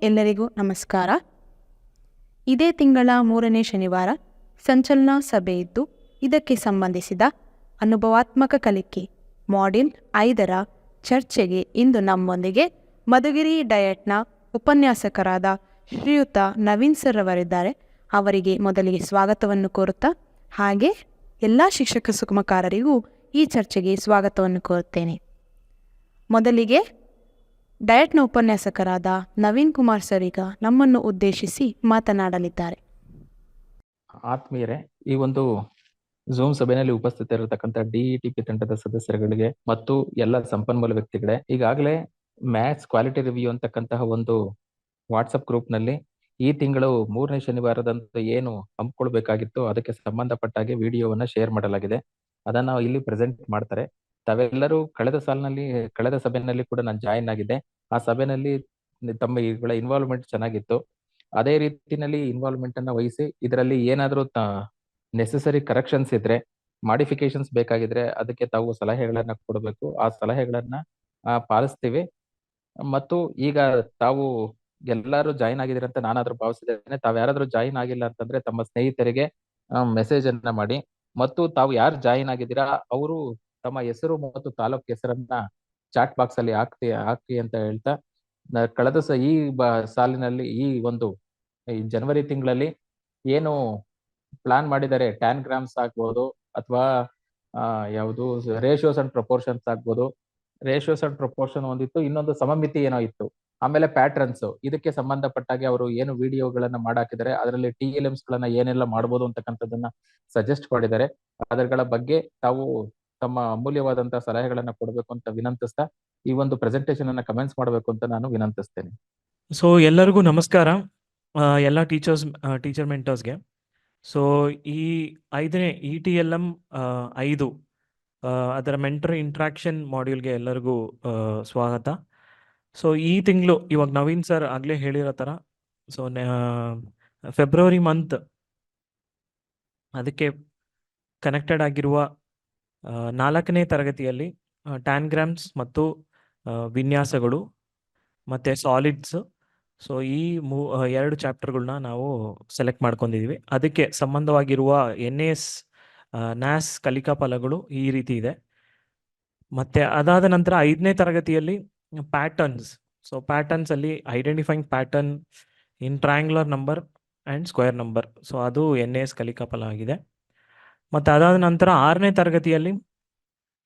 ಎಲ್ಲರಿಗೂ ನಮಸ್ಕಾರ. ಇದೇ ತಿಂಗಳ 3ನೇ ಶನಿವಾರ ಸಂಚಲನ ಸಭೆ ಇದ್ದು, ಇದಕ್ಕೆ ಸಂಬಂಧಿಸಿದ ಅನುಭವಾತ್ಮಕ ಕಲಿಕೆ ಮಾಡ್ಯೂಲ್ 5ರ ಚರ್ಚೆಗೆ ಇಂದು ನಮ್ಮೊಂದಿಗೆ ಮಧುಗಿರಿ ಡಯಟ್ನ ಉಪನ್ಯಾಸಕರಾದ ಶ್ರೀಯುತ ನವೀನ್ ಸರ್ ಅವರಿದ್ದಾರೆ. ಅವರಿಗೆ ಮೊದಲಿಗೆ ಸ್ವಾಗತವನ್ನು ಕೋರುತ್ತಾ, ಹಾಗೆ ಎಲ್ಲ ಶಿಕ್ಷಕ ಸುಗಮಕಾರರಿಗೂ ಈ ಚರ್ಚೆಗೆ ಸ್ವಾಗತವನ್ನು ಕೋರುತ್ತೇನೆ. ಮೊದಲಿಗೆ ಡಯಟ್ನ ಉಪನ್ಯಾಸಕರಾದ ನವೀನ್ ಕುಮಾರ್ ಸರ್ ಈಗ ನಮ್ಮನ್ನು ಉದ್ದೇಶಿಸಿ ಮಾತನಾಡಲಿದ್ದಾರೆ. ಆತ್ಮೀಯರೇ, ಈ ಒಂದು ಝೂಮ್ ಸಭೆಯಲ್ಲಿ ಉಪಸ್ಥಿತರಿರತಕ್ಕಂಥ ಡಿಇಟಿಪಿ ತಂಡದ ಸದಸ್ಯರುಗಳಿಗೆ ಮತ್ತು ಎಲ್ಲ ಸಂಪನ್ಮೂಲ ವ್ಯಕ್ತಿಗಳೇ, ಈಗಾಗಲೇ ಮ್ಯಾಥ್ಸ್ ಕ್ವಾಲಿಟಿ ರಿವ್ಯೂ ಅಂತಕ್ಕಂತಹ ಒಂದು ವಾಟ್ಸಪ್ ಗ್ರೂಪ್ ನಲ್ಲಿ ಈ ತಿಂಗಳು 3ನೇ ಶನಿವಾರದಂದು ಏನು ಹಮ್ಮಿಕೊಳ್ಬೇಕಾಗಿತ್ತು ಅದಕ್ಕೆ ಸಂಬಂಧಪಟ್ಟಾಗೆ ವಿಡಿಯೋವನ್ನ ಶೇರ್ ಮಾಡಲಾಗಿದೆ. ಅದನ್ನ ಇಲ್ಲಿ ಪ್ರೆಸೆಂಟ್ ಮಾಡ್ತಾರೆ. ತಾವೆಲ್ಲರೂ ಕಳೆದ ಸಭೆಯಲ್ಲಿ ಕೂಡ ನಾನು ಜಾಯಿನ್ ಆಗಿದ್ದೆ. ಆ ಸಭೆಯಲ್ಲಿ ತಮ್ಮ ಇವುಗಳ ಇನ್ವಾಲ್ವ್ಮೆಂಟ್ ಚೆನ್ನಾಗಿತ್ತು. ಅದೇ ರೀತಿಯಲ್ಲಿ ಇನ್ವಾಲ್ವ್ಮೆಂಟ್ ಅನ್ನ ವಹಿಸಿ ಇದರಲ್ಲಿ ಏನಾದರೂ ನೆಸೆಸರಿ ಕರೆಕ್ಷನ್ಸ್ ಇದ್ರೆ, ಮಾಡಿಫಿಕೇಶನ್ಸ್ ಬೇಕಾಗಿದ್ರೆ ಅದಕ್ಕೆ ತಾವು ಸಲಹೆಗಳನ್ನ ಕೊಡಬೇಕು. ಆ ಸಲಹೆಗಳನ್ನ ಪಾಲಿಸ್ತೀವಿ. ಮತ್ತು ಈಗ ತಾವು ಎಲ್ಲರೂ ಜಾಯಿನ್ ಆಗಿದ್ದೀರ ಅಂತ ನಾನಾದ್ರೂ ಭಾವಿಸಿದ್ದೇನೆ. ತಾವ್ ಯಾರಾದ್ರೂ ಜಾಯಿನ್ ಆಗಿಲ್ಲ ಅಂತಂದ್ರೆ ತಮ್ಮ ಸ್ನೇಹಿತರಿಗೆ ಮೆಸೇಜ್ ಅನ್ನ ಮಾಡಿ, ಮತ್ತು ತಾವು ಯಾರು ಜಾಯಿನ್ ಆಗಿದ್ದೀರಾ ಅವರು ತಮ್ಮ ಹೆಸರು ಮತ್ತು ತಾಲೂಕು ಹೆಸರನ್ನ ಚಾಟ್ ಬಾಕ್ಸ್ ಅಲ್ಲಿ ಹಾಕಿ ಅಂತ ಹೇಳ್ತಾ, ಕಳೆದ ಈ ಸಾಲಿನಲ್ಲಿ ಈ ಜನವರಿ ತಿಂಗಳಲ್ಲಿ ಏನು ಪ್ಲಾನ್ ಮಾಡಿದ್ದಾರೆ, ಟ್ಯಾನ್ಗ್ರಾಮ್ಸ್ ಆಗ್ಬೋದು ಅಥವಾ ಯಾವುದು ರೇಷಿಯೋಸ್ ಅಂಡ್ ಪ್ರಪೋರ್ಷನ್ಸ್ ಆಗ್ಬೋದು. ರೇಷಿಯೋಸ್ ಅಂಡ್ ಪ್ರಪೋರ್ಷನ್ ಒಂದಿತ್ತು, ಇನ್ನೊಂದು ಸಮಮಿತಿ ಏನೋ ಇತ್ತು, ಆಮೇಲೆ ಪ್ಯಾಟ್ರನ್ಸ್. ಇದಕ್ಕೆ ಸಂಬಂಧಪಟ್ಟಾಗೆ ಅವರು ಏನು ವಿಡಿಯೋಗಳನ್ನ ಮಾಡಾಕಿದ್ದಾರೆ, ಅದರಲ್ಲಿ TLMs ಗಳನ್ನ ಏನೆಲ್ಲ ಮಾಡ್ಬೋದು ಅಂತಕ್ಕಂಥದ್ದನ್ನ ಸಜೆಸ್ಟ್ ಮಾಡಿದ್ದಾರೆ. ಅದರ ಬಗ್ಗೆ ತಾವು ತಮ್ಮ ಅಮೂಲ್ಯವಾದಂತಹ ಸಲಹೆಗಳನ್ನ ಕೊಡಬೇಕು ಅಂತ ವಿನಂತಿಸ್ತಾ ಈ ಒಂದು ಪ್ರೆಸೆಂಟೇಷನ್ ಅನ್ನ ಕಮೆಂಟ್ಸ್ ಮಾಡಬೇಕು ಅಂತ ನಾನು ವಿನಂತಿಸ್ತೇನೆ. ಸೊ ಎಲ್ಲರಿಗೂ ನಮಸ್ಕಾರ, ಎಲ್ಲ ಟೀಚರ್ ಮೆಂಟರ್ಸ್ಗೆ. ಸೊ ಈ 5ನೇ ETLM 5 ಅದರ ಮೆಂಟರ್ ಇಂಟ್ರಾಕ್ಷನ್ ಮಾಡ್ಯೂಲ್ಗೆ ಎಲ್ಲರಿಗೂ ಸ್ವಾಗತ. ಸೊ ಈ ತಿಂಗಳು ಇವಾಗ ನವೀನ್ ಸರ್ ಆಗಲೇ ಹೇಳಿರೋ ಥರ, ಸೊ ಫೆಬ್ರವರಿ ಮಂತ್ ಅದಕ್ಕೆ ಕನೆಕ್ಟೆಡ್ ಆಗಿರುವ 4ನೇ ತರಗತಿಯಲ್ಲಿ ಟ್ಯಾನ್ಗ್ರಾಮ್ಸ್ ಮತ್ತು ವಿನ್ಯಾಸಗಳು ಮತ್ತು ಸಾಲಿಡ್ಸ್. ಸೊ ಈ 2 ಚಾಪ್ಟರ್ಗಳನ್ನ ನಾವು ಸೆಲೆಕ್ಟ್ ಮಾಡ್ಕೊಂಡಿದ್ದೀವಿ. ಅದಕ್ಕೆ ಸಂಬಂಧವಾಗಿರುವ NAS ನ್ಯಾಸ್ ಕಲಿಕಾ ಫಲಗಳು ಈ ರೀತಿ ಇದೆ. ಮತ್ತು ಅದಾದ ನಂತರ 5ನೇ ತರಗತಿಯಲ್ಲಿ ಪ್ಯಾಟರ್ನ್ಸ್. ಸೊ ಪ್ಯಾಟರ್ನ್ಸ್ ಅಲ್ಲಿ identifying pattern in triangular number and square number. So ಅದು NAS ಕಲಿಕಾ ಫಲ ಆಗಿದೆ. ಮತ್ತು ಅದಾದ ನಂತರ 6ನೇ ತರಗತಿಯಲ್ಲಿ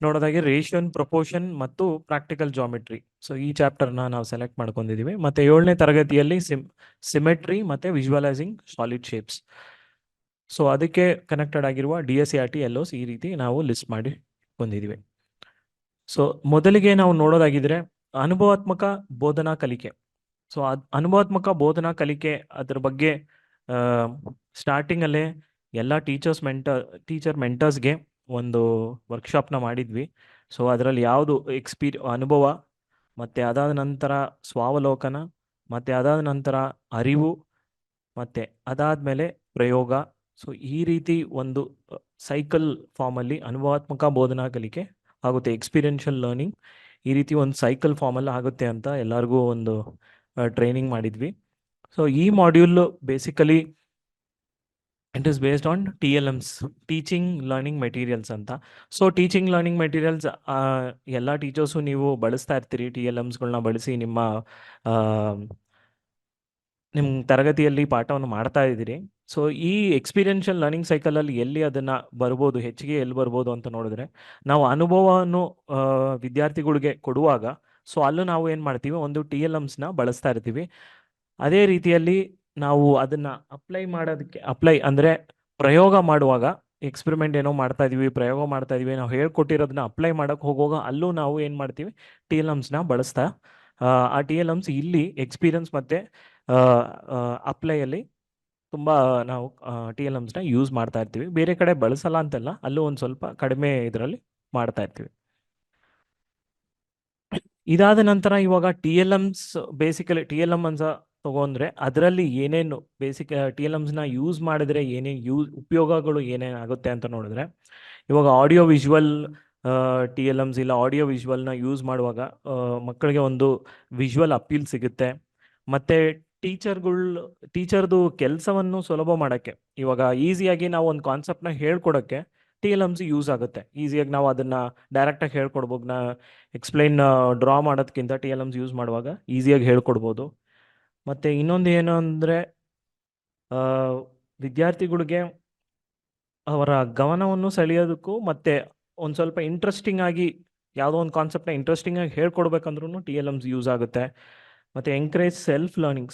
ನೋಡೋದಾಗಿ ರೇಷಿಯೋ ಪ್ರಪೋರ್ಷನ್ ಮತ್ತು ಪ್ರಾಕ್ಟಿಕಲ್ ಜಾಮೆಟ್ರಿ. ಸೊ ಈ ಚಾಪ್ಟರ್ನ ನಾವು ಸೆಲೆಕ್ಟ್ ಮಾಡ್ಕೊಂಡಿದ್ದೀವಿ. ಮತ್ತು 7ನೇ ತರಗತಿಯಲ್ಲಿ ಸಿಮೆಟ್ರಿ ಮತ್ತು ವಿಜುವಲೈಸಿಂಗ್ ಸಾಲಿಡ್ ಶೇಪ್ಸ್. ಸೊ ಅದಕ್ಕೆ ಕನೆಕ್ಟೆಡ್ ಆಗಿರುವ DSCRT LOS ಈ ರೀತಿ ನಾವು ಲಿಸ್ಟ್ ಮಾಡಿ ಬಂದಿದ್ದೀವಿ. ಸೊ ಮೊದಲಿಗೆ ನಾವು ನೋಡೋದಾಗಿದ್ರೆ ಅನುಭವಾತ್ಮಕ ಬೋಧನಾ ಕಲಿಕೆ. ಸೊ ಅನುಭವಾತ್ಮಕ ಬೋಧನಾ ಕಲಿಕೆ ಅದ್ರ ಬಗ್ಗೆ ಸ್ಟಾರ್ಟಿಂಗಲ್ಲೇ ಎಲ್ಲ ಟೀಚರ್ ಮೆಂಟರ್ಸ್ಗೆ ಒಂದು ವರ್ಕ್ಶಾಪ್ನ ಮಾಡಿದ್ವಿ. ಸೊ ಅದರಲ್ಲಿ ಯಾವುದು ಅನುಭವ, ಮತ್ತು ಅದಾದ ನಂತರ ಸ್ವಾವಲೋಕನ, ಮತ್ತು ಅದಾದ ನಂತರ ಅರಿವು, ಮತ್ತು ಅದಾದಮೇಲೆ ಪ್ರಯೋಗ. ಸೊ ಈ ರೀತಿ ಒಂದು ಸೈಕಲ್ ಫಾರ್ಮಲ್ಲಿ ಅನುಭವಾತ್ಮಕ ಬೋಧನಾ ಕಲಿಕೆ ಆಗುತ್ತೆ. ಎಕ್ಸ್ಪೀರಿಯನ್ಷಿಯಲ್ ಲರ್ನಿಂಗ್ ಈ ರೀತಿ ಒಂದು ಸೈಕಲ್ ಫಾರ್ಮಲ್ಲಿ ಆಗುತ್ತೆ ಅಂತ ಎಲ್ಲರಿಗೂ ಒಂದು ಟ್ರೈನಿಂಗ್ ಮಾಡಿದ್ವಿ. ಸೊ ಈ module basically it is based on TLMs, teaching learning materials ಅಂತ. ಸೊ ಟೀಚಿಂಗ್ ಲರ್ನಿಂಗ್ ಮೆಟೀರಿಯಲ್ಸ್ ಎಲ್ಲ ಟೀಚರ್ಸು ನೀವು ಬಳಸ್ತಾ ಇರ್ತೀರಿ. TLMsಗಳನ್ನ ಬಳಸಿ ನಿಮ್ಮ ತರಗತಿಯಲ್ಲಿ ಪಾಠವನ್ನು ಮಾಡ್ತಾ ಇದ್ದೀರಿ. ಸೊ ಈ ಎಕ್ಸ್ಪೀರಿಯನ್ಷಿಯಲ್ ಲರ್ನಿಂಗ್ ಸೈಕಲಲ್ಲಿ ಎಲ್ಲಿ ಅದನ್ನು ಬರ್ಬೋದು, ಹೆಚ್ಚಿಗೆ ಎಲ್ಲಿ ಬರ್ಬೋದು ಅಂತ ನೋಡಿದ್ರೆ, ನಾವು ಅನುಭವವನ್ನು ವಿದ್ಯಾರ್ಥಿಗಳಿಗೆ ಕೊಡುವಾಗ ಸೊ ಅಲ್ಲೂ ನಾವು ಏನು ಮಾಡ್ತೀವಿ, ಒಂದು TLMsನ ಬಳಸ್ತಾ ಇರ್ತೀವಿ. ಅದೇ ರೀತಿಯಲ್ಲಿ ನಾವು ಅದನ್ನು ಅಪ್ಲೈ ಅಂದರೆ ಪ್ರಯೋಗ ಮಾಡುವಾಗ, ಎಕ್ಸ್ಪೆರಿಮೆಂಟ್ ಏನೋ ಮಾಡ್ತಾ ಇದೀವಿ, ಪ್ರಯೋಗ ಮಾಡ್ತಾ ಇದೀವಿ, ನಾವು ಹೇಳ್ಕೊಟ್ಟಿರೋದನ್ನ ಅಪ್ಲೈ ಮಾಡೋಕ್ಕೆ ಹೋಗುವಾಗ ಅಲ್ಲೂ ನಾವು ಏನು ಮಾಡ್ತೀವಿ, TLMsನ ಬಳಸ್ತಾ ಆ TLMs ಇಲ್ಲಿ ಎಕ್ಸ್ಪೀರಿಯನ್ಸ್ ಮತ್ತು ಅಪ್ಲೈಯಲ್ಲಿ ತುಂಬ ನಾವು TLMsನ ಯೂಸ್ ಮಾಡ್ತಾ ಇರ್ತೀವಿ. ಬೇರೆ ಕಡೆ ಬಳಸಲ್ಲ ಅಂತಲ್ಲ, ಅಲ್ಲೂ ಒಂದು ಸ್ವಲ್ಪ ಕಡಿಮೆ ಇದರಲ್ಲಿ ಮಾಡ್ತಾ ಇರ್ತೀವಿ. ಇದಾದ ನಂತರ ಇವಾಗ ಬೇಸಿಕಲಿ TLM ಅಂತ ತಗೊಂಡ್ರೆ ಅದರಲ್ಲಿ ಏನೇನು TLMsನ ಯೂಸ್ ಮಾಡಿದ್ರೆ ಏನೇನು ಉಪಯೋಗಗಳು ಏನೇನಾಗುತ್ತೆ ಅಂತ ನೋಡಿದ್ರೆ, ಇವಾಗ ಆಡಿಯೋ ವಿಜುವಲ್ TLMs ಇಲ್ಲ ಆಡಿಯೋ ವಿಜುವಲ್ನ ಯೂಸ್ ಮಾಡುವಾಗ ಮಕ್ಕಳಿಗೆ ಒಂದು ವಿಜುವಲ್ ಅಪೀಲ್ ಸಿಗುತ್ತೆ. ಮತ್ತು ಟೀಚರ್ದು ಕೆಲಸವನ್ನು ಸುಲಭ ಮಾಡೋಕ್ಕೆ, ಇವಾಗ ಈಸಿಯಾಗಿ ನಾವು ಒಂದು ಕಾನ್ಸೆಪ್ಟ್ನ ಹೇಳ್ಕೊಡೋಕ್ಕೆ ಟಿ ಎಲ್ ಎಮ್ಸ್ ಯೂಸ್ ಆಗುತ್ತೆ. ಈಸಿಯಾಗಿ ನಾವು ಅದನ್ನು ಡೈರೆಕ್ಟಾಗಿ ಹೇಳ್ಕೊಡ್ಬೋದು. ಡ್ರಾ ಮಾಡೋದಕ್ಕಿಂತ ಟಿ ಎಲ್ ಎಮ್ಸ್ ಯೂಸ್ ಮಾಡುವಾಗ ಈಸಿಯಾಗಿ ಹೇಳ್ಕೊಡ್ಬೋದು. ಮತ್ತು ಇನ್ನೊಂದು ಏನು ಅಂದರೆ ವಿದ್ಯಾರ್ಥಿಗಳಿಗೆ ಅವರ ಗಮನವನ್ನು ಸೆಳೆಯೋದಕ್ಕೂ ಮತ್ತು ಒಂದು ಸ್ವಲ್ಪ ಇಂಟ್ರೆಸ್ಟಿಂಗ್ ಆಗಿ ಯಾವುದೋ ಒಂದು ಕಾನ್ಸೆಪ್ಟ್ನ ಇಂಟ್ರೆಸ್ಟಿಂಗ್ ಆಗಿ ಹೇಳ್ಕೊಡ್ಬೇಕಂದ್ರೂ ಟಿ ಎಲ್ ಎಮ್ಸ್ ಯೂಸ್ ಆಗುತ್ತೆ. ಮತ್ತು ಎಂಕರೇಜ್ ಸೆಲ್ಫ್ ಲರ್ನಿಂಗ್,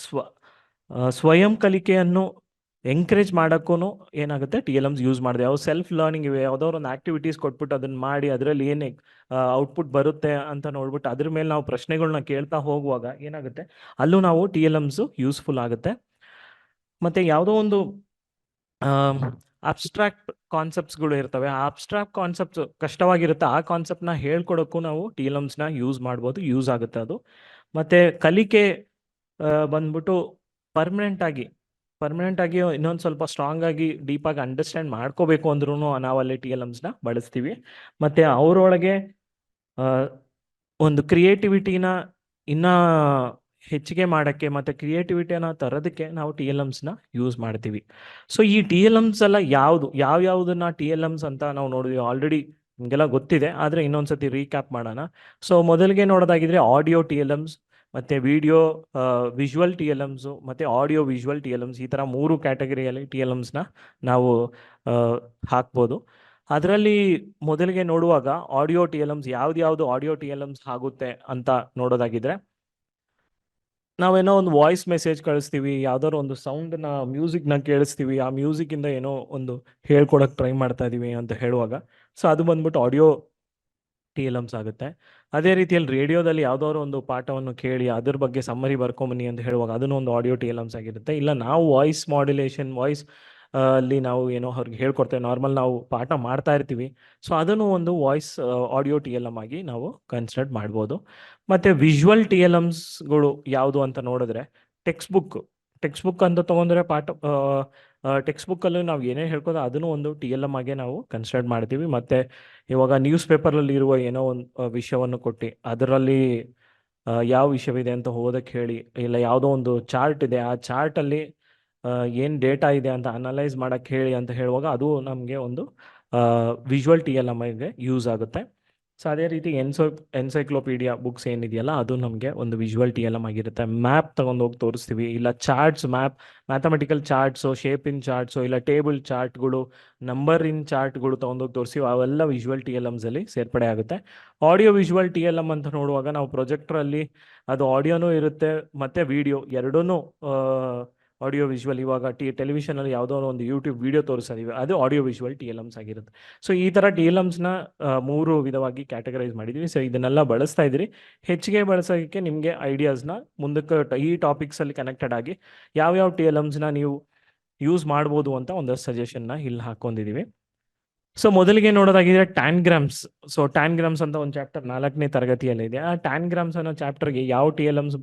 ಸ್ವಯಂ ಕಲಿಕೆಯನ್ನು ಎಂಕರೇಜ್ ಮಾಡೋಕ್ಕೂ ಏನಾಗುತ್ತೆ ಟಿ ಎಲ್ ಎಮ್ಸ್ ಯೂಸ್ ಮಾಡಿದೆ. ಯಾವ ಸೆಲ್ಫ್ ಲರ್ನಿಂಗ್ ಇವೆ, ಯಾವುದೋ ಒಂದು ಆ್ಯಕ್ಟಿವಿಟೀಸ್ ಕೊಟ್ಬಿಟ್ಟು ಅದನ್ನು ಮಾಡಿ ಅದರಲ್ಲಿ ಏನು ಔಟ್ಪುಟ್ ಬರುತ್ತೆ ಅಂತ ನೋಡ್ಬಿಟ್ಟು ಅದ್ರ ಮೇಲೆ ನಾವು ಪ್ರಶ್ನೆಗಳನ್ನ ಕೇಳ್ತಾ ಹೋಗುವಾಗ ಏನಾಗುತ್ತೆ ಅಲ್ಲೂ ನಾವು ಟಿ ಎಲ್ ಎಮ್ಸು ಯೂಸ್ಫುಲ್ ಆಗುತ್ತೆ. ಮತ್ತು ಯಾವುದೋ ಒಂದು ಅಬ್ಸ್ಟ್ರಾಕ್ಟ್ ಕಾನ್ಸೆಪ್ಟ್ಸ್ಗಳು ಇರ್ತವೆ, ಆ ಅಬ್ಸ್ಟ್ರಾಕ್ಟ್ ಕಾನ್ಸೆಪ್ಟ್ಸ್ ಕಷ್ಟವಾಗಿರುತ್ತೆ, ಆ ಕಾನ್ಸೆಪ್ಟ್ನ ಹೇಳ್ಕೊಡೋಕ್ಕೂ ನಾವು ಟಿ ಎಲ್ ಎಮ್ಸ್ನ ಯೂಸ್ ಮಾಡ್ಬೋದು, ಯೂಸ್ ಆಗುತ್ತೆ ಅದು. ಮತ್ತು ಕಲಿಕೆ ಬಂದ್ಬಿಟ್ಟು ಪರ್ಮನೆಂಟ್ ಆಗಿ ಇನ್ನೊಂದು ಸ್ವಲ್ಪ ಸ್ಟ್ರಾಂಗ್ ಆಗಿ ಡೀಪಾಗಿ ಅಂಡರ್ಸ್ಟ್ಯಾಂಡ್ ಮಾಡ್ಕೋಬೇಕು ಅಂದ್ರೂ ನಾವಲ್ಲಿ ಟಿ ಎಲ್ ಎಮ್ಸ್ನ ಬಳಸ್ತೀವಿ. ಮತ್ತು ಅವರೊಳಗೆ ಒಂದು ಕ್ರಿಯೇಟಿವಿಟಿನ ಇನ್ನೂ ಹೆಚ್ಚಿಗೆ ಮಾಡೋಕ್ಕೆ ಮತ್ತು ಕ್ರಿಯೇಟಿವಿಟಿಯನ್ನು ತರೋದಕ್ಕೆ ನಾವು ಟಿ ಎಲ್ ಎಮ್ಸ್ನ ಯೂಸ್ ಮಾಡ್ತೀವಿ. ಸೊ ಈ ಟಿ ಎಲ್ ಎಮ್ಸ್ ಎಲ್ಲ ಯಾವ್ಯಾವುದನ್ನ ಟಿ ಎಲ್ ಎಮ್ಸ್ ಅಂತ ನಾವು ನೋಡಿದ್ವಿ, ಆಲ್ರೆಡಿ ನಿಮಗೆಲ್ಲ ಗೊತ್ತಿದೆ, ಆದರೆ ಇನ್ನೊಂದು ಸತಿ ರೀಕ್ಯಾಪ್ ಮಾಡೋಣ. ಸೊ ಮೊದಲಿಗೆ ನೋಡೋದಾಗಿದ್ರೆ ಆಡಿಯೋ ಟಿ ಎಲ್ ಎಮ್ಸ್, ಮತ್ತು ವಿಜುವಲ್ ಟಿ ಎಲ್ ಎಮ್ಸು, ಮತ್ತು ಆಡಿಯೋ ವಿಜುವಲ್ ಟಿ ಎಲ್ ಎಮ್ಸ್, ಈ ಥರ 3 ಕ್ಯಾಟಗರಿಯಲ್ಲಿ ಟಿ ಎಲ್ ಎಮ್ಸ್ನ ನಾವು ಹಾಕ್ಬೋದು. ಅದರಲ್ಲಿ ಮೊದಲಿಗೆ ನೋಡುವಾಗ ಆಡಿಯೋ ಟಿ ಎಲ್ ಎಮ್ಸ್, ಯಾವ್ದು ಆಡಿಯೋ ಟಿ ಎಲ್ ಎಮ್ಸ್ ಆಗುತ್ತೆ ಅಂತ ನೋಡೋದಾಗಿದ್ರೆ, ನಾವೇನೋ ಒಂದು ವಾಯ್ಸ್ ಮೆಸೇಜ್ ಕಳಿಸ್ತೀವಿ, ಯಾವ್ದಾದ್ರು ಒಂದು ಸೌಂಡ್ನ ಮ್ಯೂಸಿಕ್ನ ಕೇಳಿಸ್ತೀವಿ, ಆ ಮ್ಯೂಸಿಕ್ಕಿಂದ ಏನೋ ಒಂದು ಹೇಳ್ಕೊಡಕ್ಕೆ ಟ್ರೈ ಮಾಡ್ತಾ ಇದ್ದೀವಿ ಅಂತ ಹೇಳುವಾಗ, ಸೊ ಅದು ಬಂದ್ಬಿಟ್ಟು ಆಡಿಯೋ ಟಿ ಎಲ್ ಎಮ್ಸ್ ಆಗುತ್ತೆ. ಅದೇ ರೀತಿಯಲ್ಲಿ ರೇಡಿಯೋದಲ್ಲಿ ಯಾವುದಾದ್ರು ಒಂದು ಪಾಠವನ್ನು ಕೇಳಿ ಅದ್ರ ಬಗ್ಗೆ ಸಮ್ಮರಿ ಬರ್ಕೊಂಬನ್ನಿ ಅಂತ ಹೇಳುವಾಗ ಅದನ್ನು ಒಂದು ಆಡಿಯೋ ಟಿ ಎಲ್ ಎಮ್ಸ್ ಆಗಿರುತ್ತೆ. ಇಲ್ಲ ನಾವು ವಾಯ್ಸ್ ಮಾಡ್ಯುಲೇಷನ್, ಅಲ್ಲಿ ನಾವು ಏನೋ ಅವ್ರಿಗೆ ಹೇಳ್ಕೊಡ್ತೇವೆ, ನಾರ್ಮಲ್ ನಾವು ಪಾಠ ಮಾಡ್ತಾ ಇರ್ತೀವಿ, ಸೊ ಅದನ್ನು ಒಂದು voice audio T L M ಆಗಿ ನಾವು ಕನ್ಸಿಡರ್ ಮಾಡ್ಬೋದು. ಮತ್ತು ವಿಜುವಲ್ ಟಿ ಎಲ್ ಎಮ್ಸ್ಗಳು ಯಾವುದು ಅಂತ ನೋಡಿದ್ರೆ, ಟೆಕ್ಸ್ಟ್ ಬುಕ್ ಅಂತ ತೊಗೊಂಡ್ರೆ ಟೆಕ್ಸ್ಟ್ ಬುಕ್ಕಲ್ಲೂ ನಾವು ಏನೇ ಹೇಳ್ಕೋದು ಅದನ್ನು ಒಂದು ಟಿ ಎಲ್ ಎಮ್ ಆಗಿ ನಾವು ಕನ್ಸಿಡರ್ ಮಾಡ್ತೀವಿ. ಮತ್ತು ಇವಾಗ ನ್ಯೂಸ್ ಪೇಪರಲ್ಲಿ ಇರುವ ಏನೋ ಒಂದು ವಿಷಯವನ್ನು ಕೊಟ್ಟು ಅದರಲ್ಲಿ ಯಾವ ವಿಷಯವಿದೆ ಅಂತ ಓದಕ್ಕೆ ಹೇಳಿ, ಇಲ್ಲ ಯಾವುದೋ ಒಂದು ಚಾರ್ಟ್ ಇದೆ, ಆ ಚಾರ್ಟಲ್ಲಿ ಏನು ಡೇಟಾ ಇದೆ ಅಂತ ಅನಲೈಸ್ ಮಾಡೋಕ್ಕೆ ಹೇಳಿ ಅಂತ ಹೇಳುವಾಗ ಅದು ನಮಗೆ ಒಂದು ವಿಜುವಲ್ ಟಿ ಎಲ್ ಎಮ್ ಆಗಿ ಯೂಸ್ ಆಗುತ್ತೆ. ಸೊ ಅದೇ ರೀತಿ ಎನ್ಸೈಕ್ಲೋಪೀಡಿಯಾ ಬುಕ್ಸ್ ಏನಿದೆಯಲ್ಲ ಅದು ನಮಗೆ ಒಂದು ವಿಜುವಲ್ ಟಿ ಎಲ್ ಎಮ್ ಆಗಿರುತ್ತೆ. ಮ್ಯಾಪ್ ತೊಗೊಂಡೋಗಿ ತೋರಿಸ್ತೀವಿ, ಇಲ್ಲ ಚಾರ್ಟ್ಸ್, ಮ್ಯಾಥಮೆಟಿಕಲ್ ಚಾರ್ಟ್ಸು, ಶೇಪಿನ್ ಚಾರ್ಟ್ಸು, ಇಲ್ಲ ಟೇಬಲ್ ಚಾರ್ಟ್ಗಳು, ನಂಬರಿನ್ ಚಾರ್ಟ್ಗಳು ತೊಗೊಂಡೋಗಿ ತೋರಿಸ್ತೀವಿ, ಅವೆಲ್ಲ ವಿಜುವಲ್ ಟಿ ಎಲ್ ಎಮ್ಸಲ್ಲಿ ಸೇರ್ಪಡೆ ಆಗುತ್ತೆ. Audio visual T L M ಅಂತ ನೋಡುವಾಗ ನಾವು ಪ್ರೊಜೆಕ್ಟ್ರಲ್ಲಿ ಅದು ಆಡಿಯೋನೂ ಇರುತ್ತೆ ಮತ್ತು ವಿಡಿಯೋ ಎರಡೂ, ಆಡಿಯೋ ವಿಜುವಲ್, ಇವಾಗ ಟೆಲಿವಿಷನಲ್ಲಿ ಯಾವುದೋ ಒಂದು ಯೂಟ್ಯೂಬ್ ವಿಡಿಯೋ ತೋರಿಸ್ತೀವಿ, ಅದು ಆಡಿಯೋ ವಿಜುವಲ್ ಟಿ ಎಲ್ ಎಮ್ಸ್ ಆಗಿರುತ್ತೆ. ಸೊ ಈ ಥರ ಟಿ ಎಲ್ ಎಮ್ಸ್ನ 3 ವಿಧವಾಗಿ ಕ್ಯಾಟಗರೈಸ್ ಮಾಡಿದ್ದೀವಿ. ಸೊ ಇದನ್ನೆಲ್ಲ ಬಳಸ್ತಾ ಇದ್ದೀರಿ. ಹೆಚ್ಚಿಗೆ ಬಳಸೋಕ್ಕೆ ನಿಮಗೆ ಐಡಿಯಾಸ್ನ ಮುಂದಕ್ಕೆ ಈ ಟಾಪಿಕ್ಸಲ್ಲಿ ಕನೆಕ್ಟೆಡ್ ಆಗಿ ಯಾವ್ಯಾವ ಟಿ ಎಲ್ ಎಮ್ಸ್ನ ನೀವು ಯೂಸ್ ಮಾಡ್ಬೋದು ಅಂತ ಒಂದಷ್ಟು ಸಜೆಷನ್ನ ಇಲ್ಲಿ ಹಾಕ್ಕೊಂಡಿದ್ದೀವಿ. ಸೊ ಮೊದಲಿಗೆ ನೋಡೋದಾಗಿದ್ರೆ ಟ್ಯಾನ್ಗ್ರಾಮ್ಸ್. ಸೊ ಟ್ಯಾನ್ಗ್ರಾಮ್ಸ್ ಅಂತ ಒಂದು ಚಾಪ್ಟರ್ 4ನೇ ತರಗತಿಯಲ್ಲಿದೆ. ಆ ಟ್ಯಾನ್ಗ್ರಾಮ್ಸ್ ಅನ್ನೋ ಚಾಪ್ಟರ್ಗೆ ಯಾವ ಟಿ ಎಲ್ ಎಮ್ಸ್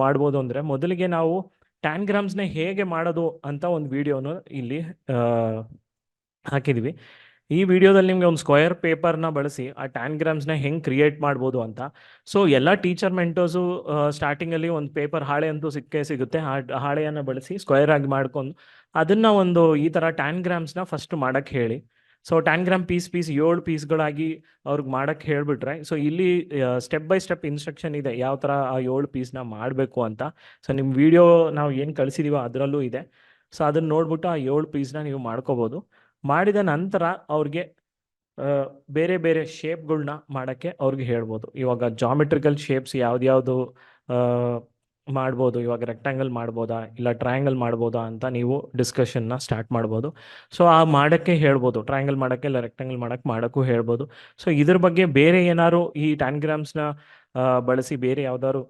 ಮಾಡ್ಬೋದು ಅಂದರೆ, ಮೊದಲಿಗೆ ನಾವು ಟ್ಯಾನ್ಗ್ರಾಮ್ಸ್ನ ಹೇಗೆ ಮಾಡೋದು ಅಂತ ಒಂದು ವಿಡಿಯೋನ ಇಲ್ಲಿ ಹಾಕಿದ್ವಿ. ಈ ವಿಡಿಯೋದಲ್ಲಿ ನಿಮಗೆ ಒಂದು ಸ್ಕ್ವೇರ್ ಪೇಪರ್ನ ಬಳಸಿ ಆ ಟ್ಯಾನ್ಗ್ರಾಮ್ಸ್ನ ಹೆಂಗೆ ಕ್ರಿಯೇಟ್ ಮಾಡ್ಬೋದು ಅಂತ. ಸೊ ಎಲ್ಲ ಟೀಚರ್ ಮೆಂಟರ್ಸು ಸ್ಟಾರ್ಟಿಂಗಲ್ಲಿ ಒಂದು ಪೇಪರ್ ಹಾಳೆ ಅಂತೂ ಸಿಗುತ್ತೆ, ಆ ಹಾಳೆಯನ್ನು ಬಳಸಿ ಸ್ಕ್ವೇರ್ ಆಗಿ ಮಾಡ್ಕೊಂಡು ಅದನ್ನು ಒಂದು ಈ ಥರ ಟ್ಯಾನ್ಗ್ರಾಮ್ಸ್ನ ಫಸ್ಟ್ ಮಾಡೋಕ್ಕೆ ಹೇಳಿ. ಸೊ ಟ್ಯಾನ್ಗ್ರಾಮ್ ಪೀಸ್ 7 ಪೀಸ್ಗಳಾಗಿ ಅವ್ರಿಗೆ ಮಾಡೋಕ್ಕೆ ಹೇಳಿಬಿಟ್ರೆ, ಸೊ ಇಲ್ಲಿ ಸ್ಟೆಪ್ ಬೈ ಸ್ಟೆಪ್ ಇನ್ಸ್ಟ್ರಕ್ಷನ್ ಇದೆ ಯಾವ ಥರ ಆ 7 ಪೀಸ್ನ ಮಾಡಬೇಕು ಅಂತ. ಸೊ ನಿಮ್ಮ ವಿಡಿಯೋ ನಾವು ಏನು ಕಳಿಸಿದೀವೋ ಅದರಲ್ಲೂ ಇದೆ. ಸೊ ಅದನ್ನು ನೋಡ್ಬಿಟ್ಟು ಆ 7 ಪೀಸ್ನ ನೀವು ಮಾಡ್ಕೋಬೋದು. ಮಾಡಿದ ನಂತರ ಅವ್ರಿಗೆ ಬೇರೆ ಬೇರೆ ಶೇಪ್ಗಳನ್ನ ಮಾಡೋಕ್ಕೆ ಅವ್ರಿಗೆ ಹೇಳ್ಬೋದು. ಇವಾಗ ಜಾಮೆಟ್ರಿಕಲ್ ಶೇಪ್ಸ್ ಯಾವ್ದ್ಯಾವುದು ಮಾಡ್ಬೋದು, ಇವಾಗ ರೆಕ್ಟ್ಯಾಂಗಲ್ ಮಾಡ್ಬೋದಾ ಇಲ್ಲ ಟ್ರಯಾಂಗಲ್ ಮಾಡ್ಬೋದಾ ಅಂತ ನೀವು ಡಿಸ್ಕಷನ್ನ ಸ್ಟಾರ್ಟ್ ಮಾಡ್ಬೋದು. ಸೊ ಆ ಮಾಡೋಕ್ಕೆ ಹೇಳ್ಬೋದು, ಟ್ರಯಾಂಗಲ್ ಮಾಡೋಕ್ಕೆ ಇಲ್ಲ ರೆಕ್ಟ್ಯಾಂಗಲ್ ಮಾಡೋಕ್ಕೂ ಹೇಳ್ಬೋದು. ಸೊ ಇದ್ರ ಬಗ್ಗೆ ಬೇರೆ ಏನಾದ್ರು ಈ ಟ್ಯಾನ್ಗ್ರಾಮ್ಸ್ನ ಬಳಸಿ ಬೇರೆ ಯಾವ್ದಾದ್ರು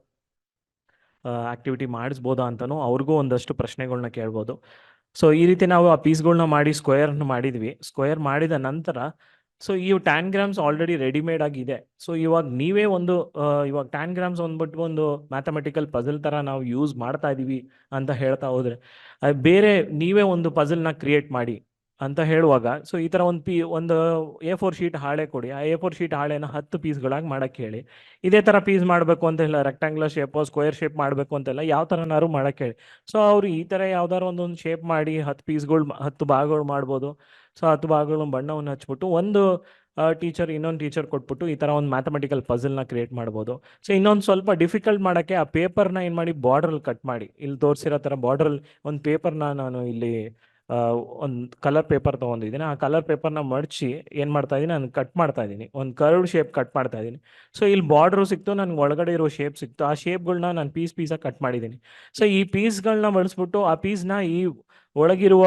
ಆ್ಯಕ್ಟಿವಿಟಿ ಮಾಡಿಸ್ಬೋದಾ ಅಂತಲೂ ಅವ್ರಿಗೂ ಒಂದಷ್ಟು ಪ್ರಶ್ನೆಗಳನ್ನ ಕೇಳ್ಬೋದು. ಸೊ ಈ ರೀತಿ ನಾವು ಆ ಪೀಸ್ಗಳನ್ನ ಮಾಡಿ ಸ್ಕ್ವೇರ್ನ ಮಾಡಿದ್ವಿ. ಸ್ಕ್ವೇರ್ ಮಾಡಿದ ನಂತರ ಸೊ ಈ ಟ್ಯಾನ್ಗ್ರಾಮ್ಸ್ ಆಲ್ರೆಡಿ ರೆಡಿಮೇಡ್ ಆಗಿದೆ. ಸೊ ಇವಾಗ ನೀವೇ ಒಂದು ಇವಾಗ ಟ್ಯಾನ್ಗ್ರಾಮ್ಸ್ ಅಂದ್ಬಿಟ್ಟು ಒಂದು ಮ್ಯಾಥಮೆಟಿಕಲ್ ಪಜಲ್ ಥರ ನಾವು ಯೂಸ್ ಮಾಡ್ತಾ ಇದ್ದೀವಿ ಅಂತ ಹೇಳ್ತಾ ಹೋದರೆ, ಬೇರೆ ನೀವೇ ಒಂದು ಪಜಲ್ನ ಕ್ರಿಯೇಟ್ ಮಾಡಿ ಅಂತ ಹೇಳುವಾಗ, ಸೊ ಈ ಥರ ಒಂದು A4 ಶೀಟ್ ಹಾಳೆ ಕೊಡಿ, ಆ A4 ಶೀಟ್ ಹಾಳೆನ 10 ಪೀಸ್ಗಳಾಗಿ ಮಾಡಕ್ಕೆ ಹೇಳಿ. ಇದೇ ಥರ ಪೀಸ್ ಮಾಡಬೇಕು ಅಂತ ಇಲ್ಲ, ರೆಕ್ಟಾಂಗ್ಯುಲರ್ ಶೇಪೋ ಸ್ಕ್ವೇರ್ ಶೇಪ್ ಮಾಡಬೇಕು ಅಂತೆಲ್ಲ ಯಾವ ಥರನಾದ್ರು ಮಾಡಕ್ಕೆ ಹೇಳಿ. ಸೊ ಅವರು ಈ ಥರ ಯಾವ್ದಾರು ಒಂದೊಂದು ಶೇಪ್ ಮಾಡಿ 10 ಪೀಸ್ಗಳು 10 ಭಾಗಗಳು ಮಾಡ್ಬೋದು. ಸೊ 10 ಭಾಗಗಳು ಬಣ್ಣವನ್ನು ಹಚ್ಬಿಟ್ಟು ಒಂದು ಟೀಚರ್ ಇನ್ನೊಂದು ಟೀಚರ್ ಕೊಟ್ಬಿಟ್ಟು ಈ ಥರ ಒಂದು ಮ್ಯಾಥಮೆಟಿಕಲ್ ಪಝಲ್ನ ಕ್ರಿಯೇಟ್ ಮಾಡ್ಬೋದು. ಸೊ ಇನ್ನೊಂದು ಸ್ವಲ್ಪ ಡಿಫಿಕಲ್ಟ್ ಮಾಡೋಕ್ಕೆ ಆ ಪೇಪರ್ನ ಏನು ಮಾಡಿ ಬಾರ್ಡ್ರಲ್ಲಿ ಕಟ್ ಮಾಡಿ, ಇಲ್ಲಿ ತೋರಿಸಿರೋ ಥರ ಬಾರ್ಡ್ರಲ್ಲಿ ಒಂದು ಪೇಪರ್ನ ನಾನು ಇಲ್ಲಿ ಒಂದು ಕಲರ್ ಪೇಪರ್ ತೊಗೊಂಡಿದ್ದೀನಿ, ಆ ಕಲರ್ ಪೇಪರ್ನ ಮಡಚಿ ಏನು ಮಾಡ್ತಾ ಇದ್ದೀನಿ, ನಾನು ಕಟ್ ಮಾಡ್ತಾ ಇದ್ದೀನಿ, ಒಂದು ಕರ್ವ್ಡ್ ಶೇಪ್ ಕಟ್ ಮಾಡ್ತಾ ಇದ್ದೀನಿ. ಸೊ ಇಲ್ಲಿ ಬಾರ್ಡ್ರು ಸಿಕ್ತು, ನನಗೆ ಒಳಗಡೆ ಇರೋ ಶೇಪ್ ಸಿಕ್ತು, ಆ ಶೇಪ್ಗಳನ್ನ ನಾನು ಪೀಸಾಗಿ ಕಟ್ ಮಾಡಿದ್ದೀನಿ. ಸೊ ಈ ಪೀಸ್ಗಳನ್ನ ಬಳಸ್ಬಿಟ್ಟು ಆ ಪೀಸ್ನ ಈ ಒಳಗಿರುವ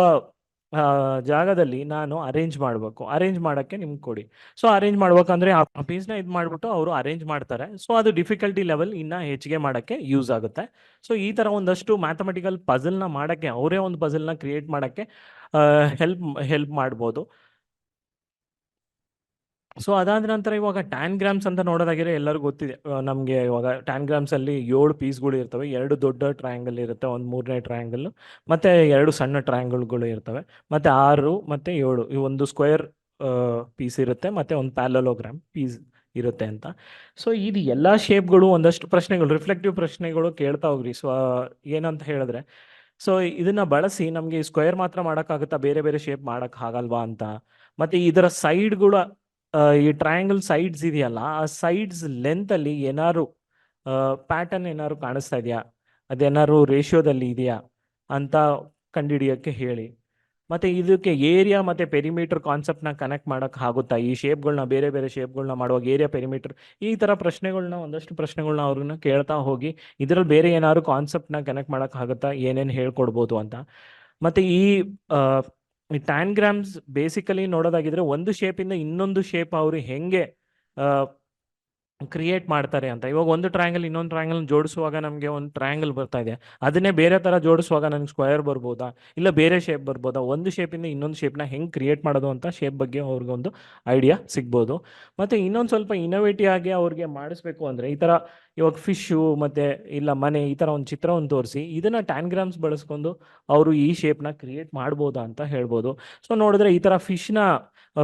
ಜಾಗದಲ್ಲಿ ನಾನು ಅರೇಂಜ್ ಮಾಡಬೇಕು. ಅರೇಂಜ್ ಮಾಡೋಕ್ಕೆ ನಿಮ್ಗೆ ಕೊಡಿ. ಸೊ ಅರೇಂಜ್ ಮಾಡ್ಬೇಕಂದ್ರೆ ಆ ಪೀಸ್ನ ಇದು ಮಾಡಿಬಿಟ್ಟು ಅವರು ಅರೇಂಜ್ ಮಾಡ್ತಾರೆ. ಸೊ ಅದು ಡಿಫಿಕಲ್ಟಿ ಲೆವೆಲ್ ಇನ್ನೂ ಹೆಚ್ಚಿಗೆ ಮಾಡೋಕ್ಕೆ ಯೂಸ್ ಆಗುತ್ತೆ. ಸೊ ಈ ಥರ ಒಂದಷ್ಟು ಮ್ಯಾಥಮೆಟಿಕಲ್ ಪಝಲ್ನ ಮಾಡೋಕ್ಕೆ, ಅವರೇ ಒಂದು ಪಝಲ್ನ ಕ್ರಿಯೇಟ್ ಮಾಡೋಕ್ಕೆ ಹೆಲ್ಪ್ ಮಾಡ್ಬೋದು. ಸೊ ಅದಾದ ನಂತರ ಇವಾಗ ಟ್ಯಾನ್ಗ್ರಾಮ್ಸ್ ಅಂತ ನೋಡೋದಾಗಿದ್ರೆ ಎಲ್ಲರಿಗೂ ಗೊತ್ತಿದೆ. ನಮಗೆ ಇವಾಗ ಟ್ಯಾನ್ಗ್ರಾಮ್ಸಲ್ಲಿ 7 ಪೀಸ್ಗಳು ಇರ್ತವೆ, 2 ದೊಡ್ಡ ಟ್ರಯಾಂಗಲ್ ಇರುತ್ತೆ, ಒಂದು 3ನೇ ಟ್ರಯಾಂಗಲ್, ಮತ್ತು 2 ಸಣ್ಣ ಟ್ರಯಾಂಗಲ್ಗಳು ಇರ್ತವೆ, ಮತ್ತು 6 ಮತ್ತು 7 ಈ ಒಂದು ಸ್ಕ್ವೇರ್ ಪೀಸ್ ಇರುತ್ತೆ, ಮತ್ತು ಒಂದು ಪ್ಯಾರಲೋಗ್ರಾಮ್ ಪೀಸ್ ಇರುತ್ತೆ ಅಂತ. ಸೊ ಇದು ಎಲ್ಲ ಶೇಪ್ಗಳು ಒಂದಷ್ಟು ಪ್ರಶ್ನೆಗಳು, ರಿಫ್ಲೆಕ್ಟಿವ್ ಪ್ರಶ್ನೆಗಳು ಕೇಳ್ತಾ ಹೋಗ್ರಿ. ಸೊ ಏನಂತ ಹೇಳಿದ್ರೆ, ಸೊ ಇದನ್ನ ಬಳಸಿ ನಮಗೆ ಸ್ಕ್ವೇರ್ ಮಾತ್ರ ಮಾಡೋಕ್ಕಾಗುತ್ತಾ, ಬೇರೆ ಬೇರೆ ಶೇಪ್ ಮಾಡೋಕ್ಕಾಗಲ್ವಾ ಅಂತ. ಮತ್ತು ಇದರ ಸೈಡ್ಗಳು, ಈ ಟ್ರಯಾಂಗಲ್ ಸೈಡ್ಸ್ ಇದೆಯಲ್ಲ, ಆ ಸೈಡ್ಸ್ ಲೆಂತಲ್ಲಿ ಏನಾದ್ರು ಪ್ಯಾಟರ್ನ್ ಏನಾದ್ರು ಕಾಣಿಸ್ತಾ ಇದೆಯಾ, ಅದೇನಾದ್ರು ರೇಷಿಯೋದಲ್ಲಿ ಇದೆಯಾ ಅಂತ ಕಂಡುಹಿಡಿಯೋಕ್ಕೆ ಹೇಳಿ. ಮತ್ತು ಇದಕ್ಕೆ ಏರಿಯಾ ಮತ್ತು ಪೆರಿಮೀಟರ್ ಕಾನ್ಸೆಪ್ಟ್ನ ಕನೆಕ್ಟ್ ಮಾಡೋಕ್ಕೆ ಆಗುತ್ತಾ, ಈ ಶೇಪ್ಗಳನ್ನ ಬೇರೆ ಬೇರೆ ಶೇಪ್ಗಳನ್ನ ಮಾಡುವಾಗ ಏರಿಯಾ ಪೆರಿಮೀಟರ್ ಈ ಥರ ಪ್ರಶ್ನೆಗಳನ್ನ, ಒಂದಷ್ಟು ಪ್ರಶ್ನೆಗಳನ್ನ ಅವ್ರನ್ನ ಕೇಳ್ತಾ ಹೋಗಿ, ಇದರಲ್ಲಿ ಬೇರೆ ಏನಾದ್ರು ಕಾನ್ಸೆಪ್ಟ್ನ ಕನೆಕ್ಟ್ ಮಾಡೋಕ್ಕಾಗುತ್ತಾ, ಏನೇನು ಹೇಳ್ಕೊಡ್ಬೋದು ಅಂತ. ಮತ್ತು ಈ ಟ್ಯಾನ್ಗ್ರಾಮ್ಸ್ ಬೇಸಿಕಲಿ ನೋಡೋದಾಗಿದ್ರೆ ಒಂದು ಶೇಪಿಂದ ಇನ್ನೊಂದು ಶೇಪ್ ಅವರು ಹೆಂಗೆ ಕ್ರಿಯೇಟ್ ಮಾಡ್ತಾರೆ ಅಂತ. ಇವಾಗ ಒಂದು ಟ್ರಯಾಂಗಲ್ ಇನ್ನೊಂದು ಟ್ರಯಾಂಗಲ್ ಜೋಡಿಸುವಾಗ ನಮಗೆ ಒಂದು ಟ್ರಯಾಂಗಲ್ ಬರ್ತಾ ಇದೆ, ಅದನ್ನೇ ಬೇರೆ ಥರ ಜೋಡಿಸುವಾಗ ನನಗೆ ಸ್ಕ್ವೇರ್ ಬರ್ಬೋದಾ, ಇಲ್ಲ ಬೇರೆ ಶೇಪ್ ಬರ್ಬೋದಾ, ಒಂದು ಶೇಪಿಂದ ಇನ್ನೊಂದು ಶೇಪ್ನ ಹೆಂಗೆ ಕ್ರಿಯೇಟ್ ಮಾಡೋದು ಅಂತ ಶೇಪ್ ಬಗ್ಗೆ ಅವ್ರಿಗೊಂದು ಐಡಿಯಾ ಸಿಗ್ಬೋದು. ಮತ್ತು ಇನ್ನೊಂದು ಸ್ವಲ್ಪ ಇನೋವೇಟಿವ್ ಆಗಿ ಅವ್ರಿಗೆ ಮಾಡಿಸ್ಬೇಕು ಅಂದರೆ, ಈ ಥರ ಇವಾಗ ಫಿಶ್ಶು ಮತ್ತು ಇಲ್ಲ ಮನೆ, ಈ ಥರ ಒಂದು ಚಿತ್ರವನ್ನು ತೋರಿಸಿ ಇದನ್ನು ಟ್ಯಾನ್ಗ್ರಾಮ್ಸ್ ಬಳಸ್ಕೊಂಡು ಅವರು ಈ ಶೇಪ್ನ ಕ್ರಿಯೇಟ್ ಮಾಡ್ಬೋದಾ ಅಂತ ಹೇಳ್ಬೋದು. ಸೊ ನೋಡಿದ್ರೆ ಈ ಥರ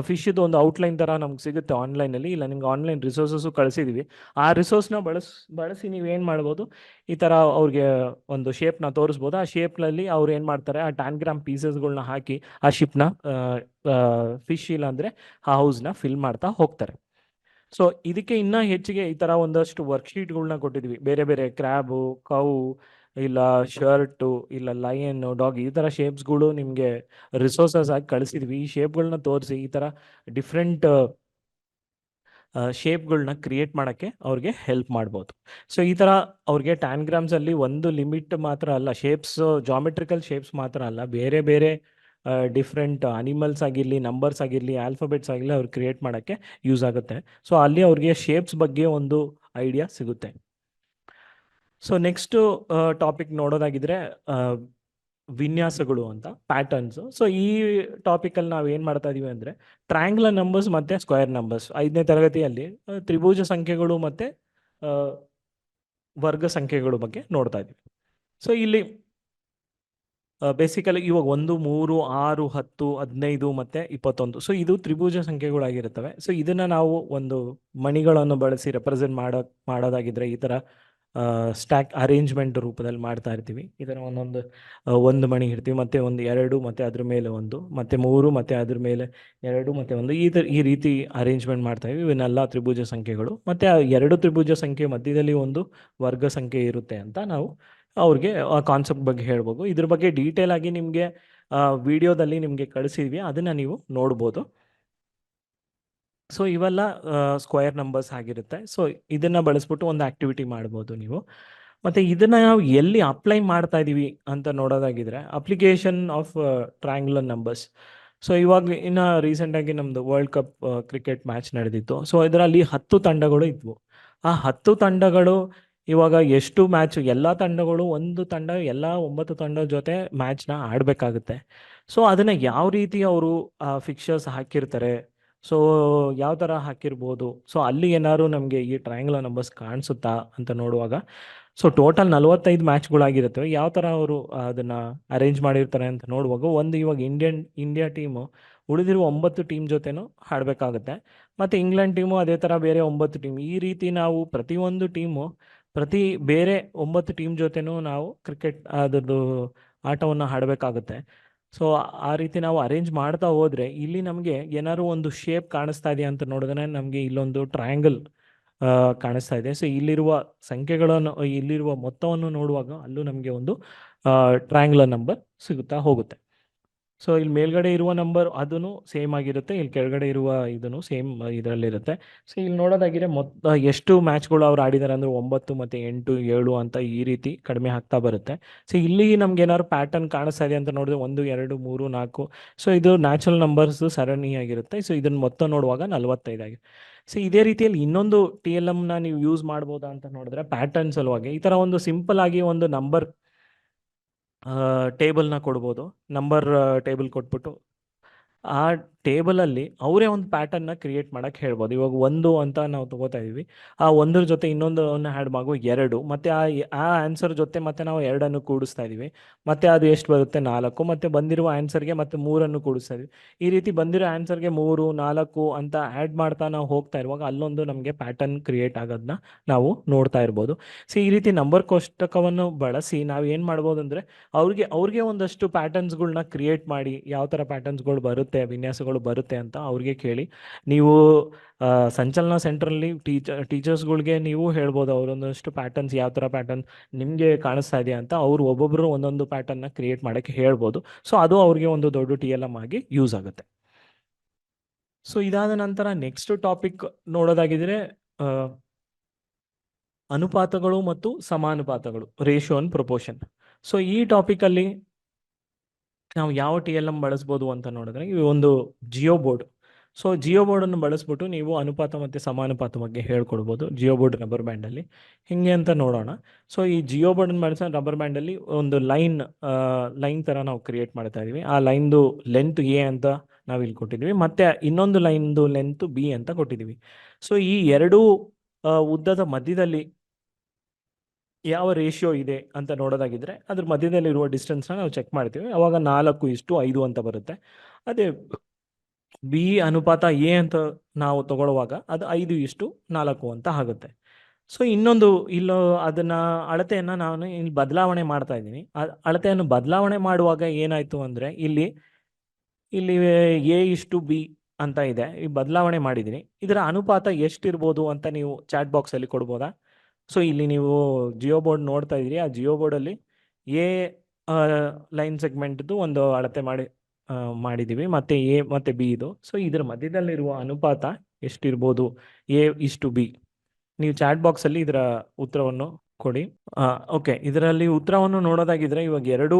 ಫಿಶ್ದು ಒಂದು ಔಟ್ಲೈನ್ ಥರ ನಮ್ಗೆ ಸಿಗುತ್ತೆ ಆನ್ಲೈನಲ್ಲಿ, ಇಲ್ಲ ನಿಮ್ಗೆ ಆನ್ಲೈನ್ ರಿಸೋರ್ಸಸ್ಸು ಕಳಿಸಿದ್ವಿ. ಆ ರಿಸೋರ್ಸ್ನ ಬಳಸಿ ನೀವೇನು ಮಾಡ್ಬೋದು, ಈ ಥರ ಅವ್ರಿಗೆ ಒಂದು ಶೇಪ್ನ ತೋರಿಸ್ಬೋದು. ಆ ಶೇಪ್ನಲ್ಲಿ ಅವ್ರು ಏನು ಮಾಡ್ತಾರೆ, ಆ ಟ್ಯಾನ್ಗ್ರಾಮ್ ಪೀಸಸ್ಗಳನ್ನ ಹಾಕಿ ಆ ಶಿಪ್ನ ಫಿಶ್ ಇಲ್ಲ ಅಂದರೆ ಆ ಹೌಸ್ನ ಫಿಲ್ ಮಾಡ್ತಾ ಹೋಗ್ತಾರೆ. ಸೊ ಇದಕ್ಕೆ ಇನ್ನೂ ಹೆಚ್ಚಿಗೆ ಈ ಥರ ಒಂದಷ್ಟು ವರ್ಕ್ಶೀಟ್ಗಳನ್ನ ಕೊಟ್ಟಿದ್ವಿ, ಬೇರೆ ಬೇರೆ ಕ್ರ್ಯಾಬು, ಕೌ, ಇಲ್ಲ ಶರ್ಟು, ಇಲ್ಲ ಲಯನ್, ಡಾಗ್, ಈ ಥರ ಶೇಪ್ಸ್ಗಳು ನಿಮಗೆ ರಿಸೋರ್ಸಸ್ ಆಗಿ ಕಳಿಸಿದ್ವಿ. ಈ ಶೇಪ್ಗಳನ್ನ ತೋರಿಸಿ ಈ ಥರ ಡಿಫ್ರೆಂಟ್ ಶೇಪ್ಗಳನ್ನ ಕ್ರಿಯೇಟ್ ಮಾಡೋಕ್ಕೆ ಅವ್ರಿಗೆ ಹೆಲ್ಪ್ ಮಾಡ್ಬೋದು. ಸೊ ಈ ಥರ ಅವ್ರಿಗೆ ಟ್ಯಾನ್ಗ್ರಾಮ್ಸಲ್ಲಿ ಒಂದು ಲಿಮಿಟ್ ಮಾತ್ರ ಅಲ್ಲ, ಶೇಪ್ಸ್ ಜಾಮೆಟ್ರಿಕಲ್ ಶೇಪ್ಸ್ ಮಾತ್ರ ಅಲ್ಲ, ಬೇರೆ ಬೇರೆ ಡಿಫ್ರೆಂಟ್ ಅನಿಮಲ್ಸ್ ಆಗಿರಲಿ, ನಂಬರ್ಸ್ ಆಗಿರಲಿ, ಆಲ್ಫಾಬೆಟ್ಸ್ ಆಗಿರಲಿ ಅವ್ರು ಕ್ರಿಯೇಟ್ ಮಾಡೋಕ್ಕೆ ಯೂಸ್ ಆಗುತ್ತೆ. ಸೊ ಅಲ್ಲಿ ಅವ್ರಿಗೆ ಶೇಪ್ಸ್ ಬಗ್ಗೆ ಒಂದು ಐಡಿಯಾ ಸಿಗುತ್ತೆ. ಸೊ ನೆಕ್ಸ್ಟು ಟಾಪಿಕ್ ನೋಡೋದಾಗಿದ್ರೆ ವಿನ್ಯಾಸಗಳು ಅಂತ, ಪ್ಯಾಟರ್ನ್ಸ್. ಸೊ ಈ ಟಾಪಿಕಲ್ಲಿ ನಾವು ಏನು ಮಾಡ್ತಾ ಇದೀವಿ ಅಂದರೆ, ಟ್ರಯಾಂಗ್ಯುಲರ್ ನಂಬರ್ಸ್ ಮತ್ತು ಸ್ಕ್ವೇರ್ ನಂಬರ್ಸ್ 5ನೇ ತರಗತಿಯಲ್ಲಿ ತ್ರಿಭುಜ ಸಂಖ್ಯೆಗಳು ಮತ್ತು ವರ್ಗ ಸಂಖ್ಯೆಗಳ ಬಗ್ಗೆ ನೋಡ್ತಾ ಇದ್ದೀವಿ. ಸೊ ಇಲ್ಲಿ ಬೇಸಿಕಲಿ ಇವಾಗ 1, 3, 6, 10, 15 ಮತ್ತು 21. ಸೊ ಇದು ತ್ರಿಭುಜ ಸಂಖ್ಯೆಗಳಾಗಿರುತ್ತವೆ. ಸೊ ಇದನ್ನು ನಾವು ಒಂದು ಮಣಿಗಳನ್ನು ಬಳಸಿ ರೆಪ್ರೆಸೆಂಟ್ ಮಾಡೋದಾಗಿದ್ರೆ ಈ ಥರ ಸ್ಟ್ಯಾಕ್ ಅರೇಂಜ್ಮೆಂಟ್ ರೂಪದಲ್ಲಿ ಮಾಡ್ತಾ ಇರ್ತೀವಿ. ಈ ಥರ ಒಂದು ಮಣಿ ಇಡ್ತೀವಿ, ಮತ್ತು ಒಂದು 2, ಮತ್ತು ಅದ್ರ ಮೇಲೆ 1, ಮತ್ತು 3, ಮತ್ತು ಅದ್ರ ಮೇಲೆ 2, ಮತ್ತು 1, ಈ ರೀತಿ ಅರೇಂಜ್ಮೆಂಟ್ ಮಾಡ್ತಾ ಇದ್ದೀವಿ. ಇವನ್ನೆಲ್ಲ ತ್ರಿಭುಜ ಸಂಖ್ಯೆಗಳು. ಮತ್ತು ಆ 2 ತ್ರಿಭುಜ ಸಂಖ್ಯೆ ಮಧ್ಯದಲ್ಲಿ ಒಂದು ವರ್ಗ ಸಂಖ್ಯೆ ಇರುತ್ತೆ ಅಂತ ನಾವು ಅವ್ರಿಗೆ ಆ ಕಾನ್ಸೆಪ್ಟ್ ಬಗ್ಗೆ ಹೇಳ್ಬೋದು. ಇದ್ರ ಬಗ್ಗೆ ಡೀಟೇಲ್ ಆಗಿ ನಿಮಗೆ ವಿಡಿಯೋದಲ್ಲಿ ನಿಮಗೆ ಕಳಿಸಿದ್ವಿ, ಅದನ್ನು ನೀವು ನೋಡ್ಬೋದು. ಸೊ ಇವೆಲ್ಲ ಸ್ಕ್ವೇರ್ ನಂಬರ್ಸ್ ಆಗಿರುತ್ತೆ. ಸೊ ಇದನ್ನು ಬಳಸ್ಬಿಟ್ಟು ಒಂದು ಆ್ಯಕ್ಟಿವಿಟಿ ಮಾಡ್ಬೋದು ನೀವು. ಮತ್ತು ಇದನ್ನು ನಾವು ಎಲ್ಲಿ ಅಪ್ಲೈ ಮಾಡ್ತಾ ಇದ್ದೀವಿ ಅಂತ ನೋಡೋದಾಗಿದ್ರೆ, application of triangular numbers. So ಇವಾಗ ಇನ್ನು ರೀಸೆಂಟಾಗಿ ನಮ್ಮದು ವರ್ಲ್ಡ್ ಕಪ್ ಕ್ರಿಕೆಟ್ ಮ್ಯಾಚ್ ನಡೆದಿತ್ತು. ಸೊ ಇದರಲ್ಲಿ 10 ತಂಡಗಳು ಇದ್ವು. ಆ 10 ತಂಡಗಳು ಇವಾಗ ಎಷ್ಟು ಮ್ಯಾಚ್, ಎಲ್ಲ ತಂಡಗಳು, ಒಂದು ತಂಡ ಎಲ್ಲ 9 ತಂಡದ ಜೊತೆ ಮ್ಯಾಚ್ನ ಆಡಬೇಕಾಗುತ್ತೆ. ಸೊ ಅದನ್ನು ಯಾವ ರೀತಿ ಅವರು ಫಿಕ್ಚರ್ಸ್ ಹಾಕಿರ್ತಾರೆ, ಸೊ ಯಾವ ಥರ ಹಾಕಿರ್ಬೋದು, ಸೊ ಅಲ್ಲಿ ಏನಾದ್ರು ನಮಗೆ ಈ ಟ್ರಯಾಂಗ್ಯುಲರ್ ನಂಬರ್ಸ್ ಕಾಣಿಸುತ್ತಾ ಅಂತ ನೋಡುವಾಗ, ಸೊ ಟೋಟಲ್ 45 ಮ್ಯಾಚ್ಗಳಾಗಿರುತ್ತೆ. ಯಾವ ಥರ ಅವರು ಅದನ್ನು ಅರೇಂಜ್ ಮಾಡಿರ್ತಾರೆ ಅಂತ ನೋಡುವಾಗ, ಒಂದು ಇವಾಗ ಇಂಡಿಯಾ ಟೀಮು ಉಳಿದಿರುವ 9 ಟೀಮ್ ಜೊತೆನೂ ಆಡಬೇಕಾಗುತ್ತೆ. ಮತ್ತು ಇಂಗ್ಲೆಂಡ್ ಟೀಮು ಅದೇ ಥರ ಬೇರೆ 9 ಟೀಮ್. ಈ ರೀತಿ ನಾವು ಪ್ರತಿಯೊಂದು ಟೀಮು ಬೇರೆ 9 ಟೀಮ್ ಜೊತೆನೂ ನಾವು ಕ್ರಿಕೆಟ್ ಅದರದ್ದು ಆಟವನ್ನು ಆಡಬೇಕಾಗುತ್ತೆ. ಸೊ ಆ ರೀತಿ ನಾವು ಅರೇಂಜ್ ಮಾಡ್ತಾ ಹೋದರೆ ಇಲ್ಲಿ ನಮಗೆ ಏನಾದ್ರು ಒಂದು ಶೇಪ್ ಕಾಣಿಸ್ತಾ ಇದೆಯಾ ಅಂತ ನೋಡಿದ್ರೆ ನಮಗೆ ಇಲ್ಲೊಂದು ಟ್ರಯಾಂಗಲ್ ಕಾಣಿಸ್ತಾ ಇದೆ. ಸೊ ಇಲ್ಲಿರುವ ಸಂಖ್ಯೆಗಳನ್ನು, ಇಲ್ಲಿರುವ ಮೊತ್ತವನ್ನು ನೋಡುವಾಗ ಅಲ್ಲೂ ನಮಗೆ ಒಂದು ಟ್ರಯಾಂಗುಲರ್ ನಂಬರ್ ಸಿಗುತ್ತಾ ಹೋಗುತ್ತೆ. ಸೊ ಇಲ್ಲಿ ಮೇಲ್ಗಡೆ ಇರುವ ನಂಬರ್ ಅದೂ ಸೇಮ್ ಆಗಿರುತ್ತೆ, ಇಲ್ಲಿ ಕೆಳಗಡೆ ಇರುವ ಇದೂ ಸೇಮ್ ಇದರಲ್ಲಿರುತ್ತೆ. ಸೊ ಇಲ್ಲಿ ನೋಡೋದಾಗಿದ್ರೆ ಎಷ್ಟು ಮ್ಯಾಚ್ಗಳು ಅವ್ರು ಆಡಿದ್ದಾರೆ ಅಂದರೆ 9 ಮತ್ತು 8, 7 ಅಂತ ಈ ರೀತಿ ಕಡಿಮೆ ಆಗ್ತಾ ಬರುತ್ತೆ. ಸೊ ಇಲ್ಲಿ ನಮ್ಗೆ ಏನಾದ್ರು ಪ್ಯಾಟರ್ನ್ ಕಾಣಿಸ್ತಾ ಇದೆ ಅಂತ ನೋಡಿದ್ರೆ 1, 2, 3, 4. ಸೊ ಇದು ನ್ಯಾಚುರಲ್ ನಂಬರ್ಸ್ ಸರಣಿಯಾಗಿರುತ್ತೆ. ಸೊ ಇದನ್ನು ಮೊತ್ತ ನೋಡುವಾಗ 45 ಆಗಿದೆ. ಸೊ ಇದೇ ರೀತಿಯಲ್ಲಿ ಇನ್ನೊಂದು TLMನ ನೀವು ಯೂಸ್ ಮಾಡ್ಬೋದಾ ಅಂತ ನೋಡಿದ್ರೆ ಪ್ಯಾಟರ್ನ್ ಸಲುವಾಗಿ ಈ ಥರ ಒಂದು ಸಿಂಪಲ್ ಆಗಿ ಒಂದು ನಂಬರ್ ಟೇಬಲ್ನ ಕೊಡ್ಬೋದು. ನಂಬರ್ ಟೇಬಲ್ ಕೊಟ್ಬಿಟ್ಟು ಆ ಟೇಬಲಲ್ಲಿ ಅವರೇ ಒಂದು ಪ್ಯಾಟರ್ನ್ನ ಕ್ರಿಯೇಟ್ ಮಾಡೋಕ್ಕೆ ಹೇಳ್ಬೋದು. ಇವಾಗ 1 ಅಂತ ನಾವು ತೊಗೋತಾ ಇದ್ದೀವಿ, ಆ 1 ಜೊತೆ ಇನ್ನೊಂದನ್ನು ಆ್ಯಡ್ ಮಾಡೋ 2, ಮತ್ತು ಆ ಆನ್ಸರ್ ಜೊತೆ ಮತ್ತೆ ನಾವು 2 ಕೂಡಿಸ್ತಾ ಇದ್ದೀವಿ, ಮತ್ತು ಅದು ಎಷ್ಟು ಬರುತ್ತೆ 4, ಮತ್ತು ಬಂದಿರುವ ಆನ್ಸರ್ಗೆ ಮತ್ತೆ 3 ಕೂಡಿಸ್ತಾ ಇದ್ದೀವಿ. ಈ ರೀತಿ ಬಂದಿರೋ ಆನ್ಸರ್ಗೆ 3, 4 ಅಂತ ಆ್ಯಡ್ ಮಾಡ್ತಾ ನಾವು ಹೋಗ್ತಾ ಇರುವಾಗ ಅಲ್ಲೊಂದು ನಮಗೆ ಪ್ಯಾಟರ್ನ್ ಕ್ರಿಯೇಟ್ ಆಗೋದನ್ನ ನಾವು ನೋಡ್ತಾ ಇರ್ಬೋದು. ಸೊ ಈ ರೀತಿ ನಂಬರ್ ಕೋಷ್ಟಕವನ್ನು ಬಳಸಿ ನಾವು ಏನು ಮಾಡ್ಬೋದು ಅಂದರೆ ಅವ್ರಿಗೆ ಒಂದಷ್ಟು ಪ್ಯಾಟರ್ನ್ಸ್ಗಳ್ನ ಕ್ರಿಯೇಟ್ ಮಾಡಿ, ಯಾವ ಥರ ಪ್ಯಾಟರ್ನ್ಸ್ಗಳು ಬರುತ್ತೆ, ವಿನ್ಯಾಸಗಳು ಬರುತ್ತೆ ಅಂತ ಅವ್ರಿಗೆ ಕೇಳಿ, ನೀವು ಸಂಚಲನ ಸೆಂಟ್ರಲ್ಲಿ ಟೀಚರ್ಸ್ಗಳಿಗೆ ನೀವು ಹೇಳ್ಬೋದು ಅವರೊಂದಷ್ಟು ಪ್ಯಾಟರ್ನ್ಸ್, ಯಾವ ಥರ ಪ್ಯಾಟರ್ನ್ ನಿಮಗೆ ಕಾಣಿಸ್ತಾ ಇದೆಯಾ ಅಂತ ಅವ್ರು ಒಬ್ಬೊಬ್ಬರು ಒಂದೊಂದು ಪ್ಯಾಟರ್ನ್ನ ಕ್ರಿಯೇಟ್ ಮಾಡೋಕ್ಕೆ ಹೇಳ್ಬೋದು. ಸೊ ಅದು ಅವ್ರಿಗೆ ಒಂದು ದೊಡ್ಡ TLM ಆಗಿ ಯೂಸ್ ಆಗುತ್ತೆ. ಸೊ ಇದಾದ ನಂತರ ನೆಕ್ಸ್ಟ್ ಟಾಪಿಕ್ ನೋಡೋದಾಗಿದ್ರೆ ಅನುಪಾತಗಳು ಮತ್ತು ಸಮಾನುಪಾತಗಳು, ರೇಷಿಯೋ ಅಂಡ್ ಪ್ರೊಪೋರ್ಷನ್. ಸೊ ಈ ಟಾಪಿಕಲ್ಲಿ ನಾವು ಯಾವ TLM ಬಳಸ್ಬೋದು ಅಂತ ನೋಡಿದ್ರೆ ಇದು ಒಂದು ಜಿಯೋ ಬೋರ್ಡ್. ಸೊ ಜಿಯೋ ಬೋರ್ಡನ್ನು ಬಳಸ್ಬಿಟ್ಟು ನೀವು ಅನುಪಾತ ಮತ್ತು ಸಮಾನುಪಾತ ಬಗ್ಗೆ ಹೇಳ್ಕೊಡ್ಬೋದು ಜಿಯೋ ಬೋರ್ಡ್ ರಬ್ಬರ್ ಬ್ಯಾಂಡಲ್ಲಿ. ಹಿಂಗೆ ಅಂತ ನೋಡೋಣ. ಸೊ ಈ ಜಿಯೋ ಬೋರ್ಡನ್ನು ಬಳಸೋ ರಬ್ಬರ್ ಬ್ಯಾಂಡಲ್ಲಿ ಒಂದು ಲೈನ್ ಥರ ನಾವು ಕ್ರಿಯೇಟ್ ಮಾಡ್ತಾ ಇದ್ದೀವಿ. ಆ ಲೈನ್ದು ಲೆಂತ್ A ಅಂತ ನಾವು ಇಲ್ಲಿ ಕೊಟ್ಟಿದ್ದೀವಿ, ಮತ್ತು ಇನ್ನೊಂದು ಲೈನ್ದು ಲೆಂತ್ B ಅಂತ ಕೊಟ್ಟಿದ್ದೀವಿ. ಸೊ ಈ ಎರಡೂ ಉದ್ದದ ಮಧ್ಯದಲ್ಲಿ ಯಾವ ರೇಷಿಯೋ ಇದೆ ಅಂತ ನೋಡೋದಾಗಿದ್ರೆ ಅದ್ರ ಮಧ್ಯದಲ್ಲಿರುವ ಡಿಸ್ಟೆನ್ಸ್ನ ನಾವು ಚೆಕ್ ಮಾಡ್ತೀವಿ. ಅವಾಗ 4:5 ಅಂತ ಬರುತ್ತೆ. ಅದೇ B ಅನುಪಾತ A ಅಂತ ನಾವು ತಗೊಳ್ಳುವಾಗ ಅದು 5:4 ಅಂತ ಆಗುತ್ತೆ. ಸೊ ಇನ್ನೊಂದು ಅದನ್ನು ಅಳತೆಯನ್ನು ನಾನು ಇಲ್ಲಿ ಬದಲಾವಣೆ ಮಾಡ್ತಾ ಇದ್ದೀನಿ. ಅಳತೆಯನ್ನು ಬದಲಾವಣೆ ಮಾಡುವಾಗ ಏನಾಯಿತು ಅಂದರೆ ಇಲ್ಲಿ A:B ಅಂತ ಇದೆ, ಈ ಬದಲಾವಣೆ ಮಾಡಿದ್ದೀನಿ. ಇದರ ಅನುಪಾತ ಎಷ್ಟಿರ್ಬೋದು ಅಂತ ನೀವು ಚಾಟ್ ಬಾಕ್ಸಲ್ಲಿ ಕೊಡ್ಬೋದಾ? ಸೊ ಇಲ್ಲಿ ನೀವು ಜಿಯೋ ಬೋರ್ಡ್ ನೋಡ್ತಾ ಇದ್ದೀರಿ, ಆ ಜಿಯೋ ಬೋರ್ಡಲ್ಲಿ A ಲೈನ್ ಸೆಗ್ಮೆಂಟ್ದು ಒಂದು ಅಳತೆ ಮಾಡಿದ್ದೀವಿ, ಮತ್ತು A ಮತ್ತು B ಇದು. ಸೊ ಇದರ ಮಧ್ಯದಲ್ಲಿರುವ ಅನುಪಾತ ಎಷ್ಟಿರ್ಬೋದು A:B? ನೀವು ಚಾಟ್ ಬಾಕ್ಸಲ್ಲಿ ಇದರ ಉತ್ತರವನ್ನು ಕೊಡಿ. ಓಕೆ, ಇದರಲ್ಲಿ ಉತ್ತರವನ್ನು ನೋಡೋದಾಗಿದ್ರೆ ಇವಾಗ ಎರಡೂ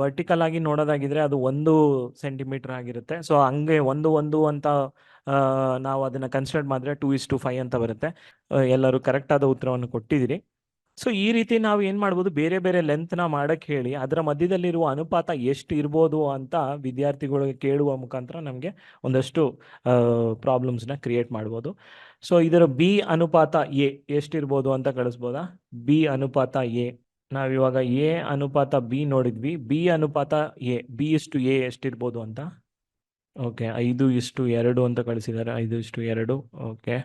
ವರ್ಟಿಕಲ್ ಆಗಿ ನೋಡೋದಾಗಿದ್ರೆ ಅದು 1 ಸೆಂಟಿಮೀಟರ್ ಆಗಿರುತ್ತೆ. ಸೊ ಹಂಗೆ 1 ಅಂತ ನಾವು ಅದನ್ನು ಕನ್ಸಿಡರ್ ಮಾಡಿದ್ರೆ 2:5 ಅಂತ ಬರುತ್ತೆ. ಎಲ್ಲರೂ ಕರೆಕ್ಟಾದ ಉತ್ತರವನ್ನು ಕೊಟ್ಟಿದ್ದೀರಿ. ಸೊ ಈ ರೀತಿ ನಾವು ಏನು ಮಾಡ್ಬೋದು, ಬೇರೆ ಬೇರೆ ಲೆಂತ್ನ ಮಾಡೋಕ್ಕೆ ಹೇಳಿ ಅದರ ಮಧ್ಯದಲ್ಲಿರುವ ಅನುಪಾತ ಎಷ್ಟು ಇರ್ಬೋದು ಅಂತ ವಿದ್ಯಾರ್ಥಿಗಳಿಗೆ ಕೇಳುವ ಮುಖಾಂತರ ನಮಗೆ ಒಂದಷ್ಟು ಪ್ರಾಬ್ಲಮ್ಸ್ನ ಕ್ರಿಯೇಟ್ ಮಾಡ್ಬೋದು. ಸೊ ಇದರ B ಅನುಪಾತ A ಎಷ್ಟಿರ್ಬೋದು ಅಂತ ಕಳಿಸ್ಬೋದಾ? B ಅನುಪಾತ A, ನಾವಿವಾಗ A ಅನುಪಾತ B ನೋಡಿದ್ವಿ. B ಅನುಪಾತ A, B:A ಎಷ್ಟಿರ್ಬೋದು ಅಂತ? ಓಕೆ, 5:2 ಅಂತ ಕಳಿಸಿದ್ದಾರೆ. 5:2. ಓಕೆ,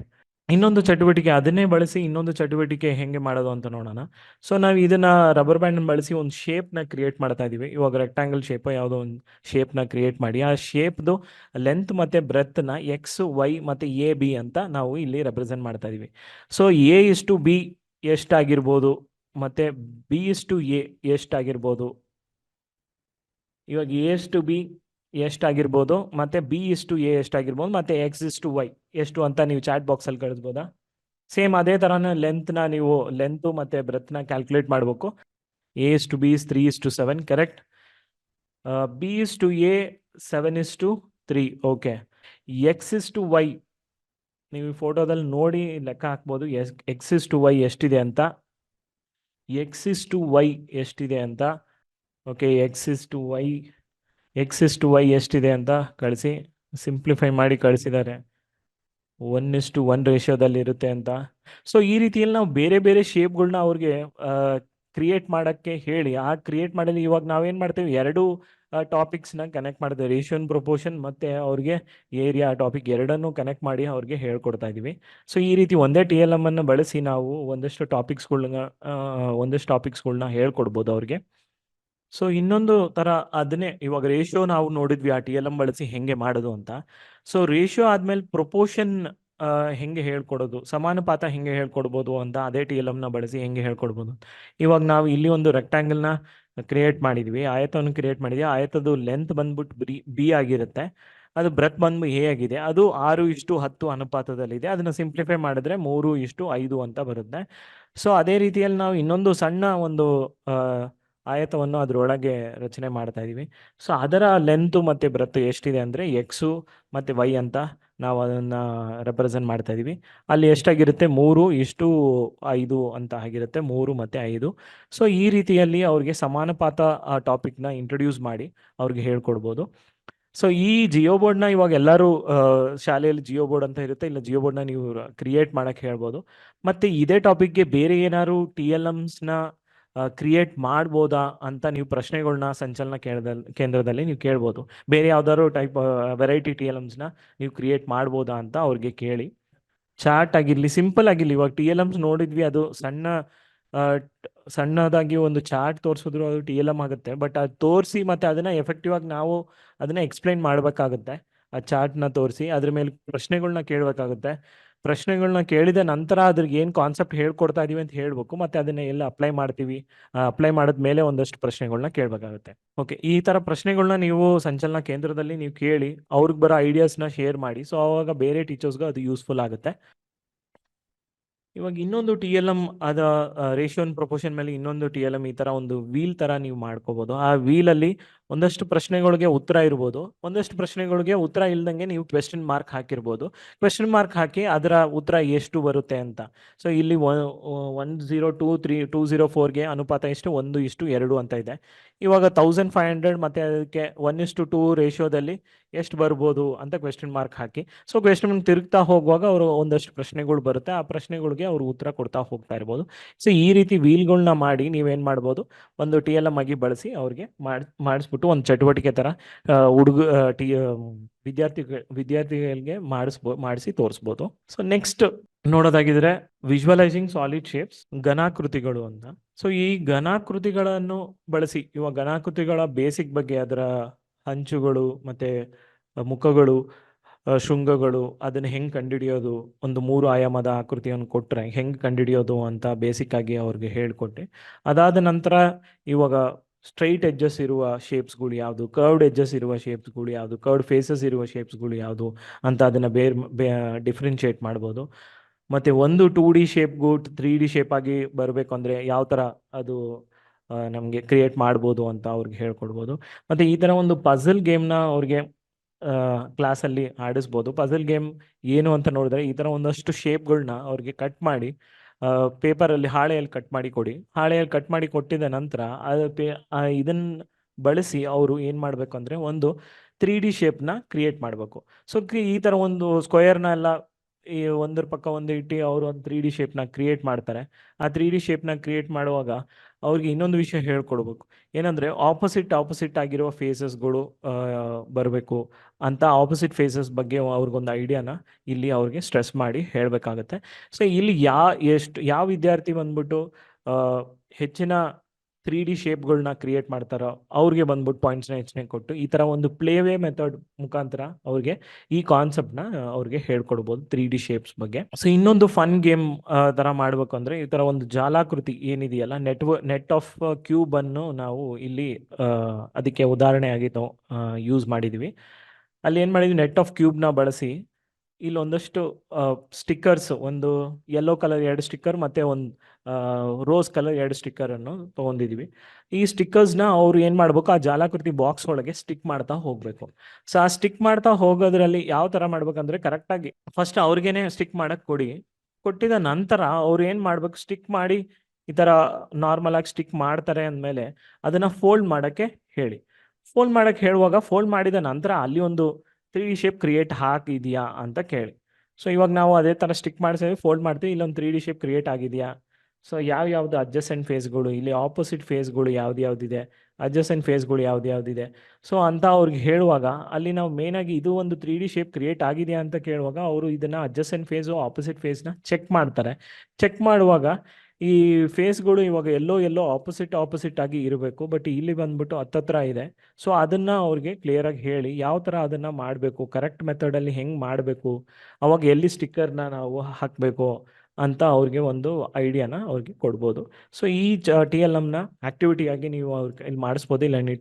ಇನ್ನೊಂದು ಚಟುವಟಿಕೆ ಅದನ್ನೇ ಬಳಸಿ ಇನ್ನೊಂದು ಚಟುವಟಿಕೆ ಹೆಂಗೆ ಮಾಡೋದು ಅಂತ ನೋಡೋಣ. ಸೊ ನಾವು ಇದನ್ನು ರಬ್ಬರ್ ಬ್ಯಾಂಡನ್ನು ಬಳಸಿ ಒಂದು ಶೇಪ್ನ ಕ್ರಿಯೇಟ್ ಮಾಡ್ತಾ ಇದ್ದೀವಿ. ಇವಾಗ ರೆಕ್ಟ್ಯಾಂಗಲ್ ಶೇಪ್ ಯಾವುದೋ ಒಂದು ಶೇಪ್ನ ಕ್ರಿಯೇಟ್ ಮಾಡಿ ಆ ಶೇಪ್ದು ಲೆಂತ್ ಮತ್ತು ಬ್ರೆತ್ನ X, Y ಮತ್ತು AB ಅಂತ ನಾವು ಇಲ್ಲಿ ರೆಪ್ರೆಸೆಂಟ್ ಮಾಡ್ತಾ ಇದ್ದೀವಿ. ಸೊ A:B ಎಷ್ಟಾಗಿರ್ಬೋದು ಮತ್ತು B:A ಎಷ್ಟಾಗಿರ್ಬೋದು? ಇವಾಗ A:B ಎಷ್ಟಾಗಿರ್ಬೋದು ಮತ್ತು B:A ಎಷ್ಟಾಗಿರ್ಬೋದು ಮತ್ತು X:Y ಎಷ್ಟು ಅಂತ ನೀವು ಚಾಟ್ ಬಾಕ್ಸಲ್ಲಿ ಕಳಿಸ್ಬೋದಾ? ಸೇಮ್ ಅದೇ ಥರನೇ ಲೆಂತು ಮತ್ತು ಬ್ರೆತ್ನ ಕ್ಯಾಲ್ಕುಲೇಟ್ ಮಾಡಬೇಕು. A:B 3:7, correct. B:A 7:3. Okay, X:Y ನೀವು ಫೋಟೋದಲ್ಲಿ ನೋಡಿ ಲೆಕ್ಕ ಹಾಕ್ಬೋದು. X:Y ಎಷ್ಟಿದೆ ಅಂತ. X:Y ಎಷ್ಟಿದೆ ಅಂತ? ಓಕೆ, X:Y ಎಷ್ಟಿದೆ ಅಂತ ಕಳಿಸಿ. ಸಿಂಪ್ಲಿಫೈ ಮಾಡಿ ಕಳಿಸಿದ್ದಾರೆ. 1:1 ರೇಷಿಯೋದಲ್ಲಿ ಇರುತ್ತೆ ಅಂತ. ಸೊ ಈ ರೀತಿಯಲ್ಲಿ ನಾವು ಬೇರೆ ಬೇರೆ ಶೇಪ್ಗಳನ್ನ ಅವ್ರಿಗೆ ಕ್ರಿಯೇಟ್ ಮಾಡೋಕ್ಕೆ ಹೇಳಿ, ಆ ಕ್ರಿಯೇಟ್ ಮಾಡಲಿ ಇವಾಗ ನಾವೇನು ಮಾಡ್ತೀವಿ, ಎರಡು ಟಾಪಿಕ್ಸ್ನ ಕನೆಕ್ಟ್ ಮಾಡಿದೆ, ರೇಷಿಯೋ ಪ್ರಪೋರ್ಷನ್ ಮತ್ತು ಅವ್ರಿಗೆ ಏರಿಯಾ ಟಾಪಿಕ್ ಎರಡನ್ನೂ ಕನೆಕ್ಟ್ ಮಾಡಿ ಅವ್ರಿಗೆ ಹೇಳ್ಕೊಡ್ತಾ ಇದ್ದೀವಿ. ಸೊ ಈ ರೀತಿ ಒಂದೇ TLM ಅನ್ನು ಬಳಸಿ ನಾವು ಒಂದಷ್ಟು ಟಾಪಿಕ್ಸ್ಗಳ್ನ ಹೇಳ್ಕೊಡ್ಬೋದು ಅವ್ರಿಗೆ. ಸೊ ಇನ್ನೊಂದು ಥರ ಅದನ್ನೇ ಇವಾಗ ರೇಷಿಯೋ ನಾವು ನೋಡಿದ್ವಿ ಆ TLM ಬಳಸಿ ಹೆಂಗೆ ಮಾಡೋದು ಅಂತ. ಸೊ ರೇಷಿಯೋ ಆದಮೇಲೆ ಪ್ರೊಪೋರ್ಷನ್ ಹೆಂಗೆ ಹೇಳ್ಕೊಡೋದು, ಸಮಾನುಪಾತ ಹೆಂಗೆ ಹೇಳ್ಕೊಡ್ಬೋದು ಅಂತ ಅದೇ TLMನ ಬಳಸಿ ಹೆಂಗೆ ಹೇಳ್ಕೊಡ್ಬೋದು. ಇವಾಗ ನಾವು ಇಲ್ಲಿ ಒಂದು ರೆಕ್ಟ್ಯಾಂಗಲ್ನ ಕ್ರಿಯೇಟ್ ಮಾಡಿದ್ವಿ, ಆಯತವನ್ನು ಕ್ರಿಯೇಟ್ ಮಾಡಿದ್ವಿ. ಆಯತದ್ದು ಲೆಂತ್ ಬಂದ್ಬಿಟ್ಟು B ಆಗಿರುತ್ತೆ, ಅದು ಬ್ರೆತ್ ಬಂದು A ಆಗಿದೆ. ಅದು 6:10 ಅನುಪಾತದಲ್ಲಿದೆ. ಅದನ್ನು ಸಿಂಪ್ಲಿಫೈ ಮಾಡಿದ್ರೆ 3:5 ಅಂತ ಬರುತ್ತೆ. ಸೊ ಅದೇ ರೀತಿಯಲ್ಲಿ ನಾವು ಇನ್ನೊಂದು ಸಣ್ಣ ಒಂದು ಆಯತವನ್ನು ಅದರೊಳಗೆ ರಚನೆ ಮಾಡ್ತಾ ಇದ್ದೀವಿ. ಸೊ ಅದರ ಲೆಂತು ಮತ್ತು ಬ್ರೆತ್ ಎಷ್ಟಿದೆ ಅಂದರೆ ಎಕ್ಸು ಮತ್ತು ವೈ ಅಂತ ನಾವು ಅದನ್ನು ರೆಪ್ರೆಸೆಂಟ್ ಮಾಡ್ತಾ ಇದ್ದೀವಿ. ಅಲ್ಲಿ ಎಷ್ಟಾಗಿರುತ್ತೆ 3:5 ಅಂತ ಆಗಿರುತ್ತೆ, 3 ಮತ್ತು 5. ಸೊ ಈ ರೀತಿಯಲ್ಲಿ ಅವ್ರಿಗೆ ಸಮಾನುಪಾತ ಆ ಟಾಪಿಕ್ನ ಇಂಟ್ರೊಡ್ಯೂಸ್ ಮಾಡಿ ಅವ್ರಿಗೆ ಹೇಳ್ಕೊಡ್ಬೋದು. ಸೊ ಈ ಜಿಯೋ ಬೋರ್ಡ್ನ ಇವಾಗ ಎಲ್ಲರೂ ಶಾಲೆಯಲ್ಲಿ ಜಿಯೋ ಬೋರ್ಡ್ ಅಂತ ಇರುತ್ತೆ, ಇಲ್ಲ ಜಿಯೋ ಬೋರ್ಡ್ನ ನೀವು ಕ್ರಿಯೇಟ್ ಮಾಡೋಕ್ಕೆ ಹೇಳ್ಬೋದು. ಮತ್ತು ಇದೇ ಟಾಪಿಕ್ಗೆ ಬೇರೆ ಏನಾದ್ರು TLMಸ್ನ ಕ್ರಿಯೇಟ್ ಮಾಡ್ಬೋದಾ ಅಂತ ನೀವು ಪ್ರಶ್ನೆಗಳನ್ನ ಸಂಚಲನ ಕೇಂದ್ರದಲ್ಲಿ ನೀವು ಕೇಳ್ಬೋದು. ಬೇರೆ ಯಾವ್ದಾದ್ರು ಟೈಪ್ ವೆರೈಟಿ TLMಸ್ನ ನೀವು ಕ್ರಿಯೇಟ್ ಮಾಡ್ಬೋದಾ ಅಂತ ಅವ್ರಿಗೆ ಕೇಳಿ. ಚಾರ್ಟ್ ಆಗಿರಲಿ, ಸಿಂಪಲ್ ಆಗಿರಲಿ. ಇವಾಗ TLMs ನೋಡಿದ್ವಿ, ಅದು ಸಣ್ಣದಾಗಿ ಒಂದು ಚಾರ್ಟ್ ತೋರಿಸಿದ್ರು ಅದು TLM ಆಗುತ್ತೆ. ಬಟ್ ಅದು ತೋರಿಸಿ ಮತ್ತು ಅದನ್ನು ಎಫೆಕ್ಟಿವ್ ಆಗಿ ನಾವು ಅದನ್ನು ಎಕ್ಸ್ಪ್ಲೈನ್ ಮಾಡಬೇಕಾಗುತ್ತೆ. ಆ ಚಾರ್ಟ್ನ ತೋರಿಸಿ ಅದ್ರ ಮೇಲೆ ಪ್ರಶ್ನೆಗಳನ್ನ ಕೇಳಬೇಕಾಗುತ್ತೆ. ಪ್ರಶ್ನೆಗಳನ್ನ ಕೇಳಿದ ನಂತರ ಅದ್ರಿಗೆ ಏನು ಕಾನ್ಸೆಪ್ಟ್ ಹೇಳ್ಕೊಡ್ತಾ ಇದೀವಿ ಅಂತ ಹೇಳ್ಬೇಕು, ಮತ್ತು ಅದನ್ನ ಎಲ್ಲ ಅಪ್ಲೈ ಮಾಡ್ತೀವಿ. ಅಪ್ಲೈ ಮಾಡಿದ್ಮೇಲೆ ಒಂದಷ್ಟು ಪ್ರಶ್ನೆಗಳನ್ನ ಕೇಳಬೇಕಾಗುತ್ತೆ. ಓಕೆ, ಈ ಥರ ಪ್ರಶ್ನೆಗಳನ್ನ ನೀವು ಸಂಚಲನ ಕೇಂದ್ರದಲ್ಲಿ ನೀವು ಕೇಳಿ ಅವ್ರಿಗೆ ಬರೋ ಐಡಿಯಾಸ್ನ ಶೇರ್ ಮಾಡಿ. ಸೊ ಆವಾಗ ಬೇರೆ ಟೀಚರ್ಸ್ಗೂ ಅದು ಯೂಸ್ಫುಲ್ ಆಗುತ್ತೆ. ಇವಾಗ ಇನ್ನೊಂದು TLM ಅದ ರೇಷಿಯೋ ಅಂಡ್ ಪ್ರಪೋರ್ಷನ್ ಮೇಲೆ ಇನ್ನೊಂದು TLM ಈ ಥರ ಒಂದು ವೀಲ್ ಥರ ನೀವು ಮಾಡ್ಕೋಬೋದು. ಆ ವೀಲಲ್ಲಿ ಒಂದಷ್ಟು ಪ್ರಶ್ನೆಗಳಿಗೆ ಉತ್ತರ ಇರ್ಬೋದು, ಒಂದಷ್ಟು ಪ್ರಶ್ನೆಗಳಿಗೆ ಉತ್ತರ ಇಲ್ದಂಗೆ ನೀವು ಕ್ವೆಶ್ಚನ್ ಮಾರ್ಕ್ ಹಾಕಿರ್ಬೋದು. ಕ್ವೆಶ್ಚನ್ ಮಾರ್ಕ್ ಹಾಕಿ ಅದರ ಉತ್ತರ ಎಷ್ಟು ಬರುತ್ತೆ ಅಂತ. ಸೊ ಇಲ್ಲಿ 102-3-204ಗೆ ಅನುಪಾತ ಎಷ್ಟು, 1:2 ಅಂತ ಇದೆ. ಇವಾಗ 1500 ಮತ್ತು ಅದಕ್ಕೆ 1:2 ರೇಷಿಯೋದಲ್ಲಿ ಎಷ್ಟು ಬರ್ಬೋದು ಅಂತ ಕ್ವೆಶ್ಚನ್ ಮಾರ್ಕ್ ಹಾಕಿ. ಸೊ ಕ್ವೆಶ್ಚನ್ ತಿರುಗ್ತಾ ಹೋಗುವಾಗ ಅವರು ಒಂದಷ್ಟು ಪ್ರಶ್ನೆಗಳು ಬರುತ್ತೆ, ಆ ಪ್ರಶ್ನೆಗಳಿಗೆ ಅವರು ಉತ್ತರ ಕೊಡ್ತಾ ಹೋಗ್ತಾ ಇರ್ಬೋದು. ಸೊ ಈ ರೀತಿ ವೀಲ್ಗಳನ್ನ ಮಾಡಿ ನೀವೇನು ಮಾಡ್ಬೋದು, ಒಂದು TLM ಆಗಿ ಬಳಸಿ ಅವ್ರಿಗೆ ಮಾಡಿಸ್ಬಿಟ್ಟು ಒಂದು ಚಟುವಟಿಕೆ ಥರ ವಿದ್ಯಾರ್ಥಿಗಳಿಗೆ ಮಾಡಿಸಿ ತೋರಿಸ್ಬೋದು. ಸೊ ನೆಕ್ಸ್ಟ್ ನೋಡೋದಾಗಿದ್ರೆ ವಿಜುವಲೈಸಿಂಗ್ ಸಾಲಿಡ್ ಶೇಪ್ಸ್, ಘನಾಕೃತಿಗಳು ಅಂತ. ಸೊ ಈ ಘನಾಕೃತಿಗಳನ್ನು ಬಳಸಿ ಇವಾಗ ಘನಾಕೃತಿಗಳ ಬೇಸಿಕ್ ಬಗ್ಗೆ, ಅದರ ಹಂಚುಗಳು ಮತ್ತು ಮುಖಗಳು, ಶೃಂಗಗಳು, ಅದನ್ನು ಹೆಂಗೆ ಕಂಡುಹಿಡಿಯೋದು, ಒಂದು 3 ಆಯಾಮದ ಆಕೃತಿಯನ್ನು ಕೊಟ್ಟರೆ ಹೆಂಗೆ ಕಂಡುಹಿಡಿಯೋದು ಅಂತ ಬೇಸಿಕ್ ಆಗಿ ಅವ್ರಿಗೆ ಹೇಳಿಕೊಟ್ಟೆ. ಅದಾದ ನಂತರ ಇವಾಗ ಸ್ಟ್ರೈಟ್ ಎಡ್ಜಸ್ ಇರುವ ಶೇಪ್ಸ್ಗಳು ಯಾವುದು, ಕರ್ವ್ಡ್ ಎಡ್ಜಸ್ ಇರುವ ಶೇಪ್ಸ್ಗಳು ಯಾವುದು, ಕರ್ವ್ಡ್ ಫೇಸಸ್ ಇರುವ ಶೇಪ್ಸ್ಗಳು ಯಾವುದು ಅಂತ ಅದನ್ನು ಡಿಫ್ರೆನ್ಶಿಯೇಟ್ ಮಾಡ್ಬೋದು. ಮತ್ತು ಒಂದು 2D ಶೇಪ್ಗೂ 3D ಶೇಪ್ ಆಗಿ ಬರಬೇಕು ಅಂದರೆ ಯಾವ ಥರ ಅದು ನಮಗೆ ಕ್ರಿಯೇಟ್ ಮಾಡ್ಬೋದು ಅಂತ ಅವ್ರಿಗೆ ಹೇಳ್ಕೊಡ್ಬೋದು. ಮತ್ತು ಈ ಥರ ಒಂದು ಪಝಲ್ ಗೇಮ್ನ ಅವ್ರಿಗೆ ಕ್ಲಾಸಲ್ಲಿ ಆಡಿಸ್ಬೋದು. ಪಝಲ್ ಗೇಮ್ ಏನು ಅಂತ ನೋಡಿದ್ರೆ, ಈ ಥರ ಒಂದಷ್ಟು ಶೇಪ್ಗಳನ್ನ ಅವ್ರಿಗೆ ಕಟ್ ಮಾಡಿ ಪೇಪರಲ್ಲಿ ಹಾಳೆಯಲ್ಲಿ ಕಟ್ ಮಾಡಿ ಕೊಡಿ. ಹಾಳೆಯಲ್ಲಿ ಕಟ್ ಮಾಡಿ ಕೊಟ್ಟಿದ ನಂತರ ಇದನ್ನು ಬಳಸಿ ಅವರು ಏನು ಮಾಡಬೇಕು ಅಂದರೆ ಒಂದು 3D ಶೇಪ್ನ ಕ್ರಿಯೇಟ್ ಮಾಡಬೇಕು. ಸೊ ಈ ಥರ ಒಂದು ಸ್ಕ್ವೇರ್ನ ಎಲ್ಲ ಈ ಒಂದ್ರ ಪಕ್ಕ ಒಂದು ಇಟ್ಟು ಅವರು ಒಂದು 3D ಶೇಪ್ನ ಕ್ರಿಯೇಟ್ ಮಾಡ್ತಾರೆ. ಆ 3D ಶೇಪ್ನ ಕ್ರಿಯೇಟ್ ಮಾಡುವಾಗ ಅವ್ರಿಗೆ ಇನ್ನೊಂದು ವಿಷಯ ಹೇಳ್ಕೊಡ್ಬೇಕು, ಏನಂದರೆ ಆಪೋಸಿಟ್ ಆಗಿರುವ ಫೇಸಸ್ಗಳು ಬರಬೇಕು ಅಂತ. ಆಪೋಸಿಟ್ ಫೇಸಸ್ ಬಗ್ಗೆ ಅವ್ರಿಗೊಂದು ಐಡಿಯಾನ ಇಲ್ಲಿ ಅವ್ರಿಗೆ ಸ್ಟ್ರೆಸ್ ಮಾಡಿ ಹೇಳಬೇಕಾಗತ್ತೆ. ಸೊ ಇಲ್ಲಿ ಯಾವ ವಿದ್ಯಾರ್ಥಿ ಬಂದ್ಬಿಟ್ಟು ಹೆಚ್ಚಿನ 3D ಶೇಪ್ಗಳನ್ನ ಕ್ರಿಯೇಟ್ ಮಾಡ್ತಾರೋ ಅವ್ರಿಗೆ ಬಂದ್ಬಿಟ್ಟು ಪಾಯಿಂಟ್ಸ್ನ ಹೆಚ್ಚಿನ ಕೊಟ್ಟು ಈ ಥರ ಒಂದು ಪ್ಲೇವೇ ಮೆಥಡ್ ಮುಖಾಂತರ ಅವ್ರಿಗೆ ಈ ಕಾನ್ಸೆಪ್ಟ್ನ ಅವ್ರಿಗೆ ಹೇಳ್ಕೊಡ್ಬೋದು 3D ಶೇಪ್ಸ್ ಬಗ್ಗೆ. ಸೊ ಇನ್ನೊಂದು ಫನ್ ಗೇಮ್ ಥರ ಮಾಡಬೇಕು ಅಂದರೆ ಈ ಥರ ಒಂದು ಜಾಲಾಕೃತಿ ಏನಿದೆಯಲ್ಲ, ನೆಟ್ ಆಫ್ ಕ್ಯೂಬ್ ಅನ್ನು ನಾವು ಇಲ್ಲಿ ಅದಕ್ಕೆ ಉದಾಹರಣೆಯಾಗಿ ನಾವು ಯೂಸ್ ಮಾಡಿದ್ವಿ. ಅಲ್ಲಿ ಏನು ಮಾಡಿದ್ವಿ, ನೆಟ್ ಆಫ್ ಕ್ಯೂಬ್ನ ಬಳಸಿ ಇಲ್ಲೊಂದಷ್ಟು ಸ್ಟಿಕ್ಕರ್ಸ್, ಒಂದು ಯೆಲ್ಲೋ ಕಲರ್ 2 ಸ್ಟಿಕ್ಕರ್ ಮತ್ತು ಒಂದು ರೋಸ್ ಕಲರ್ 2 ಸ್ಟಿಕ್ಕರನ್ನು ತೊಗೊಂಡಿದ್ವಿ. ಈ ಸ್ಟಿಕ್ಕರ್ಸ್ನ ಅವರು ಏನು ಮಾಡಬೇಕು, ಆ ಜಾಲಾಕೃತಿ ಬಾಕ್ಸ್ ಒಳಗೆ ಸ್ಟಿಕ್ ಮಾಡ್ತಾ ಹೋಗಬೇಕು. ಸೊ ಆ ಸ್ಟಿಕ್ ಮಾಡ್ತಾ ಹೋಗೋದ್ರಲ್ಲಿ ಯಾವ ಥರ ಮಾಡ್ಬೇಕಂದ್ರೆ, ಕರೆಕ್ಟಾಗಿ ಫಸ್ಟ್ ಅವ್ರಿಗೇನೆ ಸ್ಟಿಕ್ ಮಾಡೋಕ್ಕೆ ಕೊಟ್ಟಿದ ನಂತರ ಅವ್ರು ಏನು ಮಾಡಬೇಕು, ಸ್ಟಿಕ್ ಮಾಡಿ ಈ ಥರ ನಾರ್ಮಲ್ ಆಗಿ ಸ್ಟಿಕ್ ಮಾಡ್ತಾರೆ ಅಂದಮೇಲೆ ಅದನ್ನು ಫೋಲ್ಡ್ ಮಾಡೋಕ್ಕೆ ಹೇಳಿ. ಫೋಲ್ಡ್ ಮಾಡೋಕ್ಕೆ ಹೇಳುವಾಗ ಫೋಲ್ಡ್ ಮಾಡಿದ ನಂತರ ಅಲ್ಲಿ ಒಂದು 3D ಶೇಪ್ ಕ್ರಿಯೇಟ್ ಹಾಕಿದೆಯಾ ಅಂತ ಕೇಳಿ. ಸೊ ಇವಾಗ ನಾವು ಅದೇ ಥರ ಸ್ಟಿಕ್ ಮಾಡಿಸಿ ಫೋಲ್ಡ್ ಮಾಡ್ತೀವಿ, ಇಲ್ಲೊಂದು 3D ಶೇಪ್ ಕ್ರಿಯೇಟ್ ಆಗಿದೆಯಾ, ಸೊ ಯಾವ್ದು ಅಡ್ಜಸೆಂಟ್ ಫೇಸ್ಗಳು, ಇಲ್ಲಿ ಆಪೋಸಿಟ್ ಫೇಸ್ಗಳು ಯಾವ್ದಿದೆ, ಅಡ್ಜಸೆಂಟ್ ಫೇಸ್ಗಳು ಯಾವ್ದಿದೆ. ಸೊ ಅಂತ ಅವ್ರಿಗೆ ಹೇಳುವಾಗ ಅಲ್ಲಿ ನಾವು ಮೇನಾಗಿ ಇದು ಒಂದು 3D ಶೇಪ್ ಕ್ರಿಯೇಟ್ ಆಗಿದೆಯಾ ಅಂತ ಕೇಳುವಾಗ ಅವರು ಇದನ್ನು ಅಡ್ಜಸೆಂಟ್ ಫೇಸು ಆಪೋಸಿಟ್ ಫೇಸ್ನ ಚೆಕ್ ಮಾಡ್ತಾರೆ. ಚೆಕ್ ಮಾಡುವಾಗ ಈ ಫೇಸ್ಗಳು ಇವಾಗ ಎಲ್ಲೋ ಆಪೋಸಿಟ್ ಆಗಿ ಇರಬೇಕು, ಬಟ್ ಇಲ್ಲಿ ಬಂದ್ಬಿಟ್ಟು ಹತ್ತತ್ರ ಇದೆ. ಸೊ ಅದನ್ನು ಅವ್ರಿಗೆ ಕ್ಲಿಯರಾಗಿ ಹೇಳಿ ಯಾವ ಥರ ಅದನ್ನು ಮಾಡಬೇಕು, ಕರೆಕ್ಟ್ ಮೆಥಡಲ್ಲಿ ಹೆಂಗೆ ಮಾಡಬೇಕು, ಅವಾಗ ಎಲ್ಲಿ ಸ್ಟಿಕ್ಕರ್ನ ನಾವು ಹಾಕಬೇಕು ಅಂತ ಅವ್ರಿಗೆ ಒಂದು ಐಡಿಯಾನ ಅವ್ರಿಗೆ ಕೊಡ್ಬೋದು. ಸೊ ಈ TLMನ ಆ್ಯಕ್ಟಿವಿಟಿಯಾಗಿ ನೀವು ಅವ್ರಿಗೆ ಇಲ್ಲಿ ಮಾಡಿಸ್ಬೋದು, ಇಲ್ಲ ನೀವು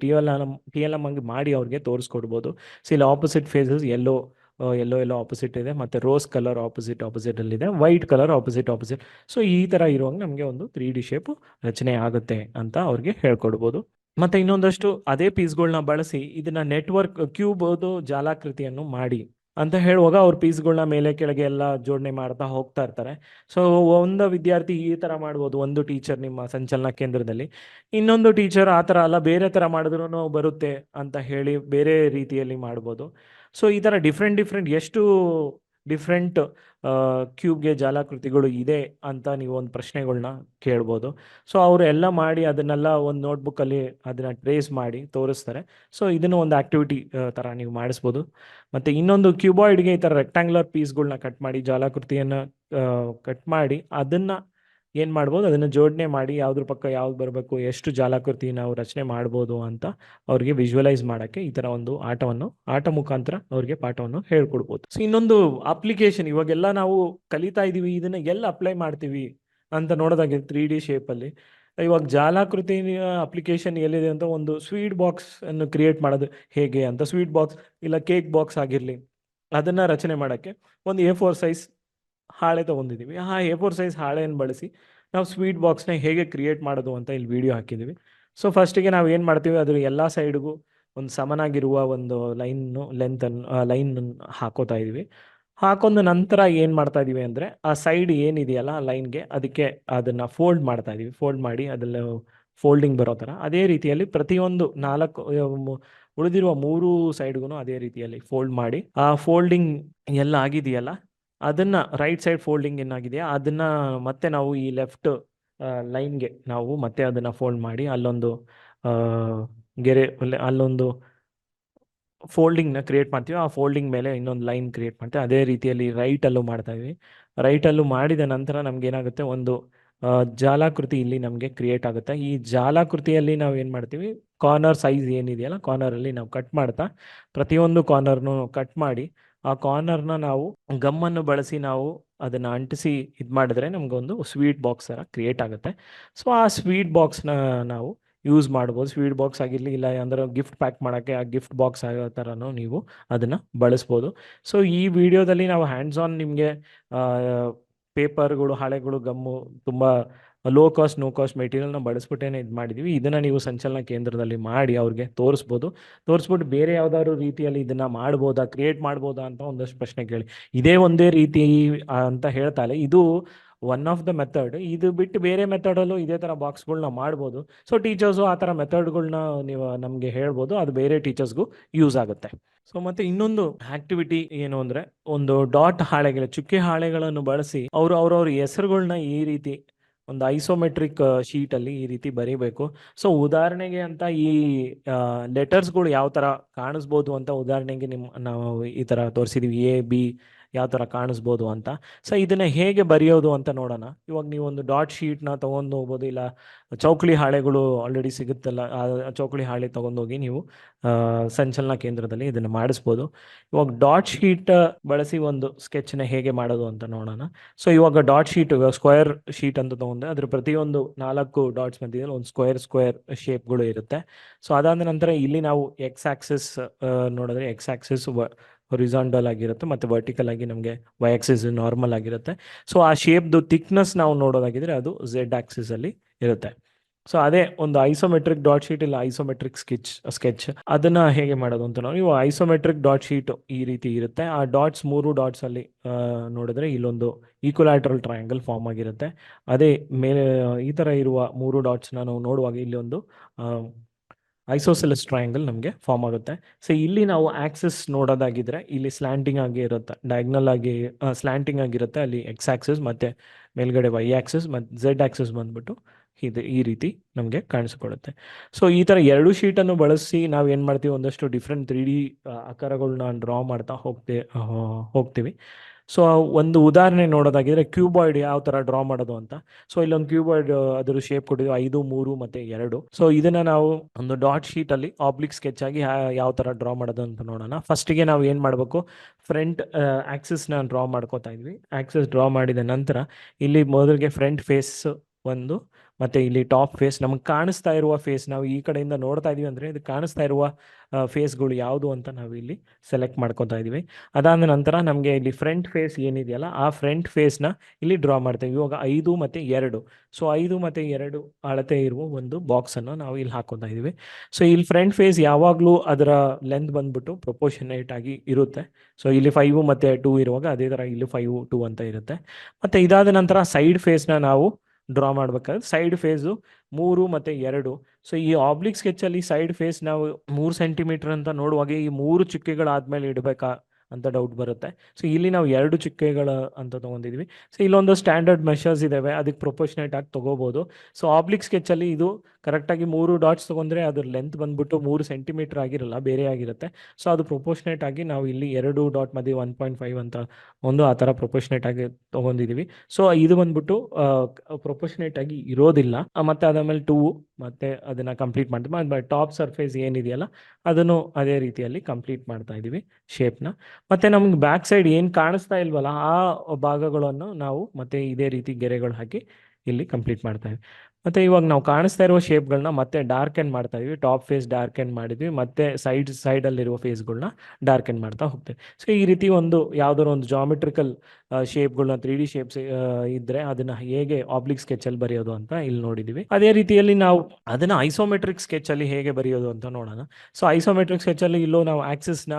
TLM ಹಂಗೆ ಮಾಡಿ ಅವ್ರಿಗೆ ತೋರಿಸ್ಕೊಡ್ಬೋದು. ಸೊ ಇಲ್ಲಿ ಆಪೋಸಿಟ್ ಫೇಸಸ್ ಎಲ್ಲೋ ಆಪೋಸಿಟ್ ಇದೆ, ಮತ್ತು ರೋಸ್ ಕಲರ್ ಆಪೋಸಿಟಲ್ಲಿದೆ, ವೈಟ್ ಕಲರ್ ಆಪೋಸಿಟ್. ಸೊ ಈ ಥರ ಇರುವಾಗ ನಮಗೆ ಒಂದು 3D ಶೇಪು ರಚನೆ ಆಗುತ್ತೆ ಅಂತ ಅವ್ರಿಗೆ ಹೇಳ್ಕೊಡ್ಬೋದು. ಮತ್ತು ಇನ್ನೊಂದಷ್ಟು ಅದೇ ಪೀಸ್ಗಳನ್ನ ಬಳಸಿ ಇದನ್ನು ನೆಟ್ವರ್ಕ್ ಕ್ಯೂಬ್ ಜಾಲಾಕೃತಿಯನ್ನು ಮಾಡಿ ಅಂತ ಹೇಳುವಾಗ ಅವ್ರ ಪೀಸ್ಗಳನ್ನ ಮೇಲೆ ಕೆಳಗೆ ಎಲ್ಲ ಜೋಡಣೆ ಮಾಡ್ತಾ ಹೋಗ್ತಾ ಇರ್ತಾರೆ. ಸೊ ಒಂದು ವಿದ್ಯಾರ್ಥಿ ಈ ಥರ ಮಾಡ್ಬೋದು, ಒಂದು ಟೀಚರ್ ನಿಮ್ಮ ಸಂಚಲನ ಕೇಂದ್ರದಲ್ಲಿ, ಇನ್ನೊಂದು ಟೀಚರ್ ಆ ಥರ ಅಲ್ಲ ಬೇರೆ ಥರ ಮಾಡಿದ್ರೂ ಬರುತ್ತೆ ಅಂತ ಹೇಳಿ ಬೇರೆ ರೀತಿಯಲ್ಲಿ ಮಾಡ್ಬೋದು. ಸೊ ಈ ಥರ ಡಿಫ್ರೆಂಟ್ ಎಷ್ಟು ಡಿಫ್ರೆಂಟ್ ಕ್ಯೂಬ್ಗೆ ಜಾಲಾಕೃತಿಗಳು ಇದೆ ಅಂತ ನೀವು ಒಂದು ಪ್ರಶ್ನೆಗಳನ್ನ ಕೇಳ್ಬೋದು. ಸೊ ಅವರು ಎಲ್ಲ ಮಾಡಿ ಅದನ್ನೆಲ್ಲ ಒಂದು ನೋಟ್ಬುಕ್ಕಲ್ಲಿ ಅದನ್ನು ಟ್ರೇಸ್ ಮಾಡಿ ತೋರಿಸ್ತಾರೆ. ಸೊ ಇದನ್ನು ಒಂದು ಆ್ಯಕ್ಟಿವಿಟಿ ಥರ ನೀವು ಮಾಡಿಸ್ಬೋದು. ಮತ್ತು ಇನ್ನೊಂದು ಕ್ಯೂಬಾಯ್ಡ್ಗೆ ಈ ಥರ ರೆಕ್ಟ್ಯಾಂಗ್ಯುಲರ್ ಪೀಸ್ಗಳನ್ನ ಕಟ್ ಮಾಡಿ ಜಾಲಾಕೃತಿಯನ್ನು ಕಟ್ ಮಾಡಿ ಅದನ್ನು ಏನು ಮಾಡ್ಬೋದು, ಅದನ್ನು ಜೋಡಣೆ ಮಾಡಿ ಯಾವುದ್ರ ಪಕ್ಕ ಯಾವ್ದು ಬರಬೇಕು, ಎಷ್ಟು ಜಾಲಾಕೃತಿ ನಾವು ರಚನೆ ಮಾಡ್ಬೋದು ಅಂತ ಅವ್ರಿಗೆ ವಿಜುವಲೈಸ್ ಮಾಡೋಕ್ಕೆ ಈ ಥರ ಒಂದು ಆಟ ಮುಖಾಂತರ ಅವ್ರಿಗೆ ಪಾಠವನ್ನು ಹೇಳ್ಕೊಡ್ಬೋದು. ಸೊ ಇನ್ನೊಂದು ಅಪ್ಲಿಕೇಶನ್ ಇವಾಗೆಲ್ಲ ನಾವು ಕಲಿತಾ ಇದ್ದೀವಿ, ಇದನ್ನು ಎಲ್ಲಿ ಅಪ್ಲೈ ಮಾಡ್ತೀವಿ ಅಂತ ನೋಡೋದಾಗಿದೆ 3D ಶೇಪಲ್ಲಿ. ಇವಾಗ ಜಾಲಾಕೃತಿ ಅಪ್ಲಿಕೇಶನ್ ಎಲ್ಲಿದೆ ಅಂತ ಒಂದು ಸ್ವೀಟ್ ಬಾಕ್ಸ್ ಅನ್ನು ಕ್ರಿಯೇಟ್ ಮಾಡೋದು ಹೇಗೆ ಅಂತ, ಸ್ವೀಟ್ ಬಾಕ್ಸ್ ಇಲ್ಲ ಕೇಕ್ ಬಾಕ್ಸ್ ಆಗಿರಲಿ, ಅದನ್ನು ರಚನೆ ಮಾಡೋಕ್ಕೆ ಒಂದು A4 ಸೈಜ್ ಹಾಳೆ ತೊಗೊಂಡಿದ್ದೀವಿ. ಆ A4 ಸೈಜ್ ಹಾಳೆಯನ್ನು ಬಳಸಿ ನಾವು ಸ್ವೀಟ್ ಬಾಕ್ಸ್ನ ಹೇಗೆ ಕ್ರಿಯೇಟ್ ಮಾಡೋದು ಅಂತ ಇಲ್ಲಿ ವಿಡಿಯೋ ಹಾಕಿದ್ದೀವಿ. ಸೊ ಫಸ್ಟಿಗೆ ನಾವು ಏನು ಮಾಡ್ತೀವಿ, ಅದ್ರ ಎಲ್ಲ ಸೈಡ್ಗೂ ಒಂದು ಸಮನಾಗಿರುವ ಒಂದು ಲೈನ್ ಹಾಕೋತಾ ಇದ್ದೀವಿ. ಹಾಕೊಂಡ ನಂತರ ಏನು ಮಾಡ್ತಾ ಇದ್ದೀವಿ ಅಂದರೆ ಆ ಸೈಡ್ ಏನಿದೆಯಲ್ಲ ಲೈನ್ಗೆ ಅದಕ್ಕೆ ಅದನ್ನು ಫೋಲ್ಡ್ ಮಾಡ್ತಾ ಇದ್ದೀವಿ. ಫೋಲ್ಡ್ ಮಾಡಿ ಅದೆಲ್ಲ ಫೋಲ್ಡಿಂಗ್ ಬರೋ ಥರ ಅದೇ ರೀತಿಯಲ್ಲಿ ಪ್ರತಿಯೊಂದು 4 ಉಳಿದಿರುವ 3 ಸೈಡ್ಗೂ ಅದೇ ರೀತಿಯಲ್ಲಿ ಫೋಲ್ಡ್ ಮಾಡಿ, ಆ ಫೋಲ್ಡಿಂಗ್ ಎಲ್ಲ ಆಗಿದೆಯಲ್ಲ ಅದನ್ನು ರೈಟ್ ಸೈಡ್ ಫೋಲ್ಡಿಂಗ್ ಏನಾಗಿದೆಯಾ ಅದನ್ನು ಮತ್ತೆ ನಾವು ಈ ಲೆಫ್ಟ್ ಲೈನ್ಗೆ ನಾವು ಮತ್ತೆ ಅದನ್ನು ಫೋಲ್ಡ್ ಮಾಡಿ ಅಲ್ಲೊಂದು ಅಲ್ಲೊಂದು ಫೋಲ್ಡಿಂಗ್ನ ಕ್ರಿಯೇಟ್ ಮಾಡ್ತೀವಿ. ಆ ಫೋಲ್ಡಿಂಗ್ ಮೇಲೆ ಇನ್ನೊಂದು ಲೈನ್ ಕ್ರಿಯೇಟ್ ಮಾಡ್ತೀವಿ. ಅದೇ ರೀತಿಯಲ್ಲಿ ರೈಟಲ್ಲೂ ಮಾಡ್ತಾ ಇದ್ವಿ. ರೈಟಲ್ಲೂ ಮಾಡಿದ ನಂತರ ನಮ್ಗೆ ಏನಾಗುತ್ತೆ, ಒಂದು ಜಾಲಾಕೃತಿ ಇಲ್ಲಿ ನಮಗೆ ಕ್ರಿಯೇಟ್ ಆಗುತ್ತೆ. ಈ ಜಾಲಾಕೃತಿಯಲ್ಲಿ ನಾವು ಏನು ಮಾಡ್ತೀವಿ, ಕಾರ್ನರ್ ಸೈಜ್ ಏನಿದೆಯಲ್ಲ ಕಾರ್ನರಲ್ಲಿ ನಾವು ಕಟ್ ಮಾಡ್ತಾ ಪ್ರತಿಯೊಂದು ಕಾರ್ನರ್ನು ಕಟ್ ಮಾಡಿ ಆ ಕಾರ್ನರ್ನ ನಾವು ಗಮ್ಮನ್ನು ಬಳಸಿ ನಾವು ಅದನ್ನು ಅಂಟಿಸಿ ಇದು ಮಾಡಿದ್ರೆ ನಮಗೊಂದು ಸ್ವೀಟ್ ಬಾಕ್ಸ್ ಥರ ಕ್ರಿಯೇಟ್ ಆಗುತ್ತೆ. ಸೊ ಆ ಸ್ವೀಟ್ ಬಾಕ್ಸ್ನ ನಾವು ಯೂಸ್ ಮಾಡ್ಬೋದು. ಸ್ವೀಟ್ ಬಾಕ್ಸ್ ಆಗಿರಲಿ, ಇಲ್ಲ ಅಂದರೆ ಗಿಫ್ಟ್ ಪ್ಯಾಕ್ ಮಾಡೋಕ್ಕೆ ಆ ಗಿಫ್ಟ್ ಬಾಕ್ಸ್ ಆಗೋ ಥರನೂ ನೀವು ಅದನ್ನು ಬಳಸ್ಬೋದು. ಸೊ ಈ ವಿಡಿಯೋದಲ್ಲಿ ನಾವು ಹ್ಯಾಂಡ್ಸ್ ಆನ್ ನಿಮಗೆ ಪೇಪರ್ಗಳು, ಹಾಳೆಗಳು, ಗಮ್ಮು ತುಂಬ ಲೋ ಕಾಸ್ಟ್ ನೋ ಕಾಸ್ಟ್ ಮೆಟೀರಿಯಲ್ನ ಬಳಸ್ಬಿಟ್ಟೇನೆ ಇದು ಮಾಡಿದ್ದೀವಿ. ಇದನ್ನು ನೀವು ಸಂಚಲನ ಕೇಂದ್ರದಲ್ಲಿ ಮಾಡಿ ಅವ್ರಿಗೆ ತೋರಿಸ್ಬಿಟ್ಟು ಬೇರೆ ಯಾವುದಾದ್ರು ರೀತಿಯಲ್ಲಿ ಇದನ್ನು ಮಾಡ್ಬೋದಾ, ಕ್ರಿಯೇಟ್ ಮಾಡ್ಬೋದಾ ಅಂತ ಒಂದಷ್ಟು ಪ್ರಶ್ನೆ ಕೇಳಿ. ಇದೇ ಒಂದೇ ರೀತಿ ಅಂತ ಹೇಳ್ತಾ ಇಲ್ಲ, ಇದು ಒನ್ ಆಫ್ ದ ಮೆಥಡ್. ಇದು ಬಿಟ್ಟು ಬೇರೆ ಮೆಥಡಲ್ಲೂ ಇದೇ ಥರ ಬಾಕ್ಸ್ಗಳನ್ನ ಮಾಡ್ಬೋದು. ಸೊ ಟೀಚರ್ಸು ಆ ಥರ ಮೆಥಡ್ಗಳನ್ನ ನೀವು ನಮಗೆ ಹೇಳ್ಬೋದು, ಅದು ಬೇರೆ ಟೀಚರ್ಸ್ಗೂ ಯೂಸ್ ಆಗುತ್ತೆ. ಸೊ ಮತ್ತೆ ಇನ್ನೊಂದು ಆಕ್ಟಿವಿಟಿ ಏನು ಅಂದರೆ, ಒಂದು ಡಾಟ್ ಹಾಳೆಗಳು, ಚುಕ್ಕೆ ಹಾಳೆಗಳನ್ನು ಬಳಸಿ ಅವ್ರವ್ರ ಹೆಸರುಗಳನ್ನ ಈ ರೀತಿ ಒಂದು ಐಸೋಮೆಟ್ರಿಕ್ ಶೀಟಲ್ಲಿ ಈ ರೀತಿ ಬರೀಬೇಕು. ಸೊ ಉದಾಹರಣೆಗೆ ಅಂತ ಈ ಲೆಟರ್ಸ್ಗಳು ಯಾವ ಥರ ಕಾಣಿಸ್ಬೋದು ಅಂತ ಉದಾಹರಣೆಗೆ ನಾವು ಈ ಥರ ತೋರಿಸಿದ್ದೀವಿ, A B ಯಾವ ಥರ ಕಾಣಿಸ್ಬೋದು ಅಂತ. ಸೊ ಇದನ್ನು ಹೇಗೆ ಬರೆಯೋದು ಅಂತ ನೋಡೋಣ. ಇವಾಗ ನೀವು ಒಂದು ಡಾಟ್ ಶೀಟ್ನ ತೊಗೊಂಡು ಹೋಗ್ಬೋದು, ಇಲ್ಲ ಚೌಕಳಿ ಹಾಳೆಗಳು ಆಲ್ರೆಡಿ ಸಿಗುತ್ತಲ್ಲ, ಆ ಚೌಕಳಿ ಹಾಳೆ ತೊಗೊಂಡೋಗಿ ನೀವು ಸಂಚಲನ ಕೇಂದ್ರದಲ್ಲಿ ಇದನ್ನು ಮಾಡಿಸ್ಬೋದು. ಇವಾಗ ಡಾಟ್ ಶೀಟ್ ಬಳಸಿ ಒಂದು ಸ್ಕೆಚ್ನ ಹೇಗೆ ಮಾಡೋದು ಅಂತ ನೋಡೋಣ. ಸೊ ಇವಾಗ ಡಾಟ್ ಶೀಟ್, ಸ್ಕ್ವೇರ್ ಶೀಟ್ ಅಂತ ತೊಗೊಂಡ್ರೆ ಅದ್ರ ಪ್ರತಿಯೊಂದು 4 ಡಾಟ್ಸ್ ಮಧ್ಯದಲ್ಲಿ ಒಂದು ಸ್ಕ್ವೇರ್ ಶೇಪ್ಗಳು ಇರುತ್ತೆ. ಸೊ ಅದಾದ ನಂತರ ಇಲ್ಲಿ ನಾವು ಎಕ್ಸ್ ಆಕ್ಸಿಸ್ ನೋಡಿದ್ರೆ ಎಕ್ಸ್ ಆಕ್ಸಿಸ್ ಹೊರಿಜಾಂಟಲ್ ಆಗಿರುತ್ತೆ, ಮತ್ತು ವರ್ಟಿಕಲ್ ಆಗಿ ನಮಗೆ ವೈ ಆಕ್ಸಿಸ್ ನಾರ್ಮಲ್ ಆಗಿರುತ್ತೆ. ಸೊ ಆ ಶೇಪ್ದು ಥಿಕ್ನೆಸ್ ನಾವು ನೋಡೋದಾಗಿದ್ರೆ ಅದು Z ಆಕ್ಸಿಸಲ್ಲಿ ಇರುತ್ತೆ. ಸೊ ಅದೇ ಒಂದು ಐಸೋಮೆಟ್ರಿಕ್ ಡಾಟ್ ಶೀಟ್ ಇಲ್ಲ ಐಸೋಮೆಟ್ರಿಕ್ ಸ್ಕೆಚ್ ಅದನ್ನು ಹೇಗೆ ಮಾಡೋದು ಅಂತ ನಾವು, ನೀವು ಐಸೋಮೆಟ್ರಿಕ್ ಡಾಟ್ ಶೀಟ್ ಈ ರೀತಿ ಇರುತ್ತೆ. ಆ ಡಾಟ್ಸ್ 3 ಡಾಟ್ಸಲ್ಲಿ ನೋಡಿದ್ರೆ ಇಲ್ಲೊಂದು ಈಕ್ವಲ್ಯಾಟ್ರಲ್ ಟ್ರಯಾಂಗಲ್ ಫಾರ್ಮ್ ಆಗಿರುತ್ತೆ. ಅದೇ ಮೇಲೆ ಈ ಥರ ಇರುವ 3 ಡಾಟ್ಸ್ನ ನಾವು ನೋಡುವಾಗ ಇಲ್ಲಿ ಒಂದು ಐಸೋಸೆಲಸ್ ಟ್ರಯಾಂಗಲ್ ನಮಗೆ ಫಾರ್ಮ್ ಆಗುತ್ತೆ. ಸೊ ಇಲ್ಲಿ ನಾವು ಆಕ್ಸಿಸ್ ನೋಡೋದಾಗಿದ್ರೆ ಇಲ್ಲಿ ಸ್ಲ್ಯಾಂಟಿಂಗ್ ಆಗಿ ಇರುತ್ತೆ, ಡಯಾಗ್ನಲ್ ಆಗಿ ಸ್ಲ್ಯಾಂಟಿಂಗ್ ಆಗಿರುತ್ತೆ ಅಲ್ಲಿ ಎಕ್ಸ್ ಆಕ್ಸಿಸ್, ಮತ್ತು ಮೇಲ್ಗಡೆ ವೈ ಆಕ್ಸಿಸ್ ಮತ್ತು ಝೆಡ್ ಆಕ್ಸಿಸ್ ಬಂದ್ಬಿಟ್ಟು ಈ ರೀತಿ ನಮಗೆ ಕಾಣಿಸ್ಕೊಳ್ಳುತ್ತೆ. ಸೊ ಈ ಥರ 2 ಶೀಟನ್ನು ಬಳಸಿ ನಾವು ಏನು ಮಾಡ್ತೀವಿ, ಒಂದಷ್ಟು ಡಿಫ್ರೆಂಟ್ 3D ಆಕಾರಗಳನ್ನ ಡ್ರಾ ಮಾಡ್ತಾ ಹೋಗ್ತೀವಿ. ಸೊ ಒಂದು ಉದಾಹರಣೆ ನೋಡೋದಾಗಿದ್ರೆ ಕ್ಯೂಬಾಯ್ಡ್ ಯಾವ ಥರ ಡ್ರಾ ಮಾಡೋದು ಅಂತ. ಸೊ ಇಲ್ಲೊಂದು ಕ್ಯೂಬಾಯ್ಡ್ ಅದರ ಶೇಪ್ ಕೊಟ್ಟಿದ್ದು 5, 3 ಮತ್ತು 2. ಸೊ ಇದನ್ನು ನಾವು ಒಂದು ಡಾಟ್ ಶೀಟಲ್ಲಿ ಆಬ್ಲಿಕ್ ಸ್ಕೆಚ್ ಆಗಿ ಯಾವ ಥರ ಡ್ರಾ ಮಾಡೋದು ಅಂತ ನೋಡೋಣ. ಫಸ್ಟಿಗೆ ನಾವು ಏನು ಮಾಡಬೇಕು, ಫ್ರಂಟ್ ಆಕ್ಸಿಸ್ನ ಡ್ರಾ ಮಾಡ್ಕೋತಾ ಇದ್ವಿ. ಆಕ್ಸಿಸ್ ಡ್ರಾ ಮಾಡಿದ ನಂತರ ಇಲ್ಲಿ ಮೊದಲಿಗೆ ಫ್ರಂಟ್ ಫೇಸ್ ಒಂದು, ಮತ್ತು ಇಲ್ಲಿ ಟಾಪ್ ಫೇಸ್, ನಮಗೆ ಕಾಣಿಸ್ತಾ ಇರುವ ಫೇಸ್, ನಾವು ಈ ಕಡೆಯಿಂದ ನೋಡ್ತಾ ಇದೀವಿ ಅಂದರೆ ಇದು ಕಾಣಿಸ್ತಾ ಇರುವ ಫೇಸ್ಗಳು ಯಾವುದು ಅಂತ ನಾವು ಇಲ್ಲಿ ಸೆಲೆಕ್ಟ್ ಮಾಡ್ಕೊತಾ ಇದ್ದೀವಿ. ಅದಾದ ನಂತರ ನಮಗೆ ಇಲ್ಲಿ ಫ್ರಂಟ್ ಫೇಸ್ ಏನಿದೆಯಲ್ಲ ಆ ಫ್ರಂಟ್ ಫೇಸ್ನ ಇಲ್ಲಿ ಡ್ರಾ ಮಾಡ್ತೀವಿ. ಇವಾಗ 5 ಮತ್ತು 2, ಸೊ 5 ಮತ್ತು 2 ಅಳತೆ ಇರುವ ಒಂದು ಬಾಕ್ಸನ್ನು ನಾವು ಇಲ್ಲಿ ಹಾಕೋತಾ ಇದ್ದೀವಿ. ಸೊ ಇಲ್ಲಿ ಫ್ರಂಟ್ ಫೇಸ್ ಯಾವಾಗಲೂ ಅದರ ಲೆಂತ್ ಬಂದ್ಬಿಟ್ಟು ಪ್ರೊಪೋರ್ಷನೇಟ್ ಆಗಿ ಇರುತ್ತೆ. ಸೊ ಇಲ್ಲಿ 5 ಮತ್ತು 2 ಇರುವಾಗ ಅದೇ ಥರ ಇಲ್ಲಿ 5, 2 ಅಂತ ಇರುತ್ತೆ. ಮತ್ತು ಇದಾದ ನಂತರ ಸೈಡ್ ಫೇಸ್ನ ನಾವು ಡ್ರಾ ಮಾಡ್ಬೇಕಾದ್ರೆ ಸೈಡ್ ಫೇಸು 3 ಮತ್ತು 2. ಸೊ ಈ ಆಬ್ಲಿಕ್ ಸ್ಕೆಚಲ್ಲಿ ಸೈಡ್ ಫೇಸ್ ನಾವು 3 ಸೆಂಟಿಮೀಟರ್ ಅಂತ ನೋಡುವಾಗ ಈ 3 ಚುಕ್ಕೆಗಳಾದ್ಮೇಲೆ ಇಡಬೇಕಾ ಅಂತ ಡೌಟ್ ಬರುತ್ತೆ. ಸೊ ಇಲ್ಲಿ ನಾವು 2 ಚುಕ್ಕೆಗಳ ಅಂತ ತೊಗೊಂಡಿದ್ವಿ. ಸೊ ಇಲ್ಲೊಂದು ಸ್ಟ್ಯಾಂಡರ್ಡ್ ಮೆಷರ್ಸ್ ಇದ್ದಾವೆ, ಅದಕ್ಕೆ ಪ್ರೊಪೋರ್ಷನೇಟ್ ಆಗಿ ತೊಗೋಬೋದು. ಸೊ ಆಬ್ಲಿಕ್ ಸ್ಕೆಚಲ್ಲಿ ಇದು ಕರೆಕ್ಟಾಗಿ 3 ಡಾಟ್ಸ್ ತೊಗೊಂಡ್ರೆ ಅದ್ರ ಲೆಂತ್ ಬಂದ್ಬಿಟ್ಟು 3 ಸೆಂಟಿಮೀಟರ್ ಆಗಿರಲ್ಲ, ಬೇರೆ ಆಗಿರುತ್ತೆ. ಸೊ ಅದು ಪ್ರೊಪೋರ್ಷನೇಟ್ ಆಗಿ ನಾವು ಇಲ್ಲಿ 2 ಡಾಟ್ ಮಧ್ಯೆ 1.5 ಅಂತ ಒಂದು ಆ ಥರ ಪ್ರೊಪೋರ್ಷನೇಟ್ ಆಗಿ ತೊಗೊಂಡಿದ್ದೀವಿ. ಸೊ ಇದು ಬಂದ್ಬಿಟ್ಟು ಪ್ರೊಪೋರ್ಷನೇಟ್ ಆಗಿ ಇರೋದಿಲ್ಲ. ಮತ್ತು ಅದಾದಮೇಲೆ 2 ಮತ್ತು ಅದನ್ನು ಕಂಪ್ಲೀಟ್ ಮಾಡ್ತೀವಿ. ಟಾಪ್ ಸರ್ಫೇಸ್ ಏನಿದೆಯಲ್ಲ ಅದನ್ನು ಅದೇ ರೀತಿಯಲ್ಲಿ ಕಂಪ್ಲೀಟ್ ಮಾಡ್ತಾ ಇದ್ದೀವಿ ಶೇಪ್ನ. ಮತ್ತು ನಮ್ಗೆ ಬ್ಯಾಕ್ ಸೈಡ್ ಏನು ಕಾಣಿಸ್ತಾ ಇಲ್ವಲ್ಲ ಆ ಭಾಗಗಳನ್ನು ನಾವು ಮತ್ತೆ ಇದೇ ರೀತಿ ಗೆರೆಗಳು ಹಾಕಿ ಇಲ್ಲಿ ಕಂಪ್ಲೀಟ್ ಮಾಡ್ತಾ ಇದ್ದೀವಿ. ಮತ್ತು ಇವಾಗ ನಾವು ಕಾಣಿಸ್ತಾ ಇರುವ ಶೇಪ್ಗಳನ್ನ ಮತ್ತೆ ಡಾರ್ಕೆನ್ ಮಾಡ್ತಾ ಇದೀವಿ. ಟಾಪ್ ಫೇಸ್ ಡಾರ್ಕೆನ್ ಮಾಡಿದ್ವಿ, ಮತ್ತು ಸೈಡಲ್ಲಿರುವ ಫೇಸ್ಗಳನ್ನ ಡಾರ್ಕೆನ್ ಮಾಡ್ತಾ ಹೋಗ್ತೀವಿ. ಸೊ ಈ ರೀತಿ ಒಂದು ಯಾವುದಾದ್ರು ಒಂದು ಜಾಮೆಟ್ರಿಕಲ್ ಶೇಪ್ಗಳನ್ನ 3D ಶೇಪ್ಸ್ ಇದ್ದರೆ ಅದನ್ನು ಹೇಗೆ ಆಬ್ಲಿಕ್ ಸ್ಕೆಚಲ್ಲಿ ಬರೆಯೋದು ಅಂತ ಇಲ್ಲಿ ನೋಡಿದ್ದೀವಿ. ಅದೇ ರೀತಿಯಲ್ಲಿ ನಾವು ಅದನ್ನು ಐಸೋಮೆಟ್ರಿಕ್ ಸ್ಕೆಚಲ್ಲಿ ಹೇಗೆ ಬರೆಯೋದು ಅಂತ ನೋಡೋಣ. ಸೊ ಐಸೋಮೆಟ್ರಿಕ್ ಸ್ಕೆಚಲ್ಲಿ ಇಲ್ಲೂ ನಾವು ಆಕ್ಸಿಸ್ನ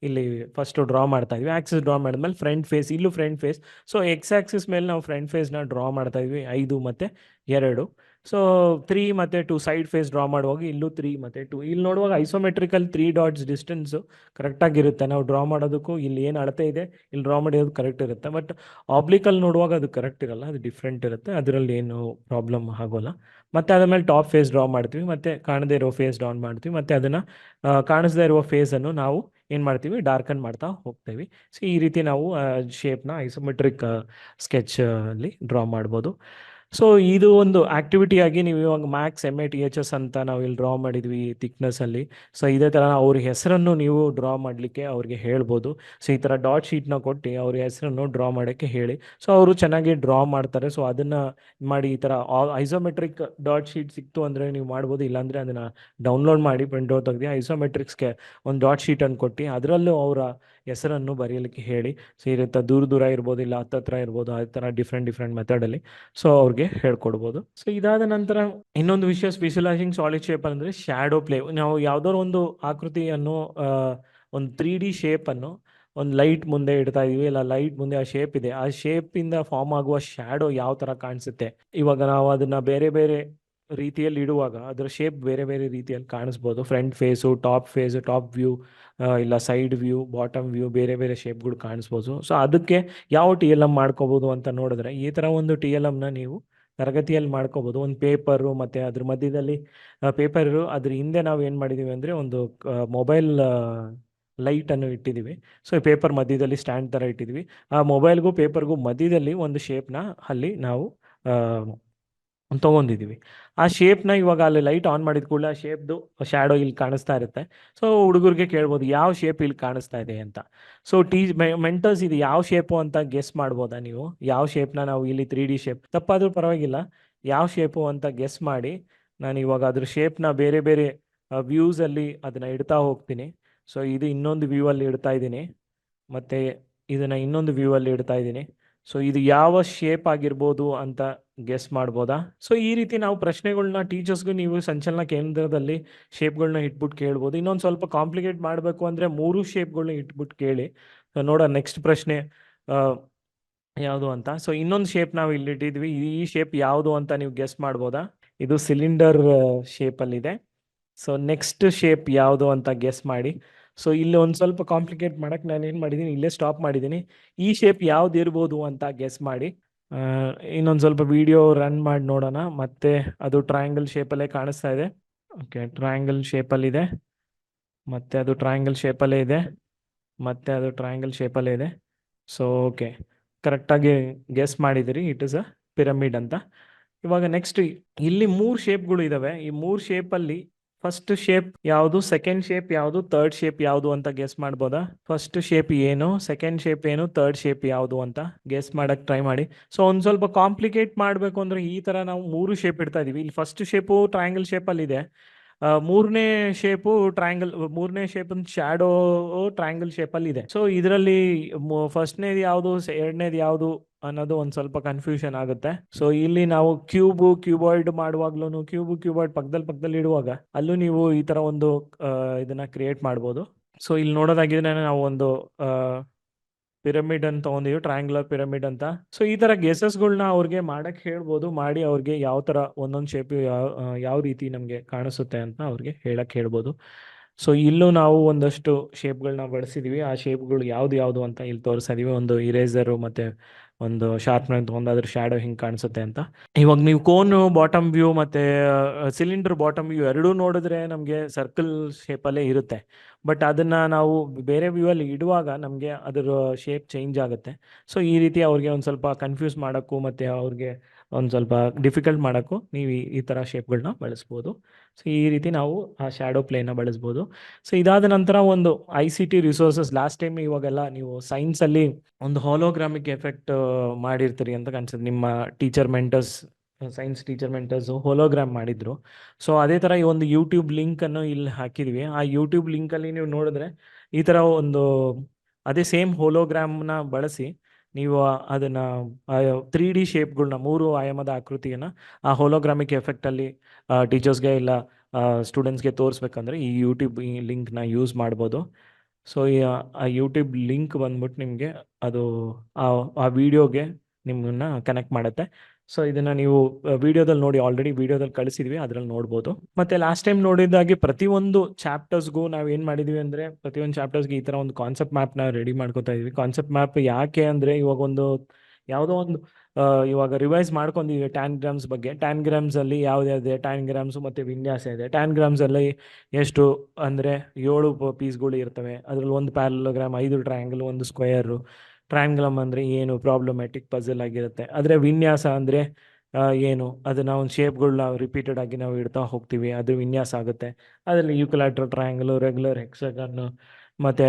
ಇಲ್ಲಿ ಫಸ್ಟು ಡ್ರಾ ಮಾಡ್ತಾ ಇದ್ವಿ. ಆಕ್ಸಿಸ್ ಡ್ರಾ ಮಾಡಿದ್ಮೇಲೆ ಫ್ರಂಟ್ ಫೇಸ್, ಇಲ್ಲೂ front face. So X axis ಮೇಲೆ ನಾವು ಫ್ರಂಟ್ ಫೇಸ್ನ ಡ್ರಾ ಮಾಡ್ತಾ ಇದ್ವಿ 5 ಮತ್ತು 2. ಸೊ 3 ಮತ್ತು 2 ಸೈಡ್ ಫೇಸ್ ಡ್ರಾ ಮಾಡುವಾಗ ಇಲ್ಲೂ 3 ಮತ್ತು 2. ಇಲ್ಲಿ ನೋಡುವಾಗ ಐಸೋಮೆಟ್ರಿಕಲ್ 3 ಡಾಟ್ಸ್ ಡಿಸ್ಟೆನ್ಸು ಕರೆಕ್ಟಾಗಿರುತ್ತೆ. ನಾವು ಡ್ರಾ ಮಾಡೋದಕ್ಕೂ ಇಲ್ಲಿ ಏನು ಅಳತೆ ಇದೆ ಇಲ್ಲಿ ಡ್ರಾ ಮಾಡಿರೋದು ಕರೆಕ್ಟ್ ಇರುತ್ತೆ. ಬಟ್ ಆಬ್ಲಿಕಲ್ಲಿ ನೋಡುವಾಗ ಅದು ಕರೆಕ್ಟ್ ಇರಲ್ಲ, ಅದು ಡಿಫ್ರೆಂಟ್ ಇರುತ್ತೆ. ಅದರಲ್ಲಿ ಏನು ಪ್ರಾಬ್ಲಮ್ ಆಗೋಲ್ಲ. ಮತ್ತು ಅದಾದಮೇಲೆ ಟಾಪ್ ಫೇಸ್ ಡ್ರಾ ಮಾಡ್ತೀವಿ, ಮತ್ತು ಕಾಣದೇ ಇರೋ ಫೇಸ್ ಡ್ರಾ ಮಾಡ್ತೀವಿ, ಮತ್ತು ಅದನ್ನು ಕಾಣಿಸದೇ ಇರುವ ಫೇಸನ್ನು ನಾವು ಏನು ಮಾಡ್ತೀವಿ, ಡಾರ್ಕನ್ ಮಾಡ್ತಾ ಹೋಗ್ತೀವಿ. ಸೊ ಈ ರೀತಿ ನಾವು ಶೇಪ್ನ ಐಸೋಮೆಟ್ರಿಕ್ ಸ್ಕೆಚಲ್ಲಿ ಡ್ರಾ ಮಾಡ್ಬೋದು. ಸೊ ಇದು ಒಂದು ಆ್ಯಕ್ಟಿವಿಟಿಯಾಗಿ ನೀವು ಇವಾಗ ಮ್ಯಾಕ್ಸ್ MATHS ಅಂತ ನಾವು ಇಲ್ಲಿ ಡ್ರಾ ಮಾಡಿದ್ವಿ ಥಿಕ್ನೆಸ್ಸಲ್ಲಿ. ಸೊ ಇದೇ ಥರ ಅವ್ರ ಹೆಸರನ್ನು ನೀವು ಡ್ರಾ ಮಾಡಲಿಕ್ಕೆ ಅವ್ರಿಗೆ ಹೇಳ್ಬೋದು. ಸೊ ಈ ಥರ ಡಾಟ್ ಶೀಟ್ನ ಕೊಟ್ಟು ಅವ್ರ ಹೆಸರನ್ನು ಡ್ರಾ ಮಾಡೋಕ್ಕೆ ಹೇಳಿ. ಸೊ ಅವರು ಚೆನ್ನಾಗಿ ಡ್ರಾ ಮಾಡ್ತಾರೆ. ಸೊ ಅದನ್ನು ಮಾಡಿ ಈ ಥರ ಐಸೋಮೆಟ್ರಿಕ್ ಡಾಟ್ ಶೀಟ್ ಸಿಕ್ತು ಅಂದರೆ ನೀವು ಮಾಡ್ಬೋದು. ಇಲ್ಲಾಂದರೆ ಅದನ್ನು ಡೌನ್ಲೋಡ್ ಮಾಡಿ ಪ್ರಿಂಟ್ಔಟ್ ತೆಗೆದು ಐಸೋಮೆಟ್ರಿಕ್ಸ್ಗೆ ಒಂದು ಡಾಟ್ ಶೀಟನ್ನು ಕೊಟ್ಟು ಅದರಲ್ಲೂ ಅವರ ಹೆಸರನ್ನು ಬರೆಯಲಿಕ್ಕೆ ಹೇಳಿ. ಸೊ ಈ ರೀತಿ ದೂರ ಇರ್ಬೋದು, ಇಲ್ಲ ಹತ್ತತ್ರ ಇರ್ಬೋದು, ಆ ಥರ ಡಿಫ್ರೆಂಟ್ ಮೆಥಡಲ್ಲಿ ಸೊ ಅವ್ರಿಗೆ ಹೇಳ್ಕೊಡ್ಬೋದು. ಸೊ ಇದಾದ ನಂತರ ಇನ್ನೊಂದು ವಿಷಯ ವಿಜುವಲೈಸಿಂಗ್ ಸಾಲಿಡ್ ಶೇಪ್ ಅಂದರೆ ಶ್ಯಾಡೋ ಪ್ಲೇ. ನಾವು ಯಾವುದಾದ್ರು ಒಂದು ಆಕೃತಿಯನ್ನು ಒಂದು 3D ಶೇಪನ್ನು ಒಂದು ಲೈಟ್ ಮುಂದೆ ಇಡ್ತಾ ಇದೀವಿ, ಇಲ್ಲ ಲೈಟ್ ಮುಂದೆ ಆ ಶೇಪ್ ಇದೆ, ಆ ಶೇಪಿಂದ ಫಾರ್ಮ್ ಆಗುವ ಶ್ಯಾಡೋ ಯಾವ ಥರ ಕಾಣಿಸುತ್ತೆ. ಇವಾಗ ನಾವು ಅದನ್ನು ಬೇರೆ ಬೇರೆ ರೀತಿಯಲ್ಲಿ ಇಡುವಾಗ ಅದರ ಶೇಪ್ ಬೇರೆ ಬೇರೆ ರೀತಿಯಲ್ಲಿ ಕಾಣಿಸ್ಬೋದು. ಫ್ರಂಟ್ ಫೇಸು, ಟಾಪ್ ವ್ಯೂ, ಇಲ್ಲ ಸೈಡ್ ವ್ಯೂ, ಬಾಟಮ್ ವ್ಯೂ, ಬೇರೆ ಬೇರೆ ಶೇಪ್ಗಳು ಕಾಣಿಸ್ಬೋದು. ಸೊ ಅದಕ್ಕೆ ಯಾವ TLM ಮಾಡ್ಕೋಬೋದು ಅಂತ ನೋಡಿದ್ರೆ ಈ ಥರ ಒಂದು TLMನ ನೀವು ತರಗತಿಯಲ್ಲಿ ಮಾಡ್ಕೋಬೋದು. ಒಂದು ಪೇಪರು ಮತ್ತು ಅದ್ರ ಮಧ್ಯದಲ್ಲಿ ಪೇಪರು, ಅದ್ರ ಹಿಂದೆ ನಾವು ಏನು ಮಾಡಿದ್ದೀವಿ ಅಂದರೆ ಒಂದು ಮೊಬೈಲ್ ಲೈಟನ್ನು ಇಟ್ಟಿದ್ದೀವಿ. ಸೊ ಈ ಪೇಪರ್ ಮಧ್ಯದಲ್ಲಿ ಸ್ಟ್ಯಾಂಡ್ ಥರ ಇಟ್ಟಿದ್ದೀವಿ. ಆ ಮೊಬೈಲ್ಗೂ ಪೇಪರ್ಗೂ ಮಧ್ಯದಲ್ಲಿ ಒಂದು ಶೇಪ್ನ ಅಲ್ಲಿ ನಾವು ತೊಗೊಂಡಿದ್ದೀವಿ. ಆ ಶೇಪ್ನ ಇವಾಗ ಅಲ್ಲಿ ಲೈಟ್ ಆನ್ ಮಾಡಿದ ಕೂಡಲೇ ಆ ಶೇಪ್ದು ಶ್ಯಾಡೋ ಇಲ್ಲಿ ಕಾಣಿಸ್ತಾ ಇರುತ್ತೆ. ಸೊ ಹುಡುಗರಿಗೆ ಕೇಳ್ಬೋದು ಯಾವ ಶೇಪ್ ಇಲ್ಲಿ ಕಾಣಿಸ್ತಾ ಇದೆ ಅಂತ. ಸೊ ಮೆಂಟರ್ಸ್ ಇದು ಯಾವ ಶೇಪು ಅಂತ ಗೆಸ್ ಮಾಡ್ಬೋದಾ ನೀವು? ಯಾವ ಶೇಪ್ನ ನಾವು ಇಲ್ಲಿ 3D ಶೇಪ್, ತಪ್ಪಾದರೂ ಪರವಾಗಿಲ್ಲ, ಯಾವ ಶೇಪು ಅಂತ ಗೆಸ್ ಮಾಡಿ ನಾನು ಇವಾಗ ಅದ್ರ ಶೇಪ್ನ ಬೇರೆ ಬೇರೆ ವ್ಯೂಸಲ್ಲಿ ಅದನ್ನು ಇಡ್ತಾ ಹೋಗ್ತೀನಿ. ಸೊ ಇದು ಇನ್ನೊಂದು ವ್ಯೂವಲ್ಲಿ ಇಡ್ತಾ ಇದ್ದೀನಿ, ಮತ್ತು ಇದನ್ನು ಇನ್ನೊಂದು ವ್ಯೂವಲ್ಲಿ ಇಡ್ತಾ ಇದ್ದೀನಿ. ಸೊ ಇದು ಯಾವ ಶೇಪ್ ಆಗಿರ್ಬೋದು ಅಂತ ಗೆಸ್ ಮಾಡ್ಬೋದಾ? ಸೊ ಈ ರೀತಿ ನಾವು ಪ್ರಶ್ನೆಗಳನ್ನ ಟೀಚರ್ಸ್ಗೂ ನೀವು ಸಂಚಲನ ಕೇಂದ್ರದಲ್ಲಿ ಶೇಪ್ಗಳನ್ನ ಇಟ್ಬಿಟ್ಟು ಕೇಳ್ಬೋದು. ಇನ್ನೊಂದು ಸ್ವಲ್ಪ ಕಾಂಪ್ಲಿಕೇಟ್ ಮಾಡಬೇಕು ಅಂದರೆ 3 ಶೇಪ್ಗಳನ್ನ ಇಟ್ಬಿಟ್ಟು ಕೇಳಿ. ನೋಡೋಣ ನೆಕ್ಸ್ಟ್ ಪ್ರಶ್ನೆ ಯಾವುದು ಅಂತ. ಸೊ ಇನ್ನೊಂದು ಶೇಪ್ ನಾವು ಇಲ್ಲಿ ಇಟ್ಟಿದ್ವಿ, ಈ ಶೇಪ್ ಯಾವುದು ಅಂತ ನೀವು ಗೆಸ್ ಮಾಡ್ಬೋದಾ? ಇದು ಸಿಲಿಂಡರ್ ಶೇಪಲ್ಲಿದೆ. ಸೊ ನೆಕ್ಸ್ಟ್ ಶೇಪ್ ಯಾವುದು ಅಂತ ಗೆಸ್ ಮಾಡಿ. ಸೊ ಇಲ್ಲಿ ಒಂದು ಸ್ವಲ್ಪ ಕಾಂಪ್ಲಿಕೇಟ್ ಮಾಡಕ್ಕೆ ನಾನು ಏನು ಮಾಡಿದ್ದೀನಿ, ಇಲ್ಲೇ ಸ್ಟಾಪ್ ಮಾಡಿದ್ದೀನಿ. ಈ ಶೇಪ್ ಯಾವ್ದು ಇರ್ಬೋದು ಅಂತ ಗೆಸ್ ಮಾಡಿ. ಇನ್ನೊಂದು ಸ್ವಲ್ಪ ವಿಡಿಯೋ ರನ್ ಮಾಡಿ ನೋಡೋಣ. ಮತ್ತೆ ಅದು ಟ್ರಯಾಂಗಲ್ ಶೇಪಲ್ಲೇ ಕಾಣಿಸ್ತಾ ಇದೆ. ಓಕೆ, ಟ್ರಯಾಂಗಲ್ ಶೇಪಲ್ಲಿದೆ, ಮತ್ತೆ ಅದು ಟ್ರಯಾಂಗಲ್ ಶೇಪಲ್ಲೇ ಇದೆ, ಮತ್ತೆ ಅದು ಟ್ರಯಾಂಗಲ್ ಶೇಪಲ್ಲೇ ಇದೆ. ಸೊ ಓಕೆ, ಕರೆಕ್ಟಾಗಿ ಗೆಸ್ ಮಾಡಿದಿರಿ, ಇಟ್ ಇಸ್ ಅ ಪಿರಮಿಡ್ ಅಂತ. ಇವಾಗ ನೆಕ್ಸ್ಟ್ ಇಲ್ಲಿ 3 ಶೇಪ್ಗಳು ಇದಾವೆ. ಈ 3 ಶೇಪಲ್ಲಿ ಫಸ್ಟ್ ಶೇಪ್ ಯಾವುದು, ಸೆಕೆಂಡ್ ಶೇಪ್ ಯಾವುದು, ಥರ್ಡ್ ಶೇಪ್ ಯಾವುದು ಅಂತ ಗೆಸ್ ಮಾಡ್ಬೋದಾ? ಫಸ್ಟ್ ಶೇಪ್ ಏನು, ಸೆಕೆಂಡ್ ಶೇಪ್ ಏನು, ಥರ್ಡ್ ಶೇಪ್ ಯಾವುದು ಅಂತ ಗೆಸ್ ಮಾಡಕ್ ಟ್ರೈ ಮಾಡಿ. ಸೊ ಒಂದು ಸ್ವಲ್ಪ ಕಾಂಪ್ಲಿಕೇಟ್ ಮಾಡಬೇಕು ಅಂದ್ರೆ ಈ ತರ ನಾವು 3 ಶೇಪ್ ಇಡ್ತಾ ಇದೀವಿ. ಇಲ್ಲಿ ಫಸ್ಟ್ ಶೇಪು ಟ್ರಯಾಂಗಲ್ ಶೇಪಲ್ಲಿ ಇದೆ, ಮೂರನೇ ಶೇಪು ಮೂರನೇ ಶೇಪ್ ಶ್ಯಾಡೋ ಟ್ರಯಾಂಗಲ್ ಶೇಪಲ್ಲಿ ಇದೆ. ಸೊ ಇದರಲ್ಲಿ ಫಸ್ಟ್ನೇದು ಯಾವುದು, ಎರಡನೇದು ಯಾವುದು ಅನ್ನೋದು ಒಂದು ಸ್ವಲ್ಪ ಕನ್ಫ್ಯೂಷನ್ ಆಗುತ್ತೆ. ಸೊ ಇಲ್ಲಿ ನಾವು ಕ್ಯೂಬಾಯ್ಡ್ ಮಾಡುವಾಗ್ಲೂ ಕ್ಯೂಬಾಯ್ಡ್ ಪಕ್ಕದಲ್ಲಿ ಇಡುವಾಗ ಅಲ್ಲೂ ನೀವು ಈ ತರ ಒಂದು ಇದನ್ನ ಕ್ರಿಯೇಟ್ ಮಾಡ್ಬೋದು. ಸೊ ಇಲ್ಲಿ ನೋಡೋದಾಗಿದ್ರೆ ನಾವು ಒಂದು ಪಿರಮಿಡ್ ಅಂತ ತಗೊಂಡಿವಿ, ಟ್ರಯಾಂಗ್ಯುಲರ್ ಪಿರಮಿಡ್ ಅಂತ. ಸೊ ಈ ತರ ಗೆಸಸ್ಗಳನ್ನ ಅವ್ರಿಗೆ ಮಾಡಕ್ ಹೇಳ್ಬೋದು, ಮಾಡಿ ಅವ್ರಿಗೆ ಯಾವ ತರ ಒಂದೊಂದು ಶೇಪ್ ಯಾವ ರೀತಿ ನಮ್ಗೆ ಕಾಣಿಸುತ್ತೆ ಅಂತ ಅವ್ರಿಗೆ ಹೇಳಕ್ ಹೇಳ್ಬೋದು. ಸೊ ಇಲ್ಲೂ ನಾವು ಒಂದಷ್ಟು ಶೇಪ್ಗಳನ್ನ ಬಳಸಿದೀವಿ. ಆ ಶೇಪ್ಗಳು ಯಾವ್ದು ಅಂತ ಇಲ್ಲಿ ತೋರಿಸ್ತಾ ಇದೀವಿ. ಒಂದು ಇರೇಸರು ಮತ್ತೆ ಒಂದು ಶಾರ್ಪ್ನರ್ ತಗೊಂಡು ಅದ್ರ ಶ್ಯಾಡೋ ಹಿಂಗೆ ಕಾಣಿಸುತ್ತೆ ಅಂತ. ಇವಾಗ ನೀವು ಕೋನ್ ಬಾಟಮ್ ವ್ಯೂ ಮತ್ತೆ ಸಿಲಿಂಡರ್ ಬಾಟಮ್ ವ್ಯೂ ಎರಡೂ ನೋಡಿದ್ರೆ ನಮಗೆ ಸರ್ಕಲ್ ಶೇಪಲ್ಲೇ ಇರುತ್ತೆ. ಬಟ್ ಅದನ್ನ ನಾವು ಬೇರೆ ವ್ಯೂ ಅಲ್ಲಿ ಇಡುವಾಗ ನಮಗೆ ಅದರ ಶೇಪ್ ಚೇಂಜ್ ಆಗುತ್ತೆ. ಸೊ ಈ ರೀತಿ ಅವ್ರಿಗೆ ಒಂದು ಸ್ವಲ್ಪ ಕನ್ಫ್ಯೂಸ್ ಮಾಡೋಕ್ಕೂ ಮತ್ತೆ ಅವ್ರಿಗೆ ಒಂದು ಸ್ವಲ್ಪ ಡಿಫಿಕಲ್ಟ್ ಮಾಡೋಕ್ಕೂ ನೀವು ಈ ಥರ ಶೇಪ್ಗಳನ್ನ ಬಳಸ್ಬೋದು. ಸೊ ಈ ರೀತಿ ನಾವು ಆ ಶ್ಯಾಡೋ ಪ್ಲೇನ ಬಳಸ್ಬೋದು. ಸೊ ಇದಾದ ನಂತರ ಒಂದು ICT ರಿಸೋರ್ಸಸ್, ಲಾಸ್ಟ್ ಟೈಮ್ ಇವಾಗೆಲ್ಲ ನೀವು ಸೈನ್ಸಲ್ಲಿ ಒಂದು ಹೋಲೋಗ್ರಾಮಿಕ್ ಎಫೆಕ್ಟ್ ಮಾಡಿರ್ತೀರಿ ಅಂತ ಕಾಣಿಸುತ್ತೆ. ನಿಮ್ಮ ಸೈನ್ಸ್ ಟೀಚರ್ ಮೆಂಟರ್ಸು ಹೋಲೋಗ್ರಾಮ್ ಮಾಡಿದ್ರು. ಸೊ ಅದೇ ಥರ ಈ ಒಂದು ಯೂಟ್ಯೂಬ್ ಲಿಂಕನ್ನು ಇಲ್ಲಿ ಹಾಕಿದ್ವಿ. ಆ ಯೂಟ್ಯೂಬ್ ಲಿಂಕಲ್ಲಿ ನೀವು ನೋಡಿದ್ರೆ ಈ ಥರ ಒಂದು ಅದೇ ಸೇಮ್ ಹೋಲೋಗ್ರಾಮ್ನ ಬಳಸಿ ನೀವು ಅದನ್ನು 3D ಶೇಪ್ಗಳನ್ನ 3 ಆಯಾಮದ ಆಕೃತಿಯನ್ನು ಆ ಹೋಲೋಗ್ರಾಮಿಕ್ ಎಫೆಕ್ಟಲ್ಲಿ ಟೀಚರ್ಸ್ಗೆ ಇಲ್ಲ ಸ್ಟೂಡೆಂಟ್ಸ್ಗೆ ತೋರಿಸ್ಬೇಕಂದ್ರೆ ಈ ಯೂಟ್ಯೂಬ್ ಈ ಲಿಂಕ್ನ ಯೂಸ್ ಮಾಡ್ಬೋದು. ಸೊ ಆ ಯೂಟ್ಯೂಬ್ ಲಿಂಕ್ ಬಂದ್ಬಿಟ್ಟು ನಿಮಗೆ ಅದು ಆ ವಿಡಿಯೋಗೆ ನಿಮ್ಮನ್ನ ಕನೆಕ್ಟ್ ಮಾಡುತ್ತೆ. ಸೊ ಇದನ್ನು ನೀವು ವಿಡಿಯೋದಲ್ಲಿ ನೋಡಿ, ಆಲ್ರೆಡಿ ವಿಡಿಯೋದಲ್ಲಿ ಕಳಿಸಿದ್ವಿ, ಅದರಲ್ಲಿ ನೋಡ್ಬೋದು. ಮತ್ತೆ ಲಾಸ್ಟ್ ಟೈಮ್ ನೋಡಿದಾಗೆ ಪ್ರತಿಯೊಂದು ಚಾಪ್ಟರ್ಸ್ಗೂ ನಾವು ಏನು ಮಾಡಿದ್ವಿ ಅಂದರೆ ಪ್ರತಿಯೊಂದು ಚಾಪ್ಟರ್ಸ್ಗೆ ಈ ಥರ ಒಂದು ಕಾನ್ಸೆಪ್ಟ್ ಮ್ಯಾಪ್ನ ರೆಡಿ ಮಾಡ್ಕೋತಾ ಇದ್ವಿ. ಕಾನ್ಸೆಪ್ಟ್ ಮ್ಯಾಪ್ ಯಾಕೆ ಅಂದರೆ ಇವಾಗ ಯಾವುದೋ ಒಂದು ಇವಾಗ ರಿವೈಸ್ ಮಾಡ್ಕೊಂಡಿದ್ದೀವಿ ಟ್ಯಾನ್ಗ್ರಾಮ್ಸ್ ಬಗ್ಗೆ. ಟ್ಯಾನ್ಗ್ರಾಮ್ಸಲ್ಲಿ ಯಾವುದಿದೆ, ಟ್ಯಾನ್ಗ್ರಾಮ್ಸು ಮತ್ತು ವಿನ್ಯಾಸ ಇದೆ. ಟ್ಯಾನ್ಗ್ರಾಮ್ಸಲ್ಲಿ ಎಷ್ಟು ಅಂದರೆ 7 ಪೀಸ್ಗಳು ಇರ್ತವೆ. ಅದರಲ್ಲಿ ಒಂದು ಪ್ಯಾರಲೋಗ್ರಾಮ್, 5 ಟ್ರಯಾಂಗಲ್, ಒಂದು ಸ್ಕ್ವೇರು. ಟ್ರಯಾಂಗಲಮ್ ಅಂದರೆ ಏನು, ಪ್ರಾಬ್ಲಮ್ಯಾಟಿಕ್ ಪಜಲ್ ಆಗಿರುತ್ತೆ. ಆದರೆ ವಿನ್ಯಾಸ ಅಂದರೆ ಏನು, ಅದನ್ನು ಒಂದು ಶೇಪ್ಗಳನ್ನ ರಿಪೀಟೆಡ್ ಆಗಿ ನಾವು ಇಡ್ತಾ ಹೋಗ್ತೀವಿ, ಅದು ವಿನ್ಯಾಸ ಆಗುತ್ತೆ. ಅದರಲ್ಲಿ ಯುಕ್ಲಾಟ್ರಲ್ ಟ್ರಯಾಂಗಲು, ರೆಗ್ಯುಲರ್ ಹೆಕ್ಸಾಗನ್, ಮತ್ತು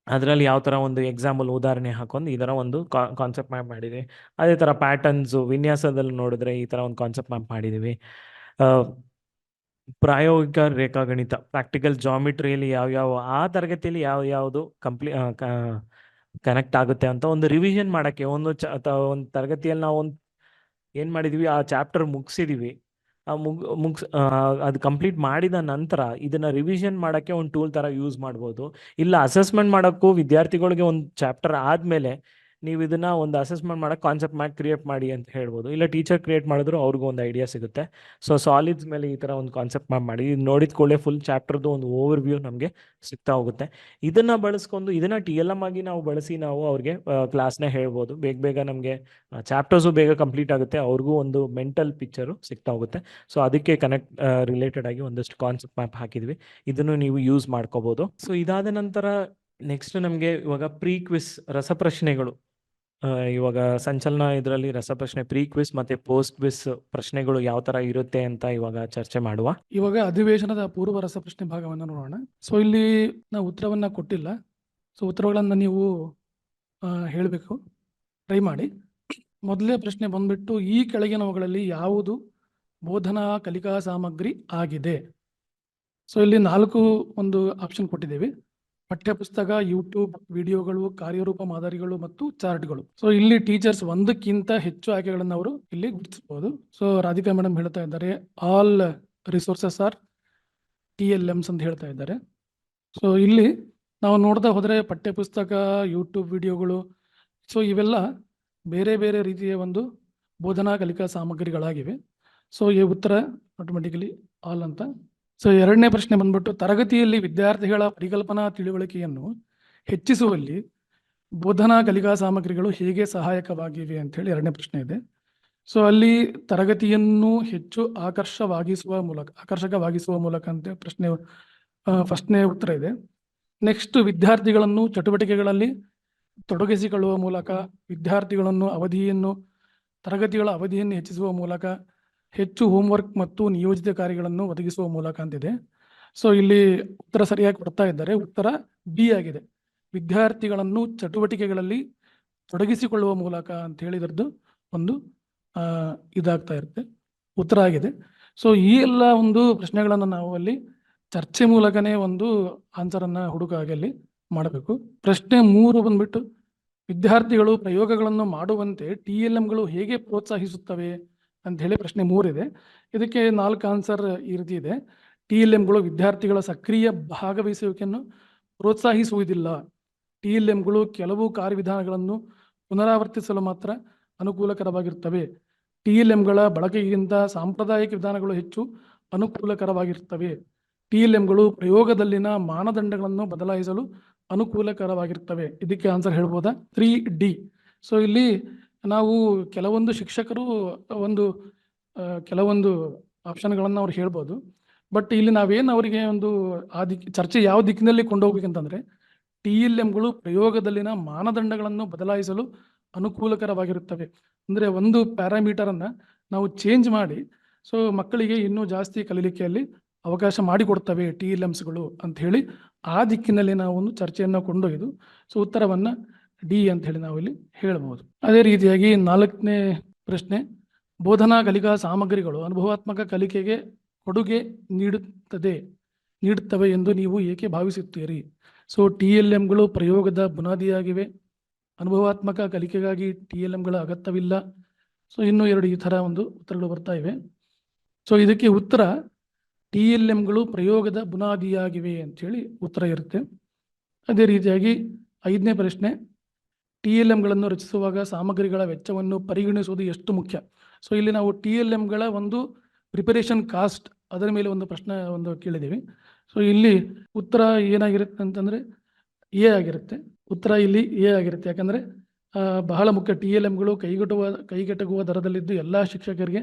ಅದರಲ್ಲಿ ಯಾವ ಥರ ಒಂದು ಎಕ್ಸಾಂಪಲ್ ಉದಾಹರಣೆ ಹಾಕೊಂಡು ಈ ಥರ ಒಂದು ಕಾನ್ಸೆಪ್ಟ್ ಮ್ಯಾಪ್ ಮಾಡಿದ್ವಿ. ಅದೇ ಥರ ಪ್ಯಾಟರ್ನ್ಸು ವಿನ್ಯಾಸದಲ್ಲಿ ನೋಡಿದ್ರೆ ಈ ಥರ ಒಂದು ಕಾನ್ಸೆಪ್ಟ್ ಮ್ಯಾಪ್ ಮಾಡಿದ್ದೀವಿ. ಪ್ರಾಯೋಗಿಕ ರೇಖಾಗಣಿತ, ಪ್ರಾಕ್ಟಿಕಲ್ ಜಾಮಿಟ್ರಿಯಲ್ಲಿ ಯಾವ್ಯಾವ ಆ ತರಗತಿಯಲ್ಲಿ ಯಾವುದು ಕನೆಕ್ಟ್ ಆಗುತ್ತೆ ಅಂತ ಒಂದು ರಿವಿಷನ್ ಮಾಡೋಕ್ಕೆ ಒಂದು ತರಗತಿಯಲ್ಲಿ ನಾವು ಒಂದು ಏನು ಮಾಡಿದ್ವಿ, ಆ ಚಾಪ್ಟರ್ ಮುಗಿಸಿದೀವಿ. ಅದು ಕಂಪ್ಲೀಟ್ ಮಾಡಿದ ನಂತರ ಇದನ್ನು ರಿವಿಷನ್ ಮಾಡೋಕ್ಕೆ ಒಂದು ಟೂಲ್ ಥರ ಯೂಸ್ ಮಾಡ್ಬೋದು. ಇಲ್ಲ ಅಸೆಸ್ಮೆಂಟ್ ಮಾಡೋಕ್ಕೂ ವಿದ್ಯಾರ್ಥಿಗಳಿಗೆ ಒಂದು ಚಾಪ್ಟರ್ ಆದಮೇಲೆ ನೀವು ಇದನ್ನು ಒಂದು ಅಸೆಸ್ಮೆಂಟ್ ಮಾಡೋಕ್ಕೆ ಕಾನ್ಸೆಪ್ಟ್ ಮ್ಯಾಪ್ ಕ್ರಿಯೇಟ್ ಮಾಡಿ ಅಂತ ಹೇಳ್ಬೋದು. ಇಲ್ಲ ಟೀಚರ್ ಕ್ರಿಯೇಟ್ ಮಾಡಿದ್ರು ಅವ್ರಿಗೂ ಒಂದು ಐಡಿಯಾ ಸಿಗುತ್ತೆ. ಸೊ ಸಾಲಿಡ್ಸ್ ಮೇಲೆ ಈ ಥರ ಒಂದು ಕಾನ್ಸೆಪ್ಟ್ ಮ್ಯಾಪ್ ಮಾಡಿ ನೋಡಿದ ಕೂಡಲೇ ಫುಲ್ ಚಾಪ್ಟರ್ದು ಒಂದು ಓವರ್ ವ್ಯೂ ನಮಗೆ ಸಿಗ್ತಾ ಹೋಗುತ್ತೆ. ಇದನ್ನು ಬಳಸ್ಕೊಂಡು ಇದನ್ನು TLM ಆಗಿ ನಾವು ಬಳಸಿ ನಾವು ಅವ್ರಿಗೆ ಕ್ಲಾಸ್ನ ಹೇಳ್ಬೋದು. ಬೇಗ ನಮಗೆ ಚಾಪ್ಟರ್ಸು ಬೇಗ ಕಂಪ್ಲೀಟ್ ಆಗುತ್ತೆ, ಅವ್ರಿಗೂ ಒಂದು ಮೆಂಟಲ್ ಪಿಕ್ಚರು ಸಿಗ್ತಾ ಹೋಗುತ್ತೆ. ಸೊ ಅದಕ್ಕೆ ರಿಲೇಟೆಡ್ ಆಗಿ ಒಂದಷ್ಟು ಕಾನ್ಸೆಪ್ಟ್ ಮ್ಯಾಪ್ ಹಾಕಿದ್ವಿ, ಇದನ್ನು ನೀವು ಯೂಸ್ ಮಾಡ್ಕೋಬೋದು. ಸೊ ಇದಾದ ನಂತರ ನೆಕ್ಸ್ಟ್ ನಮಗೆ ಇವಾಗ ಕ್ವಿಸ್ ರಸಪ್ರಶ್ನೆಗಳು, ಇವಾಗ ಸಂಚಲನ ಇದರಲ್ಲಿ ರಸಪ್ರಶ್ನೆ ಕ್ವಿಸ್ ಮತ್ತೆ ಕ್ವಿಸ್ ಪ್ರಶ್ನೆಗಳು ಯಾವ ತರ ಇರುತ್ತೆ ಅಂತ ಇವಾಗ ಚರ್ಚೆ ಮಾಡುವ. ಇವಾಗ ಅಧಿವೇಶನದ ಪೂರ್ವ ರಸಪ್ರಶ್ನೆ ಭಾಗವನ್ನು ನೋಡೋಣ. ಸೊ ಇಲ್ಲಿ ನಾವು ಉತ್ತರವನ್ನ ಕೊಟ್ಟಿಲ್ಲ, ಸೊ ಉತ್ತರಗಳನ್ನ ನೀವು ಹೇಳಬೇಕು, ಟ್ರೈ ಮಾಡಿ. ಮೊದಲೇ ಪ್ರಶ್ನೆ ಬಂದ್ಬಿಟ್ಟು, ಈ ಕೆಳಗಿನವುಗಳಲ್ಲಿ ಯಾವುದು ಬೋಧನಾ ಕಲಿಕಾ ಸಾಮಗ್ರಿ ಆಗಿದೆ? ಸೊ ಇಲ್ಲಿ 4 ಒಂದು ಆಪ್ಷನ್ ಕೊಟ್ಟಿದ್ದೇವೆ: ಪಠ್ಯಪುಸ್ತಕ, ಯೂಟ್ಯೂಬ್ ವಿಡಿಯೋಗಳು, ಕಾರ್ಯರೂಪ ಮಾದರಿಗಳು ಮತ್ತು ಚಾರ್ಟ್ಗಳು. ಸೊ ಇಲ್ಲಿ ಟೀಚರ್ಸ್ ಒಂದಕ್ಕಿಂತ ಹೆಚ್ಚು ಆಯ್ಕೆಗಳನ್ನು ಅವರು ಇಲ್ಲಿ ಗುರುತಿಸಬಹುದು. ಸೊ ರಾಧಿಕಾ ಮೇಡಮ್ ಹೇಳ್ತಾ ಇದ್ದಾರೆ ಆಲ್ ರಿಸೋರ್ಸಸ್ ಆರ್ TLMs ಅಂತ ಹೇಳ್ತಾ ಇದ್ದಾರೆ. ಸೊ ಇಲ್ಲಿ ನಾವು ನೋಡ್ತಾ ಹೋದರೆ ಪಠ್ಯಪುಸ್ತಕ, ಯೂಟ್ಯೂಬ್ ವಿಡಿಯೋಗಳು, ಸೊ ಇವೆಲ್ಲ ಬೇರೆ ಬೇರೆ ರೀತಿಯ ಒಂದು ಬೋಧನಾ ಕಲಿಕಾ ಸಾಮಗ್ರಿಗಳಾಗಿವೆ. ಸೊ ಈ ಉತ್ತರ ಆಟೋಮೆಟಿಕಲಿ ಆಲ್ ಅಂತ ಸೊ ಎರಡನೇ ಪ್ರಶ್ನೆ ಬಂದ್ಬಿಟ್ಟು ತರಗತಿಯಲ್ಲಿ ವಿದ್ಯಾರ್ಥಿಗಳ ಪರಿಕಲ್ಪನಾ ತಿಳುವಳಿಕೆಯನ್ನು ಹೆಚ್ಚಿಸುವಲ್ಲಿ ಬೋಧನಾ ಕಲಿಕಾ ಸಾಮಗ್ರಿಗಳು ಹೇಗೆ ಸಹಾಯಕವಾಗಿವೆ ಅಂತ ಹೇಳಿ ಎರಡನೇ ಪ್ರಶ್ನೆ ಇದೆ. ಸೊ ಅಲ್ಲಿ ತರಗತಿಯನ್ನು ಹೆಚ್ಚು ಆಕರ್ಷಕವಾಗಿಸುವ ಮೂಲಕ ಅಂತ ಪ್ರಶ್ನೆ ಫಸ್ಟ್ನೇ ಉತ್ತರ ಇದೆ. ನೆಕ್ಸ್ಟ್ ವಿದ್ಯಾರ್ಥಿಗಳನ್ನು ಚಟುವಟಿಕೆಗಳಲ್ಲಿ ತೊಡಗಿಸಿಕೊಳ್ಳುವ ಮೂಲಕ ತರಗತಿಗಳ ಅವಧಿಯನ್ನು ಹೆಚ್ಚಿಸುವ ಮೂಲಕ ಹೆಚ್ಚು ಹೋಮ್ವರ್ಕ್ ಮತ್ತು ನಿಯೋಜಿತ ಕಾರ್ಯಗಳನ್ನು ಒದಗಿಸುವ ಮೂಲಕ ಅಂತಿದೆ. ಸೊ ಇಲ್ಲಿ ಉತ್ತರ ಸರಿಯಾಗಿ ಕೊಡ್ತಾ ಇದ್ದಾರೆ. ಉತ್ತರ ಬಿ ಆಗಿದೆ. ವಿದ್ಯಾರ್ಥಿಗಳನ್ನು ಚಟುವಟಿಕೆಗಳಲ್ಲಿ ತೊಡಗಿಸಿಕೊಳ್ಳುವ ಮೂಲಕ ಅಂತ ಹೇಳಿದ್ರದ್ದು ಒಂದು ಇದಾಗ್ತಾ ಇರುತ್ತೆ, ಉತ್ತರ ಆಗಿದೆ. ಸೊ ಈ ಎಲ್ಲ ಒಂದು ಪ್ರಶ್ನೆಗಳನ್ನು ನಾವು ಅಲ್ಲಿ ಚರ್ಚೆ ಮೂಲಕನೇ ಒಂದು ಆನ್ಸರನ್ನು ಹುಡುಕಾಗಿ ಅಲ್ಲಿ ಮಾಡಬೇಕು. ಪ್ರಶ್ನೆ 3 ಬಂದ್ಬಿಟ್ಟು ವಿದ್ಯಾರ್ಥಿಗಳು ಪ್ರಯೋಗಗಳನ್ನು ಮಾಡುವಂತೆ TLMಗಳು ಹೇಗೆ ಪ್ರೋತ್ಸಾಹಿಸುತ್ತವೆ ಅಂತ ಹೇಳಿ ಪ್ರಶ್ನೆ 3 ಇದೆ. ಇದಕ್ಕೆ 4 ಆನ್ಸರ್ ಈ ರೀತಿ ಇದೆ. TLMಗಳು ವಿದ್ಯಾರ್ಥಿಗಳ ಸಕ್ರಿಯ ಭಾಗವಹಿಸುವಿಕೆಯನ್ನು ಪ್ರೋತ್ಸಾಹಿಸುವುದಿಲ್ಲ. TLMಗಳು ಕೆಲವು ಕಾರ್ಯವಿಧಾನಗಳನ್ನು ಪುನರಾವರ್ತಿಸಲು ಮಾತ್ರ ಅನುಕೂಲಕರವಾಗಿರುತ್ತವೆ. TLMಗಳ ಬಳಕೆಗಿಂತ ಸಾಂಪ್ರದಾಯಿಕ ವಿಧಾನಗಳು ಹೆಚ್ಚು ಅನುಕೂಲಕರವಾಗಿರುತ್ತವೆ. TLMಗಳು ಪ್ರಯೋಗದಲ್ಲಿನ ಮಾನದಂಡಗಳನ್ನು ಬದಲಾಯಿಸಲು ಅನುಕೂಲಕರವಾಗಿರ್ತವೆ. ಇದಕ್ಕೆ ಆನ್ಸರ್ ಹೇಳ್ಬೋದಾ? 3D. ಸೊ ಇಲ್ಲಿ ನಾವು ಕೆಲವೊಂದು ಶಿಕ್ಷಕರು ಕೆಲವೊಂದು ಆಪ್ಷನ್ಗಳನ್ನು ಅವ್ರು ಹೇಳ್ಬೋದು. ಬಟ್ ಇಲ್ಲಿ ನಾವೇನು ಅವರಿಗೆ ಒಂದು ಚರ್ಚೆ ಯಾವ ದಿಕ್ಕಿನಲ್ಲಿ ಕೊಂಡೋಗ್ಬೇಕಂತಂದ್ರೆ TLMಗಳು ಪ್ರಯೋಗದಲ್ಲಿನ ಮಾನದಂಡಗಳನ್ನು ಬದಲಾಯಿಸಲು ಅನುಕೂಲಕರವಾಗಿರುತ್ತವೆ. ಅಂದರೆ ಒಂದು ಪ್ಯಾರಾಮೀಟರನ್ನು ನಾವು ಚೇಂಜ್ ಮಾಡಿ ಸೊ ಮಕ್ಕಳಿಗೆ ಇನ್ನೂ ಜಾಸ್ತಿ ಕಲೀಲಿಕ್ಕೆಯಲ್ಲಿ ಅವಕಾಶ ಮಾಡಿಕೊಡ್ತವೆ TLMಸ್ಗಳು ಅಂತ ಹೇಳಿ ಆ ದಿಕ್ಕಿನಲ್ಲಿ ನಾವು ಒಂದು ಚರ್ಚೆಯನ್ನು ಕೊಂಡೊಯ್ದು ಸೊ ಉತ್ತರವನ್ನು ಡಿ ಅಂತ ಹೇಳಿ ನಾವು ಇಲ್ಲಿ ಹೇಳ್ಬೋದು. ಅದೇ ರೀತಿಯಾಗಿ 4ನೇ ಪ್ರಶ್ನೆ, ಬೋಧನಾ ಕಲಿಕಾ ಸಾಮಗ್ರಿಗಳು ಅನುಭವಾತ್ಮಕ ಕಲಿಕೆಗೆ ಕೊಡುಗೆ ನೀಡುತ್ತವೆ ಎಂದು ನೀವು ಏಕೆ ಭಾವಿಸುತ್ತೀರಿ? ಸೊ TLMಗಳು ಪ್ರಯೋಗದ ಬುನಾದಿಯಾಗಿವೆ. ಅನುಭವಾತ್ಮಕ ಕಲಿಕೆಗಾಗಿ TLMಗಳ ಅಗತ್ಯವಿಲ್ಲ. ಸೊ ಇನ್ನೂ 2 ಈ ಥರ ಒಂದು ಉತ್ತರಗಳು ಬರ್ತಾ ಇವೆ. ಸೊ ಇದಕ್ಕೆ ಉತ್ತರ TLMಗಳು ಪ್ರಯೋಗದ ಬುನಾದಿಯಾಗಿವೆ ಅಂಥೇಳಿ ಉತ್ತರ ಇರುತ್ತೆ. ಅದೇ ರೀತಿಯಾಗಿ 5ನೇ ಪ್ರಶ್ನೆ, TLMಗಳನ್ನು ರಚಿಸುವಾಗ ಸಾಮಗ್ರಿಗಳ ವೆಚ್ಚವನ್ನು ಪರಿಗಣಿಸುವುದು ಎಷ್ಟು ಮುಖ್ಯ? ಸೊ ಇಲ್ಲಿ ನಾವು TLMಗಳ ಒಂದು ಪ್ರಿಪರೇಷನ್ ಕಾಸ್ಟ್ ಅದರ ಮೇಲೆ ಒಂದು ಪ್ರಶ್ನೆ ಕೇಳಿದ್ದೀವಿ. ಸೊ ಇಲ್ಲಿ ಉತ್ತರ ಏನಾಗಿರುತ್ತೆ ಅಂತಂದರೆ ಎ ಆಗಿರುತ್ತೆ. ಉತ್ತರ ಇಲ್ಲಿ ಎ ಆಗಿರುತ್ತೆ. ಯಾಕಂದರೆ ಬಹಳ ಮುಖ್ಯ. TLMಗಳು ಕೈಗೆಟಕುವ ದರದಲ್ಲಿದ್ದು ಎಲ್ಲ ಶಿಕ್ಷಕರಿಗೆ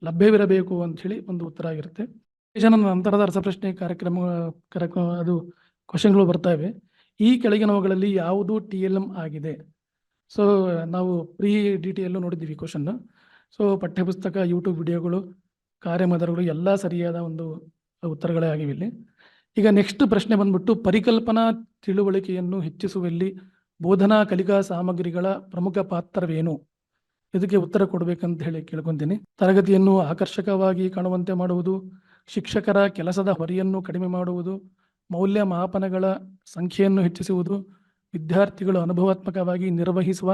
ಲಭ್ಯವಿರಬೇಕು ಅಂಥೇಳಿ ಒಂದು ಉತ್ತರ ಆಗಿರುತ್ತೆ. ನಂತರದ ರಸಪ್ರಶ್ನೆ ಕಾರ್ಯಕ್ರಮ ಅದು ಕ್ವಶನ್ಗಳು ಬರ್ತಾ ಇವೆ. ಈ ಕೆಳಗಿನವುಗಳಲ್ಲಿ ಯಾವುದು TLM ಆಗಿದೆ? ಸೊ ನಾವು ಪ್ರೀ DTಯಲ್ಲೂ ನೋಡಿದ್ದೀವಿ ಕ್ವಶನ್ನು. ಸೊ ಪಠ್ಯಪುಸ್ತಕ, ಯೂಟ್ಯೂಬ್ ವಿಡಿಯೋಗಳು, ಕಾರ್ಯಮಾದರಿಗಳು ಎಲ್ಲ ಸರಿಯಾದ ಒಂದು ಉತ್ತರಗಳೇ ಆಗಿವೆ ಇಲ್ಲಿ. ಈಗ ನೆಕ್ಸ್ಟ್ ಪ್ರಶ್ನೆ ಬಂದ್ಬಿಟ್ಟು ಪರಿಕಲ್ಪನಾ ತಿಳುವಳಿಕೆಯನ್ನು ಹೆಚ್ಚಿಸುವಲ್ಲಿ ಬೋಧನಾ ಕಲಿಕಾ ಸಾಮಗ್ರಿಗಳ ಪ್ರಮುಖ ಪಾತ್ರವೇನು? ಇದಕ್ಕೆ ಉತ್ತರ ಕೊಡಬೇಕಂತ ಹೇಳಿ ಕೇಳ್ಕೊತೀನಿ. ತರಗತಿಯನ್ನು ಆಕರ್ಷಕವಾಗಿ ಕಾಣುವಂತೆ ಮಾಡುವುದು, ಶಿಕ್ಷಕರ ಕೆಲಸದ ಹೊರೆಯನ್ನು ಕಡಿಮೆ ಮಾಡುವುದು, ಮೌಲ್ಯಮಾಪನಗಳ ಸಂಖ್ಯೆಯನ್ನು ಹೆಚ್ಚಿಸುವುದು, ವಿದ್ಯಾರ್ಥಿಗಳು ಅನುಭವಾತ್ಮಕವಾಗಿ ನಿರ್ವಹಿಸುವ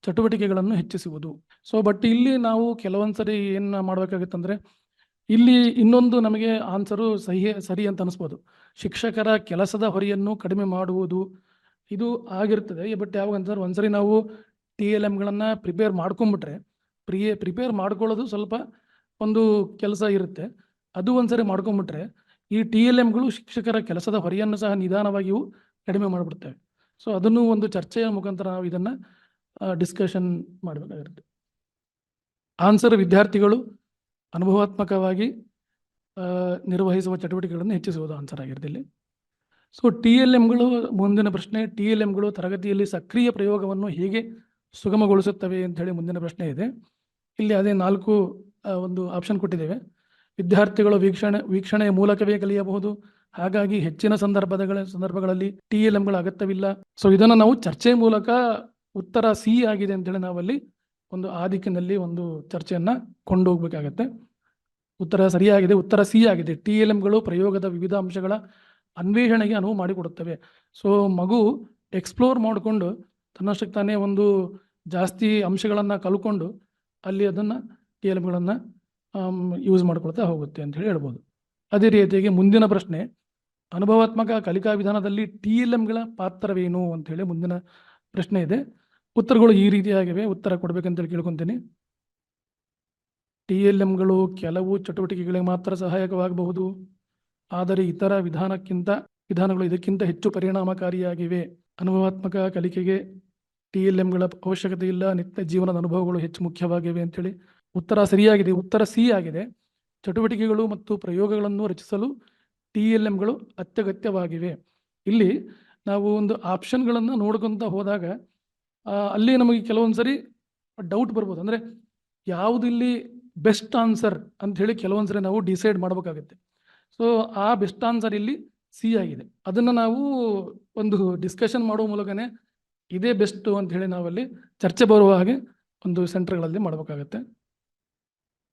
ಚಟುವಟಿಕೆಗಳನ್ನು ಹೆಚ್ಚಿಸುವುದು. ಸೊ ಬಟ್ ಇಲ್ಲಿ ನಾವು ಕೆಲವೊಂದ್ಸರಿ ಏನು ಮಾಡಬೇಕಾಗುತ್ತಂದ್ರೆ ಇಲ್ಲಿ ಇನ್ನೊಂದು ನಮಗೆ ಆನ್ಸರು ಸರಿ ಅಂತ ಅನಿಸ್ಬೋದು. ಶಿಕ್ಷಕರ ಕೆಲಸದ ಹೊರೆಯನ್ನು ಕಡಿಮೆ ಮಾಡುವುದು ಇದು ಆಗಿರ್ತದೆ. ಬಟ್ ಯಾವಾಗ ಅಂತಂದ್ರೆ ಒಂದ್ಸರಿ ನಾವು TLMಗಳನ್ನು ಪ್ರಿಪೇರ್ ಮಾಡ್ಕೊಂಬಿಟ್ರೆ ಪ್ರಿಪೇರ್ ಮಾಡ್ಕೊಳ್ಳೋದು ಸ್ವಲ್ಪ ಒಂದು ಕೆಲಸ ಇರುತ್ತೆ. ಅದು ಒಂದ್ಸರಿ ಮಾಡ್ಕೊಂಬಿಟ್ರೆ ಈ TLMಗಳು ಶಿಕ್ಷಕರ ಕೆಲಸದ ಹೊರೆಯನ್ನು ಸಹ ನಿಧಾನವಾಗಿಯೂ ಕಡಿಮೆ ಮಾಡಿಬಿಡ್ತೇವೆ. ಸೊ ಅದನ್ನು ಒಂದು ಚರ್ಚೆಯ ಮುಖಾಂತರ ನಾವು ಇದನ್ನು ಡಿಸ್ಕಷನ್ ಮಾಡಬೇಕಾಗಿರುತ್ತೆ. ಆನ್ಸರ್ ವಿದ್ಯಾರ್ಥಿಗಳು ಅನುಭವಾತ್ಮಕವಾಗಿ ನಿರ್ವಹಿಸುವ ಚಟುವಟಿಕೆಗಳನ್ನು ಹೆಚ್ಚಿಸುವುದು ಆನ್ಸರ್ ಆಗಿರುತ್ತೆ ಇಲ್ಲಿ. ಸೊ TLMಗಳು ಮುಂದಿನ ಪ್ರಶ್ನೆ, TLMಗಳು ತರಗತಿಯಲ್ಲಿ ಸಕ್ರಿಯ ಪ್ರಯೋಗವನ್ನು ಹೇಗೆ ಸುಗಮಗೊಳಿಸುತ್ತವೆ ಅಂತ ಹೇಳಿ ಮುಂದಿನ ಪ್ರಶ್ನೆ ಇದೆ. ಇಲ್ಲಿ ಅದೇ 4 ಒಂದು ಆಪ್ಷನ್ ಕೊಟ್ಟಿದ್ದೇವೆ. ವಿದ್ಯಾರ್ಥಿಗಳು ವೀಕ್ಷಣೆಯ ಮೂಲಕವೇ ಕಲಿಯಬಹುದು. ಹಾಗಾಗಿ ಹೆಚ್ಚಿನ ಸಂದರ್ಭಗಳಲ್ಲಿ TLMಗಳ ಅಗತ್ಯವಿಲ್ಲ. ಸೊ ಇದನ್ನು ನಾವು ಚರ್ಚೆ ಮೂಲಕ ಉತ್ತರ ಸಿ ಆಗಿದೆ ಅಂತೇಳಿ ನಾವಲ್ಲಿ ಒಂದು ಆ ದಿಕ್ಕಿನಲ್ಲಿ ಒಂದು ಚರ್ಚೆಯನ್ನು ಕೊಂಡೋಗ್ಬೇಕಾಗತ್ತೆ. ಉತ್ತರ ಸರಿಯಾಗಿದೆ. ಉತ್ತರ ಸಿ ಆಗಿದೆ. TLMಗಳು ಪ್ರಯೋಗದ ವಿವಿಧ ಅಂಶಗಳ ಅನ್ವೇಷಣೆಗೆ ಅನುವು ಮಾಡಿಕೊಡುತ್ತವೆ. ಸೊ ಮಗು ಎಕ್ಸ್ಪ್ಲೋರ್ ಮಾಡಿಕೊಂಡು ತನ್ನಷ್ಟಕ್ಕೆ ತಾನೇ ಒಂದು ಜಾಸ್ತಿ ಅಂಶಗಳನ್ನು ಕಲ್ಕೊಂಡು ಅಲ್ಲಿ ಅದನ್ನು TLMಗಳನ್ನು ಯೂಸ್ ಮಾಡ್ಕೊಳ್ತಾ ಹೋಗುತ್ತೆ ಅಂತ ಹೇಳಿ ಹೇಳ್ಬೋದು. ಅದೇ ರೀತಿಯಾಗಿ ಮುಂದಿನ ಪ್ರಶ್ನೆ, ಅನುಭವಾತ್ಮಕ ಕಲಿಕಾ ವಿಧಾನದಲ್ಲಿ TLMಗಳ ಪಾತ್ರವೇನು ಅಂತ ಹೇಳಿ ಮುಂದಿನ ಪ್ರಶ್ನೆ ಇದೆ. ಉತ್ತರಗಳು ಈ ರೀತಿಯಾಗಿವೆ. ಉತ್ತರ ಕೊಡ್ಬೇಕಂತೇಳಿ ಕೇಳ್ಕೊತೀನಿ. TLMಗಳು ಕೆಲವು ಚಟುವಟಿಕೆಗಳಿಗೆ ಮಾತ್ರ ಸಹಾಯಕವಾಗಬಹುದು. ಆದರೆ ಇತರ ವಿಧಾನಗಳು ಇದಕ್ಕಿಂತ ಹೆಚ್ಚು ಪರಿಣಾಮಕಾರಿಯಾಗಿವೆ. ಅನುಭವಾತ್ಮಕ ಕಲಿಕೆಗೆ TLMಗಳ ಅವಶ್ಯಕತೆ ಇಲ್ಲ. ನಿತ್ಯ ಜೀವನದ ಅನುಭವಗಳು ಹೆಚ್ಚು ಮುಖ್ಯವಾಗಿವೆ ಅಂತೇಳಿ ಉತ್ತರ ಸರಿಯಾಗಿದೆ. ಉತ್ತರ ಸಿ ಆಗಿದೆ. ಚಟುವಟಿಕೆಗಳು ಮತ್ತು ಪ್ರಯೋಗಗಳನ್ನು ರಚಿಸಲು TLMಗಳು ಅತ್ಯಗತ್ಯವಾಗಿವೆ. ಇಲ್ಲಿ ನಾವು ಒಂದು ಆಪ್ಷನ್ಗಳನ್ನು ನೋಡ್ಕೊಂತ ಹೋದಾಗ ಅಲ್ಲಿ ನಮಗೆ ಕೆಲವೊಂದ್ಸರಿ ಡೌಟ್ ಬರ್ಬೋದು. ಅಂದರೆ ಯಾವುದು ಇಲ್ಲಿ ಬೆಸ್ಟ್ ಆನ್ಸರ್ ಅಂತ ಹೇಳಿ ಕೆಲವೊಂದ್ಸರಿ ನಾವು ಡಿಸೈಡ್ ಮಾಡಬೇಕಾಗುತ್ತೆ. ಸೊ ಆ ಬೆಸ್ಟ್ ಆನ್ಸರ್ ಇಲ್ಲಿ ಸಿ ಆಗಿದೆ. ಅದನ್ನು ನಾವು ಒಂದು ಡಿಸ್ಕಷನ್ ಮಾಡುವ ಮೂಲಕನೇ ಇದೇ ಬೆಸ್ಟ್ ಅಂತ ಹೇಳಿ ನಾವಲ್ಲಿ ಚರ್ಚೆ ಬರುವ ಹಾಗೆ ಒಂದು ಸೆಂಟರ್ಗಳಲ್ಲಿ ಮಾಡಬೇಕಾಗತ್ತೆ.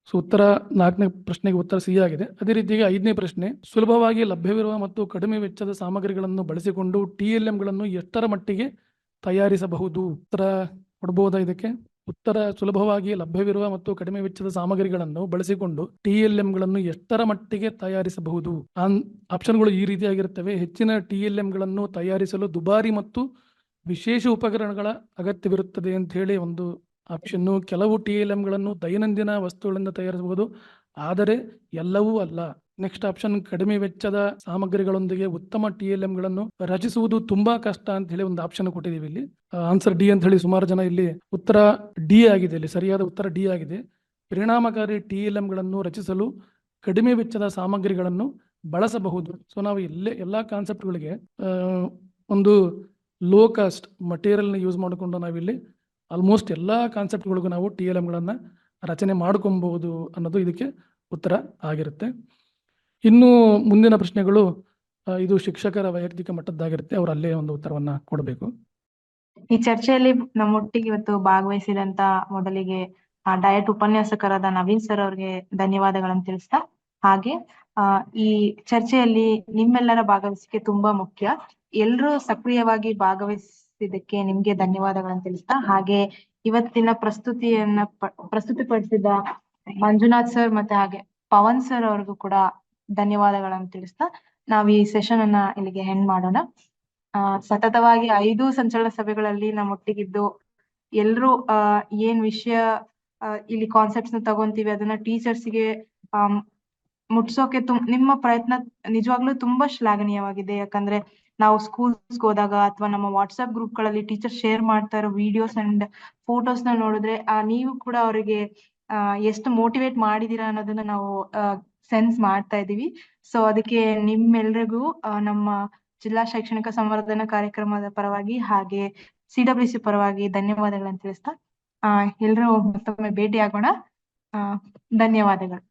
ಸೊ ಉತ್ತರ 4ನೇ ಪ್ರಶ್ನೆಗೆ ಉತ್ತರ ಸಿ ಆಗಿದೆ. ಅದೇ ರೀತಿಯಾಗಿ 5ನೇ ಪ್ರಶ್ನೆ, ಸುಲಭವಾಗಿ ಲಭ್ಯವಿರುವ ಮತ್ತು ಕಡಿಮೆ ವೆಚ್ಚದ ಸಾಮಗ್ರಿಗಳನ್ನು ಬಳಸಿಕೊಂಡು TLMಗಳನ್ನು ಎಷ್ಟರ ಮಟ್ಟಿಗೆ ತಯಾರಿಸಬಹುದು? ಉತ್ತರ ಕೊಡಬಹುದಾ ಇದಕ್ಕೆ? ಉತ್ತರ ಸುಲಭವಾಗಿ ಲಭ್ಯವಿರುವ ಮತ್ತು ಕಡಿಮೆ ವೆಚ್ಚದ ಸಾಮಗ್ರಿಗಳನ್ನು ಬಳಸಿಕೊಂಡು TLMಗಳನ್ನು ಎಷ್ಟರ ಮಟ್ಟಿಗೆ ತಯಾರಿಸಬಹುದು? ಆಪ್ಷನ್ಗಳು ಈ ರೀತಿಯಾಗಿರುತ್ತವೆ. ಹೆಚ್ಚಿನ TLMಗಳನ್ನು ತಯಾರಿಸಲು ದುಬಾರಿ ಮತ್ತು ವಿಶೇಷ ಉಪಕರಣಗಳ ಅಗತ್ಯವಿರುತ್ತದೆ ಅಂತ ಹೇಳಿ ಒಂದು ಆಪ್ಷನ್ನು. ಕೆಲವು TLMಗಳನ್ನು ದೈನಂದಿನ ವಸ್ತುಗಳಿಂದ ತಯಾರಿಸಬಹುದು, ಆದರೆ ಎಲ್ಲವೂ ಅಲ್ಲ. ನೆಕ್ಸ್ಟ್ ಆಪ್ಷನ್, ಕಡಿಮೆ ವೆಚ್ಚದ ಸಾಮಗ್ರಿಗಳೊಂದಿಗೆ ಉತ್ತಮ TLMಗಳನ್ನು ರಚಿಸುವುದು ತುಂಬಾ ಕಷ್ಟ ಅಂತ ಹೇಳಿ ಒಂದು ಆಪ್ಷನ್ ಕೊಟ್ಟಿದ್ದೀವಿ. ಇಲ್ಲಿ ಆನ್ಸರ್ ಡಿ ಅಂತ ಹೇಳಿ ಸುಮಾರು ಜನ ಇಲ್ಲಿ ಉತ್ತರ ಡಿ ಆಗಿದೆ. ಇಲ್ಲಿ ಸರಿಯಾದ ಉತ್ತರ ಡಿ ಆಗಿದೆ. ಪರಿಣಾಮಕಾರಿ TLMಗಳನ್ನು ರಚಿಸಲು ಕಡಿಮೆ ವೆಚ್ಚದ ಸಾಮಗ್ರಿಗಳನ್ನು ಬಳಸಬಹುದು. ಸೊ ನಾವು ಎಲ್ಲ ಕಾನ್ಸೆಪ್ಟ್ಗಳಿಗೆ ಒಂದು ಲೋ ಕಾಸ್ಟ್ ಮಟೀರಿಯಲ್ನ ಯೂಸ್ ಮಾಡಿಕೊಂಡು ನಾವಿಲ್ಲಿ ಆಲ್ಮೋಸ್ಟ್ ಎಲ್ಲ ಕಾನ್ಸೆಪ್ಟ್ಗಳಿಗೂ ನಾವು TLMಗಳನ್ನು ರಚನೆ ಮಾಡ್ಕೊಬಹುದು ಅನ್ನೋದು ಇದಕ್ಕೆ ಉತ್ತರ ಆಗಿರುತ್ತೆ. ಇನ್ನು ಮುಂದಿನ ಪ್ರಶ್ನೆಗಳು ಇದು ಶಿಕ್ಷಕರ ವೈಯಕ್ತಿಕ ಮಟ್ಟದ್ದಾಗಿರುತ್ತೆ. ಅವರು ಅಲ್ಲೇ ಒಂದು ಉತ್ತರವನ್ನ ಕೊಡಬೇಕು. ಈ ಚರ್ಚೆಯಲ್ಲಿ ನಮ್ಮೊಟ್ಟಿಗೆ ಇವತ್ತು ಭಾಗವಹಿಸಿದಂತ ಮೊದಲಿಗೆ ಡಯಟ್ ಉಪನ್ಯಾಸಕರಾದ ನವೀನ್ ಸರ್ ಅವ್ರಿಗೆ ಧನ್ಯವಾದಗಳನ್ನು ತಿಳಿಸ್ತಾ, ಹಾಗೆ ಈ ಚರ್ಚೆಯಲ್ಲಿ ನಿಮ್ಮೆಲ್ಲರ ಭಾಗವಹಿಸಿಕೆ ತುಂಬಾ ಮುಖ್ಯ. ಎಲ್ರೂ ಸಕ್ರಿಯವಾಗಿ ಭಾಗವಹಿಸಿದ್ದಕ್ಕೆ ನಿಮ್ಗೆ ಧನ್ಯವಾದಗಳನ್ನು ತಿಳಿಸ್ತಾ, ಹಾಗೆ ಇವತ್ತಿನ ಪ್ರಸ್ತುತಿಪಡಿಸಿದ ಮಂಜುನಾಥ್ ಸರ್ ಮತ್ತೆ ಹಾಗೆ ಪವನ್ ಸರ್ ಅವ್ರಿಗೂ ಕೂಡ ಧನ್ಯವಾದಗಳನ್ನು ತಿಳಿಸ್ತಾ ನಾವು ಈ ಸೆಷನ್ ಅನ್ನ ಇಲ್ಲಿಗೆ ಎಂಡ್ ಮಾಡೋಣ. ಸತತವಾಗಿ 5 ಸಂಚಲನ ಸಭೆಗಳಲ್ಲಿ ನಮ್ಮೊಟ್ಟಿಗಿದ್ದು ಎಲ್ರು ಏನ್ ವಿಷಯ ಇಲ್ಲಿ ಕಾನ್ಸೆಪ್ಟ್ಸ್ ನ ತಗೊಂತೀವಿ ಅದನ್ನ ಟೀಚರ್ಸ್ಗೆ ಮುಟ್ಸೋಕೆ ನಿಮ್ಮ ಪ್ರಯತ್ನ ನಿಜವಾಗ್ಲೂ ತುಂಬಾ ಶ್ಲಾಘನೀಯವಾಗಿದೆ. ಯಾಕಂದ್ರೆ ನಾವು ಸ್ಕೂಲ್ಸ್ಗೆ ಹೋದಾಗ ಅಥವಾ ನಮ್ಮ ವಾಟ್ಸ್ಆಪ್ ಗ್ರೂಪ್ ಗಳಲ್ಲಿ ಟೀಚರ್ ಶೇರ್ ಮಾಡ್ತಾ ಇರೋ ವಿಡಿಯೋಸ್ ಅಂಡ್ ಫೋಟೋಸ್ ನ ನೋಡಿದ್ರೆ ನೀವು ಕೂಡ ಅವರಿಗೆ ಎಷ್ಟು ಮೋಟಿವೇಟ್ ಮಾಡಿದೀರಾ ಅನ್ನೋದನ್ನ ನಾವು ಸೆನ್ಸ್ ಮಾಡ್ತಾ ಇದೀವಿ. ಸೊ ಅದಕ್ಕೆ ನಿಮ್ಮೆಲ್ರಿಗೂ ನಮ್ಮ ಜಿಲ್ಲಾ ಶೈಕ್ಷಣಿಕ ಸಂವರ್ಧನಾ ಕಾರ್ಯಕ್ರಮದ ಪರವಾಗಿ ಹಾಗೆ CWC ಪರವಾಗಿ ಧನ್ಯವಾದಗಳನ್ನು ತಿಳಿಸ್ತಾ ಎಲ್ರೂ ಮತ್ತೊಮ್ಮೆ ಭೇಟಿ ಆಗೋಣ. ಧನ್ಯವಾದಗಳು.